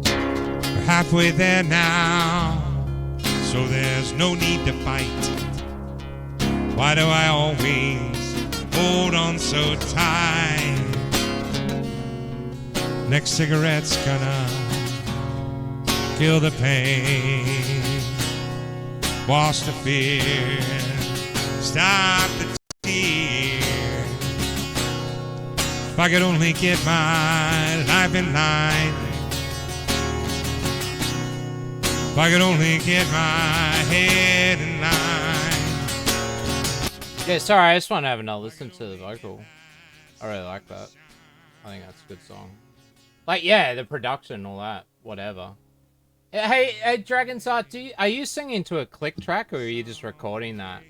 We're halfway there now, so there's no need to fight. Why do I always hold on so tight? Next cigarette's gonna kill the pain, wash the fear, stop the tears. If I could only get my life in line, if I could only get my head in line. Yeah, sorry, I just want to have another listen to the vocal. I really like that. I think that's a good song. Like, yeah, the production, all that, whatever. Hey, Dragon's Art, are you singing to a click track, or are you just recording that?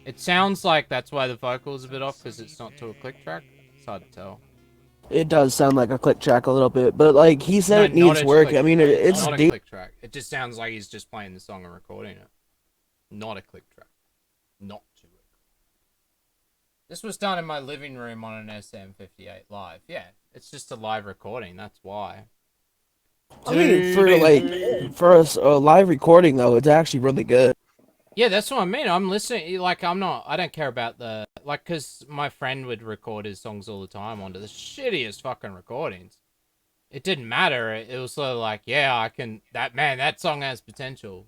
It sounds like that's why the vocal's a bit off, because it's not to a click track. It's hard to tell. It does sound like a click track a little bit, but like he said, it No, not needs a work. click I mean, track. it's not a deep. click track. It just sounds like he's just playing the song and recording it. Not a click track. Not to it. This was done in my living room on an SM58 live. Yeah, it's just a live recording. That's why. I mean, for a live recording though, it's actually really good. Yeah, that's what I mean. I'm listening. Like, I don't care about the like, cause my friend would record his songs all the time onto the shittiest fucking recordings. it didn't matter. It was sort of like, yeah, I can. That song has potential.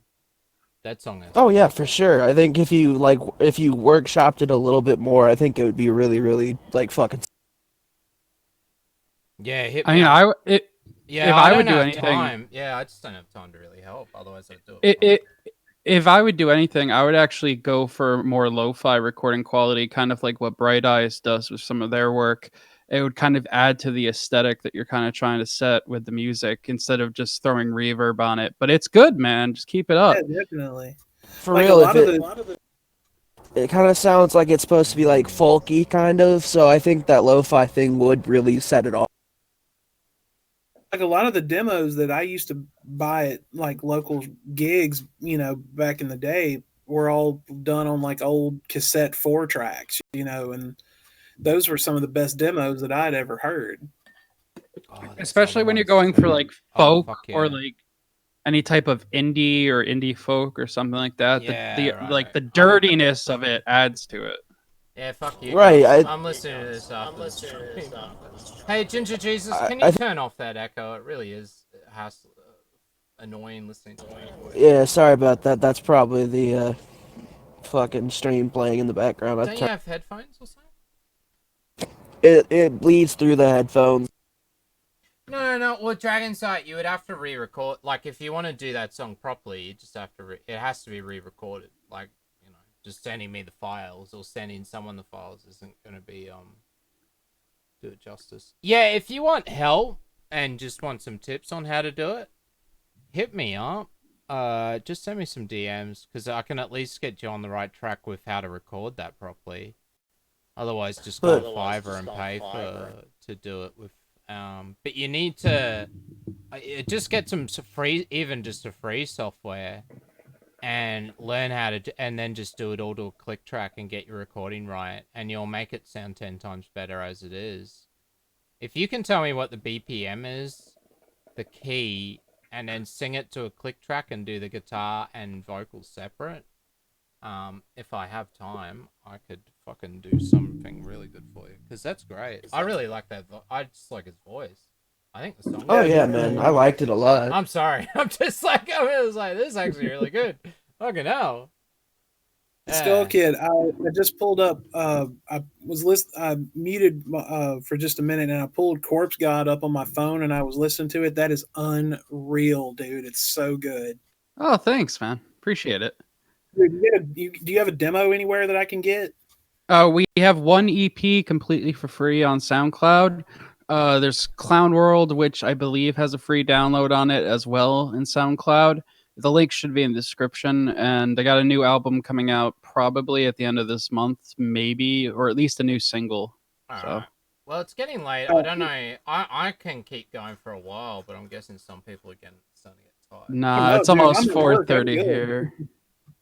That song has. Oh yeah, for sure. I think if you workshopped it a little bit more, I think it would be really, really like fucking. Yeah, hit I me mean, up. if I would do anything, time. Yeah, I just don't have time to really help. Otherwise, I'd do it. If I would do anything, I would actually go for more lo-fi recording quality, kind of like what Bright Eyes does with some of their work. It would kind of add to the aesthetic that you're kind of trying to set with the music instead of just throwing reverb on it. But it's good, man. Just keep it up. Yeah, definitely. For real, it kind of sounds like it's supposed to be like folky kind of, so I think that lo-fi thing would really set it off. Like a lot of the demos that I used to buy at like local gigs, back in the day, were all done on like old cassette 4-tracks, and those were some of the best demos that I'd ever heard. Especially when you're going for like folk or like any type of indie or indie folk or something like that. Like the dirtiness of it adds to it. Yeah, fuck you. Right, I'm listening to this after. Hey, Ginger Jesus, can you turn off that echo? It really is annoying listening to it. Yeah, sorry about that. That's probably the fucking stream playing in the background. Don't you have headphones or something? It bleeds through the headphones. No. Well, Dragon Sight, you would have to re-record. Like, if you want to do that song properly, you just have to. It has to be re-recorded. Like, just sending me the files or sending someone the files isn't going to be do it justice. Yeah, if you want help and just want some tips on how to do it, hit me up. Just send me some DMs because I can at least get you on the right track with how to record that properly. Otherwise, just go to Fiverr and pay to do it with. But you need to just get some free, even just a free software. And learn how to, and then just do it all to a click track and get your recording right, and you'll make it sound 10 times better as it is. If you can tell me what the BPM is, the key, and then sing it to a click track and do the guitar and vocals separate, if I have time, I could fucking do something really good for you. Because that's great. I really like that. I just like his voice. I think the song. Oh yeah, man, I liked it a lot. I'm sorry. I'm just like, I was like, this is actually really good. Fucking hell. Skullkid, I just pulled up. I muted for just a minute, and I pulled Corpse God up on my phone, and I was listening to it. That is unreal, dude. It's so good. Oh, thanks, man. Appreciate it. Dude, do you have a demo anywhere that I can get? We have one EP completely for free on SoundCloud. There's Clown World, which I believe has a free download on it as well in SoundCloud. The link should be in the description. And I got a new album coming out probably at the end of this month, maybe, or at least a new single. So. Well, it's getting late. I don't know. I can keep going for a while, but I'm guessing some people are starting to get tired. Nah, it's almost 4:30 here.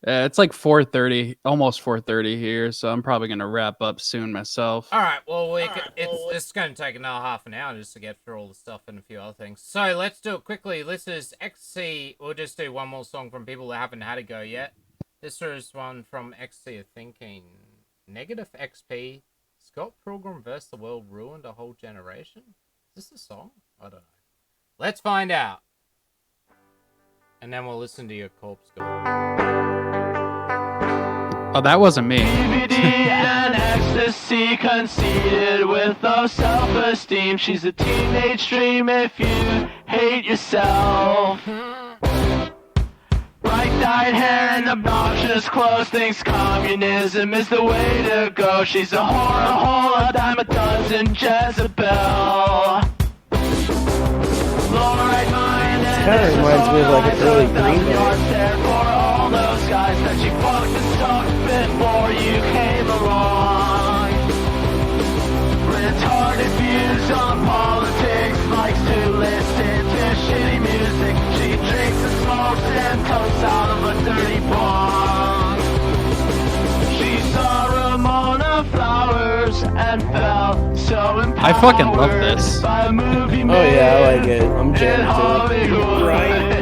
It's like 4:30, almost 4:30 here, so I'm probably gonna wrap up soon myself. All right, well, it's going to take another half an hour just to get through all the stuff and a few other things. So let's do it quickly. This is XC. We'll just do one more song from people that haven't had a go yet. This is one from XC of Thinking. Negative XP. Scott Pilgrim vs. the World ruined a whole generation. Is this a song? I don't know. Let's find out. And then we'll listen to your corpse go. Oh, that wasn't me. DVD and ecstasy, conceited with low self-esteem. She's a teenage dream if you hate yourself. Bright-dyed hair and obnoxious clothes, thinks communism is the way to go. She's a whore, a hole, a dime a dozen, Jezebel. Fluoride mind and kind of reminds me of like an early Green Day. for all those guys that you fucked and sucked before you came along. Retarded views on politics, likes to listen to shitty music. She drinks and smokes and toasts out of a dirty bong. She saw Ramona Flowers and felt so empowered. I fucking love this. By a movie Oh yeah, I like it. I'm jamming to it. right.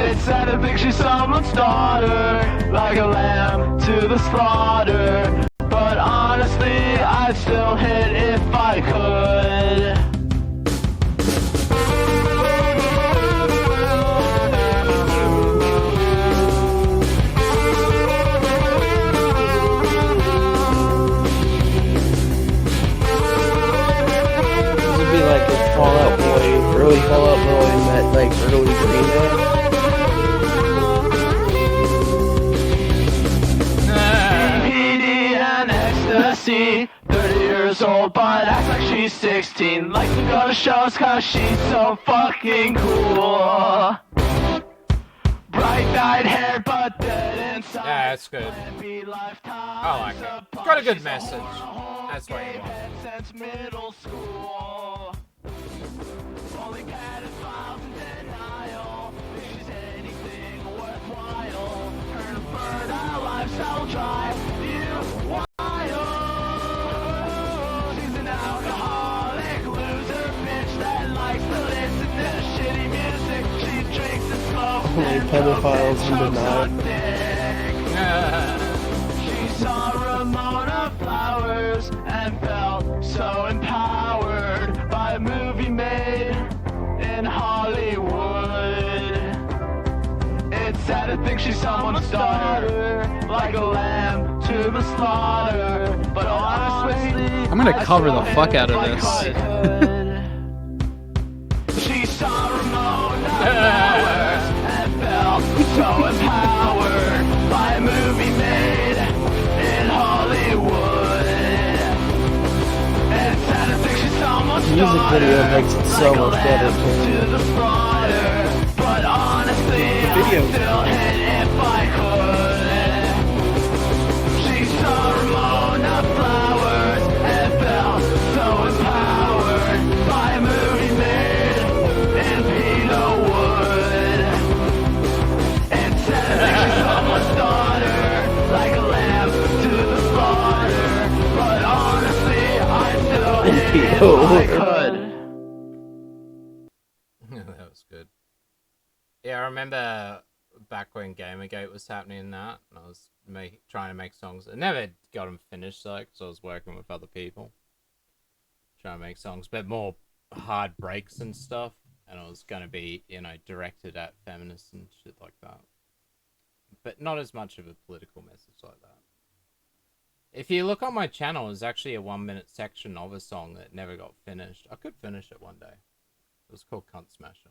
It said I think she's someone's daughter, like a lamb to the slaughter. But honestly, I'd still hit if I could. years old, but acts like she's 16. Likes to go to shows cause she's so fucking cool. Bright-eyed hair, but dead inside. Yeah, that's good. I like it. It's got a good message. That's what you want. Since middle school. Only pedophiles in denial. If she's anything worthwhile, her fertile lifestyle drive you wild. She's an alcoholic loser bitch that likes to listen to shitty music. She drinks and smokes Only and pedophiles in chokes denial. on dick. She saw Ramona Flowers and felt so empowered by a movie made in Hollywood. It's sad to think she's someone's daughter, like a lamb to the slaughter. But honestly, I'm gonna cover the fuck out of this. She saw Ramona Flowers and felt so empowered by a movie made in Hollywood. It's sad to think she's someone's Music video makes it so much better to too. the slaughter. But honestly, I'd still hit if I could. She saw Ramona Flowers and felt so empowered by a movie made in Pino Wood. It's sad to think she's someone's daughter, like a lamb to the slaughter. But honestly, I'd still hit if I could. That was good. Yeah, I remember back when Gamergate was happening and that, and I was trying to make songs. I never got them finished though, because I was working with other people. Trying to make songs, but more hard breaks and stuff. And it was going to be, you know, directed at feminists and shit like that. But not as much of a political message like that. If you look on my channel, there's actually a 1-minute section of a song that never got finished. I could finish it one day. It was called Cunt Smasher.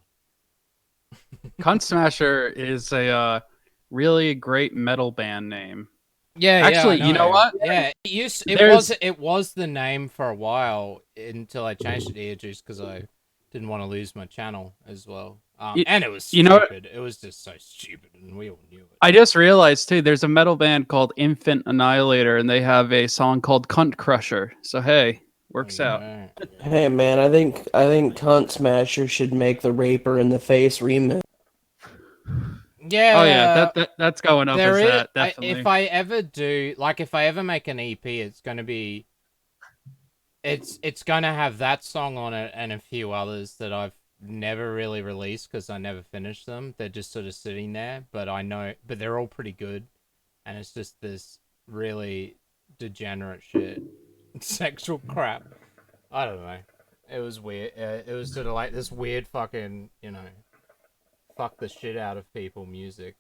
Cunt Smasher is a really great metal band name. Yeah, actually, you know what? Yeah, it was the name for a while until I changed it to EarJuice because I didn't want to lose my channel as well. And it was stupid. It was just so stupid, and we all knew it. I just realized too, there's a metal band called Infant Annihilator, and they have a song called Cunt Crusher. So hey, works out. Hey man, I think Cunt Smasher should make the Raper in the Face remix. Yeah. Oh yeah, that's going up as that, definitely. If I ever do, like, if I ever make an EP, it's gonna be, it's gonna have that song on it and a few others that I've never really released because I never finished them. They're just sort of sitting there, but they're all pretty good, and it's just this really degenerate shit, sexual crap. I don't know. It was weird. It was sort of like this weird fucking, you know, fuck the shit out of people music.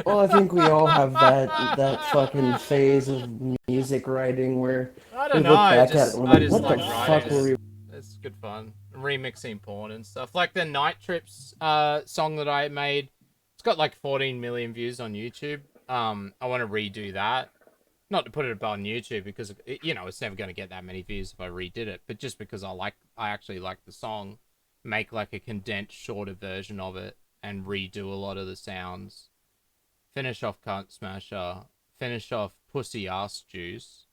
Well, I think we all have that fucking phase of music writing where I don't we know. look back I just at it and we're like, what like the writing. fuck were we? It's good fun. Remixing porn and stuff. Like the Night Trips song that I made. It's got like 14 million views on YouTube. I want to redo that. Not to put it on YouTube because you know it's never going to get that many views if I redid it, but just because I actually like the song, make like a condensed, shorter version of it and redo a lot of the sounds. Finish off Cunt Smasher. Finish off Pussy Ass Juice,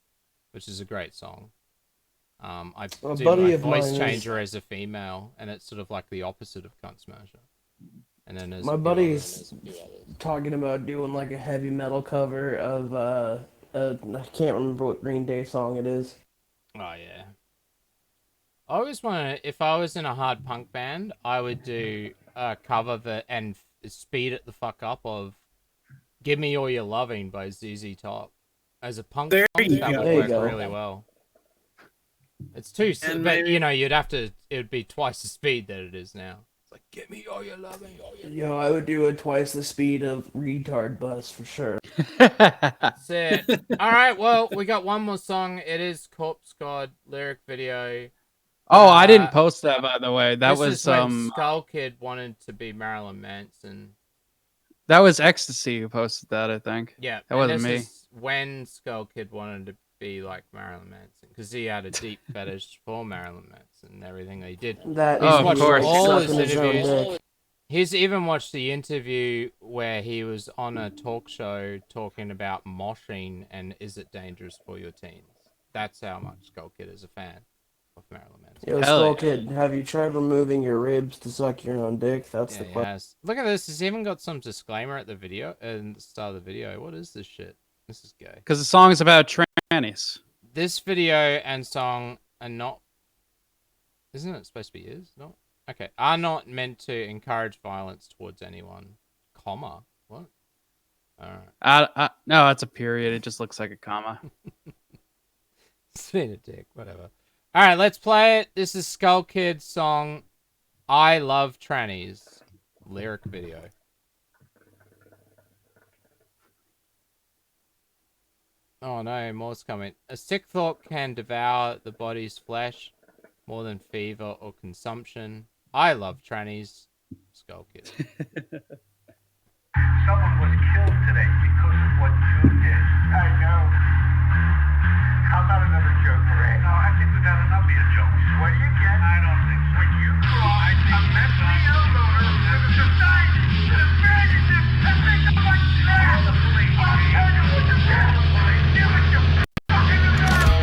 which is a great song. I do my voice changer as a female, and it's sort of like the opposite of Cunt Smasher. And then my buddy's talking about doing like a heavy metal cover of I can't remember what Green Day song it is. Oh yeah. I always want to, if I was in a hard punk band, I would do a cover and speed it the fuck up of "Give Me All Your Loving" by ZZ Top. As a punk song, that would work really well. It's too, but you know, it would be twice the speed that it is now. It's like, "Give me all your loving." Yo, I would do it twice the speed of Retard Bus for sure. That's it. All right, well, we got one more song. It is Corpse God lyric video. Oh, I didn't post that, by the way. That was is when Skullkid wanted to be Marilyn Manson. That was Ecstasy who posted that, I think. Yeah, that wasn't me. Is when Skullkid wanted to be like Marilyn Manson because he had a deep fetish for Marilyn Manson and everything he did. That He's is watched like all his sucking his own interviews. dick. He's even watched the interview where he was on a talk show talking about moshing and is it dangerous for your teens. That's how much Skullkid is a fan of Marilyn Manson. Yo, Skullkid, have you tried removing your ribs to suck your own dick? That's the question. Yes. Look at this. He's even got some disclaimer at the video, at the start of the video. What is this shit? This is gay. Because the song is about trannies. This video and song are not... Isn't it supposed to be is? No? Okay. Are not meant to encourage violence towards anyone. Comma. What? Alright. No, that's a period. It just looks like a comma. It's been a dick. Whatever. Alright, let's play it. This is Skullkid's song, I Love Trannies. Lyric video. Oh no, more's coming. A sick thought can devour the body's flesh more than fever or consumption. I love trannies. Skullkid. Someone was killed today because of what you did. I know. How about another joke, Ray? No, I think we've had enough of your jokes. What do you get? I don't think so. When you cross a mentally ill loner with a society that is managing to think of like that. The police. I'll tell you what you get. The police. Give it your fucking nerve.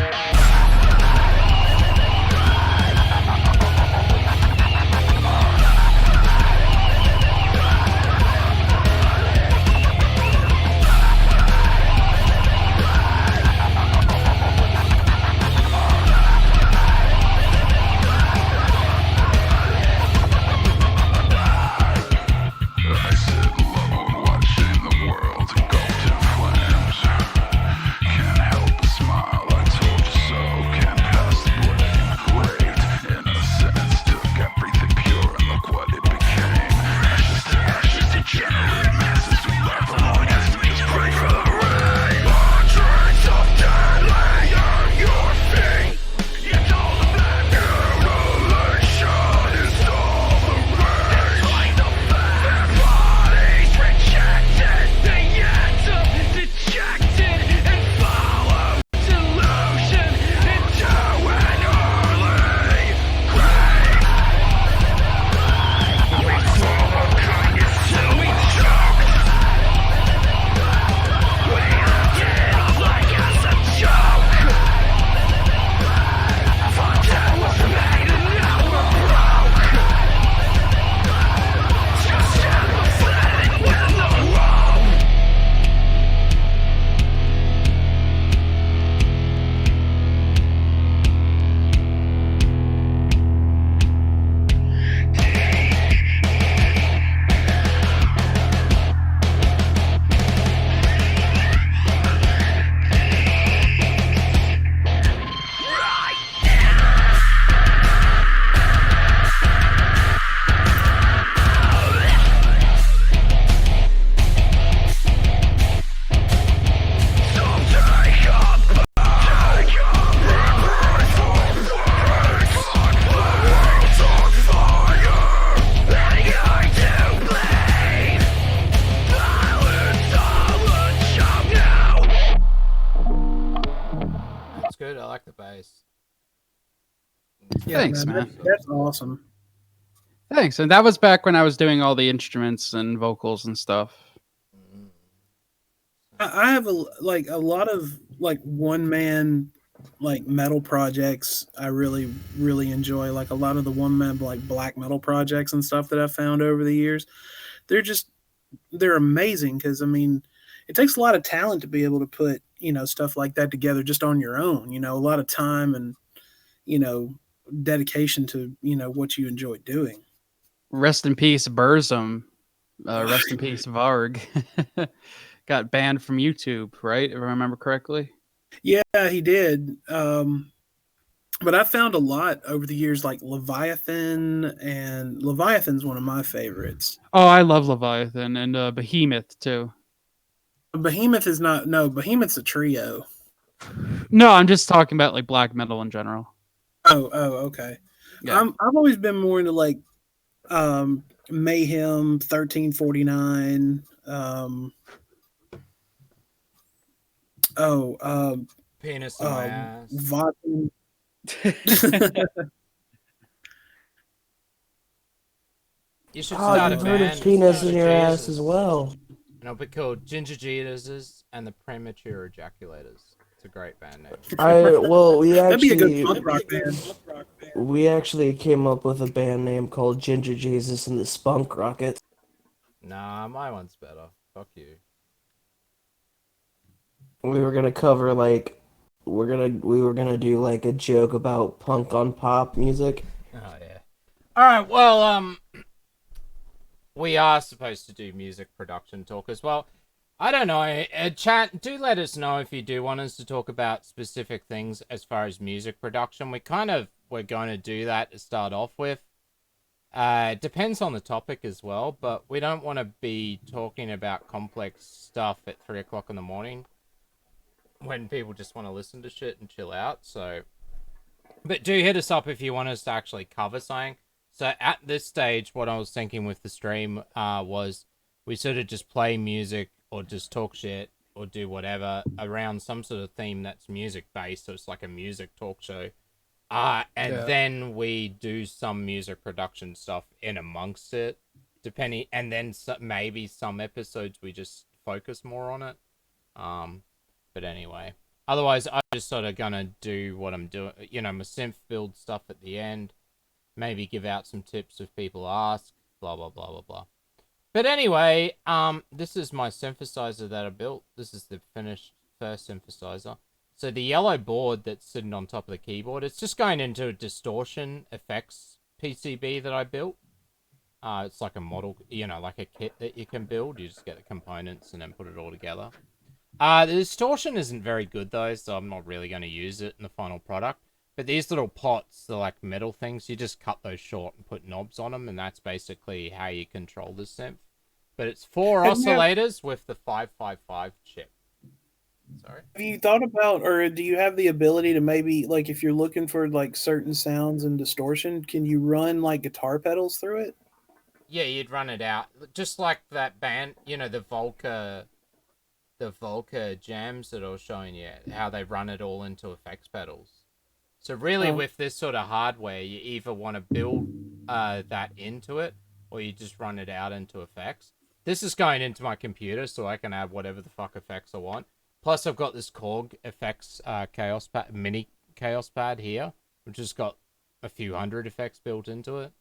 It's good. I like the bass. Yeah, Thanks, man. That's awesome. Thanks. And that was back when I was doing all the instruments and vocals and stuff. I have a lot of like one man like metal projects I really enjoy. Like a lot of the one man like black metal projects and stuff that I've found over the years. They're amazing because I mean it takes a lot of talent to be able to put, you know, stuff like that together just on your own, you know, a lot of time and, you know, dedication to, you know, what you enjoy doing. Rest in peace, Burzum. Rest in peace, Varg. Got banned from YouTube, right? If I remember correctly. Yeah, he did. But I found a lot over the years, like Leviathan, and Leviathan's one of my favorites. Oh, I love Leviathan and Behemoth too. Behemoth is not. No, Behemoth's a trio. No, I'm just talking about like black metal in general. Oh, okay. Yeah. I've always been more into like Mayhem, 1349. Penis in my ass. Vodka. You should Oh, start a you've heard of band. penis Ginger in your ass Jesus. as well. And it'll be called Ginger Jesuses and the Premature Ejaculators. It's a great band name. That'd be a good punk rock band. We actually came up with a band name called Ginger Jesus and the Spunk Rockets. Nah, my one's better. Fuck you. We were gonna cover like we were gonna do like a joke about punk on pop music. Oh yeah. Alright, well, we are supposed to do music production talk as well. I don't know. Chat, do let us know if you do want us to talk about specific things as far as music production. We're going to do that to start off with. It depends on the topic as well, but we don't want to be talking about complex stuff at 3 o'clock in the morning when people just want to listen to shit and chill out. So, but do hit us up if you want us to actually cover something. So at this stage, what I was thinking with the stream was we sort of just play music or just talk shit or do whatever around some sort of theme that's music based. So it's like a music talk show. Then we do some music production stuff in amongst it, depending. And then maybe some episodes we just focus more on it. But anyway, otherwise I'm just sort of gonna do what I'm doing. You know, my synth build stuff at the end. Maybe give out some tips if people ask, blah, blah, blah, blah, blah. But anyway, this is my synthesizer that I built. This is the finished first synthesizer. So the yellow board that's sitting on top of the keyboard, it's just going into a distortion effects PCB that I built. It's like a model, you know, like a kit that you can build. You just get the components and then put it all together. The distortion isn't very good though, so I'm not really going to use it in the final product. But these little pots, they're like metal things. You just cut those short and put knobs on them, and that's basically how you control the synth. But it's 4 oscillators with the 555 chip. Sorry? Have you thought about, or do you have the ability to maybe, like, if you're looking for, like, certain sounds and distortion, can you run, like, guitar pedals through it? Yeah, you'd run it out. Just like that band, you know, the Volca jams that I was showing you, how they run it all into effects pedals. So really, with this sort of hardware, you either want to build that into it, or you just run it out into effects. This is going into my computer, so I can add whatever the fuck effects I want. Plus, I've got this Korg effects Chaos Pad, mini Chaos Pad here, which has got a few hundred effects built into it.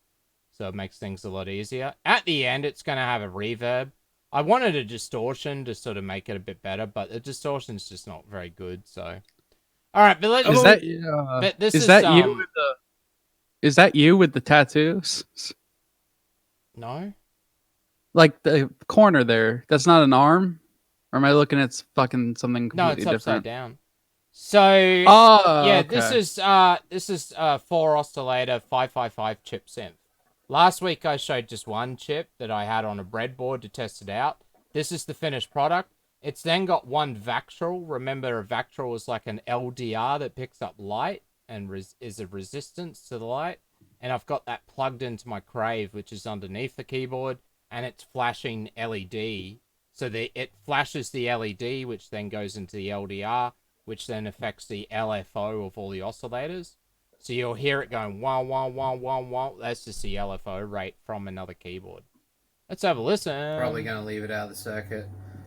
So it makes things a lot easier. At the end, it's going to have a reverb. I wanted a distortion to sort of make it a bit better, but the distortion's just not very good, so... All right, but let's. Is that you with the tattoos? No. Like the corner there. That's not an arm. Or am I looking at fucking something completely different? No, it's upside down. So okay. this is 4 oscillator 555 chip synth. Last week I showed just one chip that I had on a breadboard to test it out. This is the finished product. It's then got one Vactral. Remember, a Vactral is like an LDR that picks up light and is a resistance to the light. And I've got that plugged into my Crave, which is underneath the keyboard, and it's flashing LED. So it flashes the LED, which then goes into the LDR, which then affects the LFO of all the oscillators. So you'll hear it going wah, wah, wah, wah, wah. That's just the LFO rate from another keyboard. Let's have a listen. Probably going to leave it out of the circuit.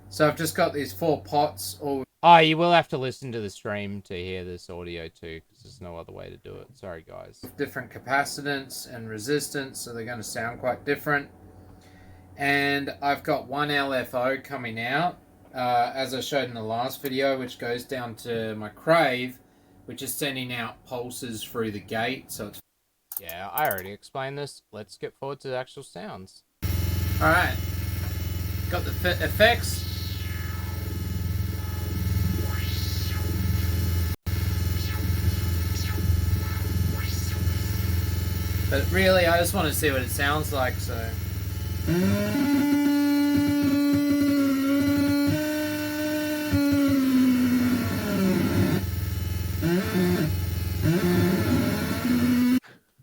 So I've just got these 4 pots. Oh, you will have to listen to the stream to hear this audio too, because there's no other way to do it. Sorry, guys. Different capacitance and resistance, so they're going to sound quite different. And I've got one LFO coming out, as I showed in the last video, which goes down to my Crave, which is sending out pulses through the gate. So it's... Yeah, I already explained this. Let's get forward to the actual sounds. All right. Got the effects. But really, I just want to see what it sounds like, so...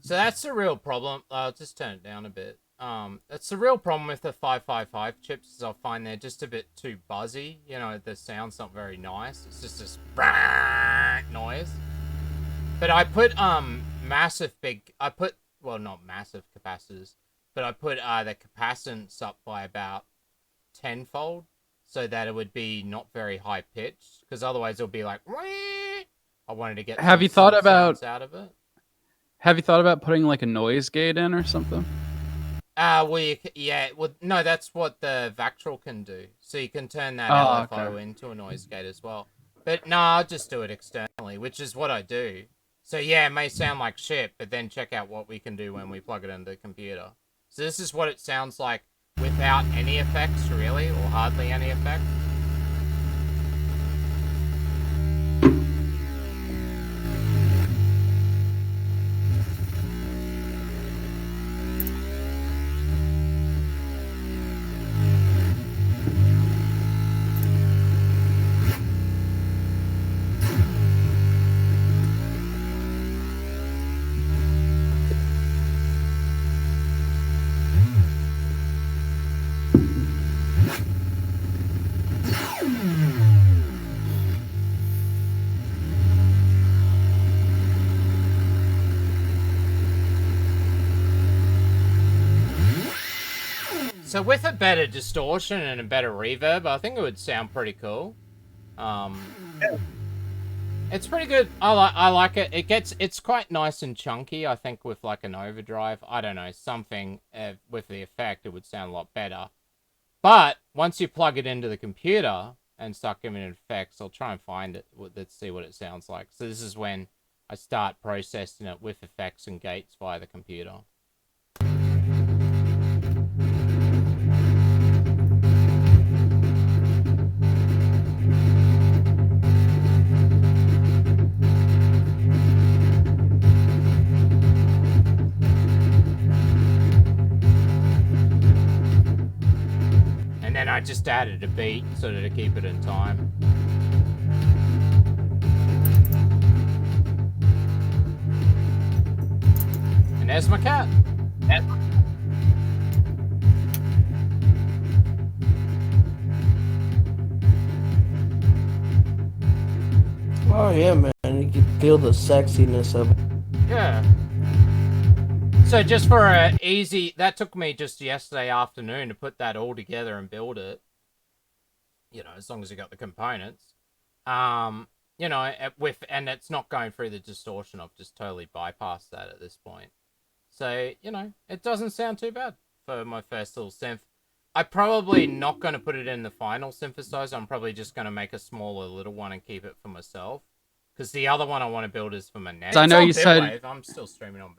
So that's the real problem. I'll just turn it down a bit. That's the real problem with the 555 chips is I find they're just a bit too buzzy. You know, the sound's not very nice. It's just this noise. But I put well, not massive capacitors, but I put the capacitance up by about tenfold so that it would be not very high pitched, because otherwise it'll be like I wanted to get Have you thought about out of it. Have you thought about putting like a noise gate in or something? No, that's what the Vactrol can do. So you can turn that Oh, LFO okay. into a noise gate as well. But no, I'll just do it externally, which is what I do. So yeah, it may sound like shit, but then check out what we can do when we plug it into the computer. So this is what it sounds like without any effects, really, or hardly any effects. So with a better distortion and a better reverb, I think it would sound pretty cool. It's pretty good. I like it. It's quite nice and chunky. I think with like an overdrive, I don't know, something with the effect, it would sound a lot better. But once you plug it into the computer and start giving it effects, I'll try and find it. Let's see what it sounds like. So this is when I start processing it with effects and gates via the computer. And then I just added a beat so to keep it in time. And there's my cat. Oh yeah, man, you can feel the sexiness of it. Yeah. So just for a easy, that took me just yesterday afternoon to put that all together and build it. You know, as long as you got the components. You know, and it's not going through the distortion. I've just totally bypassed that at this point. So, you know, it doesn't sound too bad for my first little synth. I'm probably not going to put it in the final synthesizer. I'm probably just going to make a smaller little one and keep it for myself. Because the other one I want to build is for my next. I know you said I'm still streaming on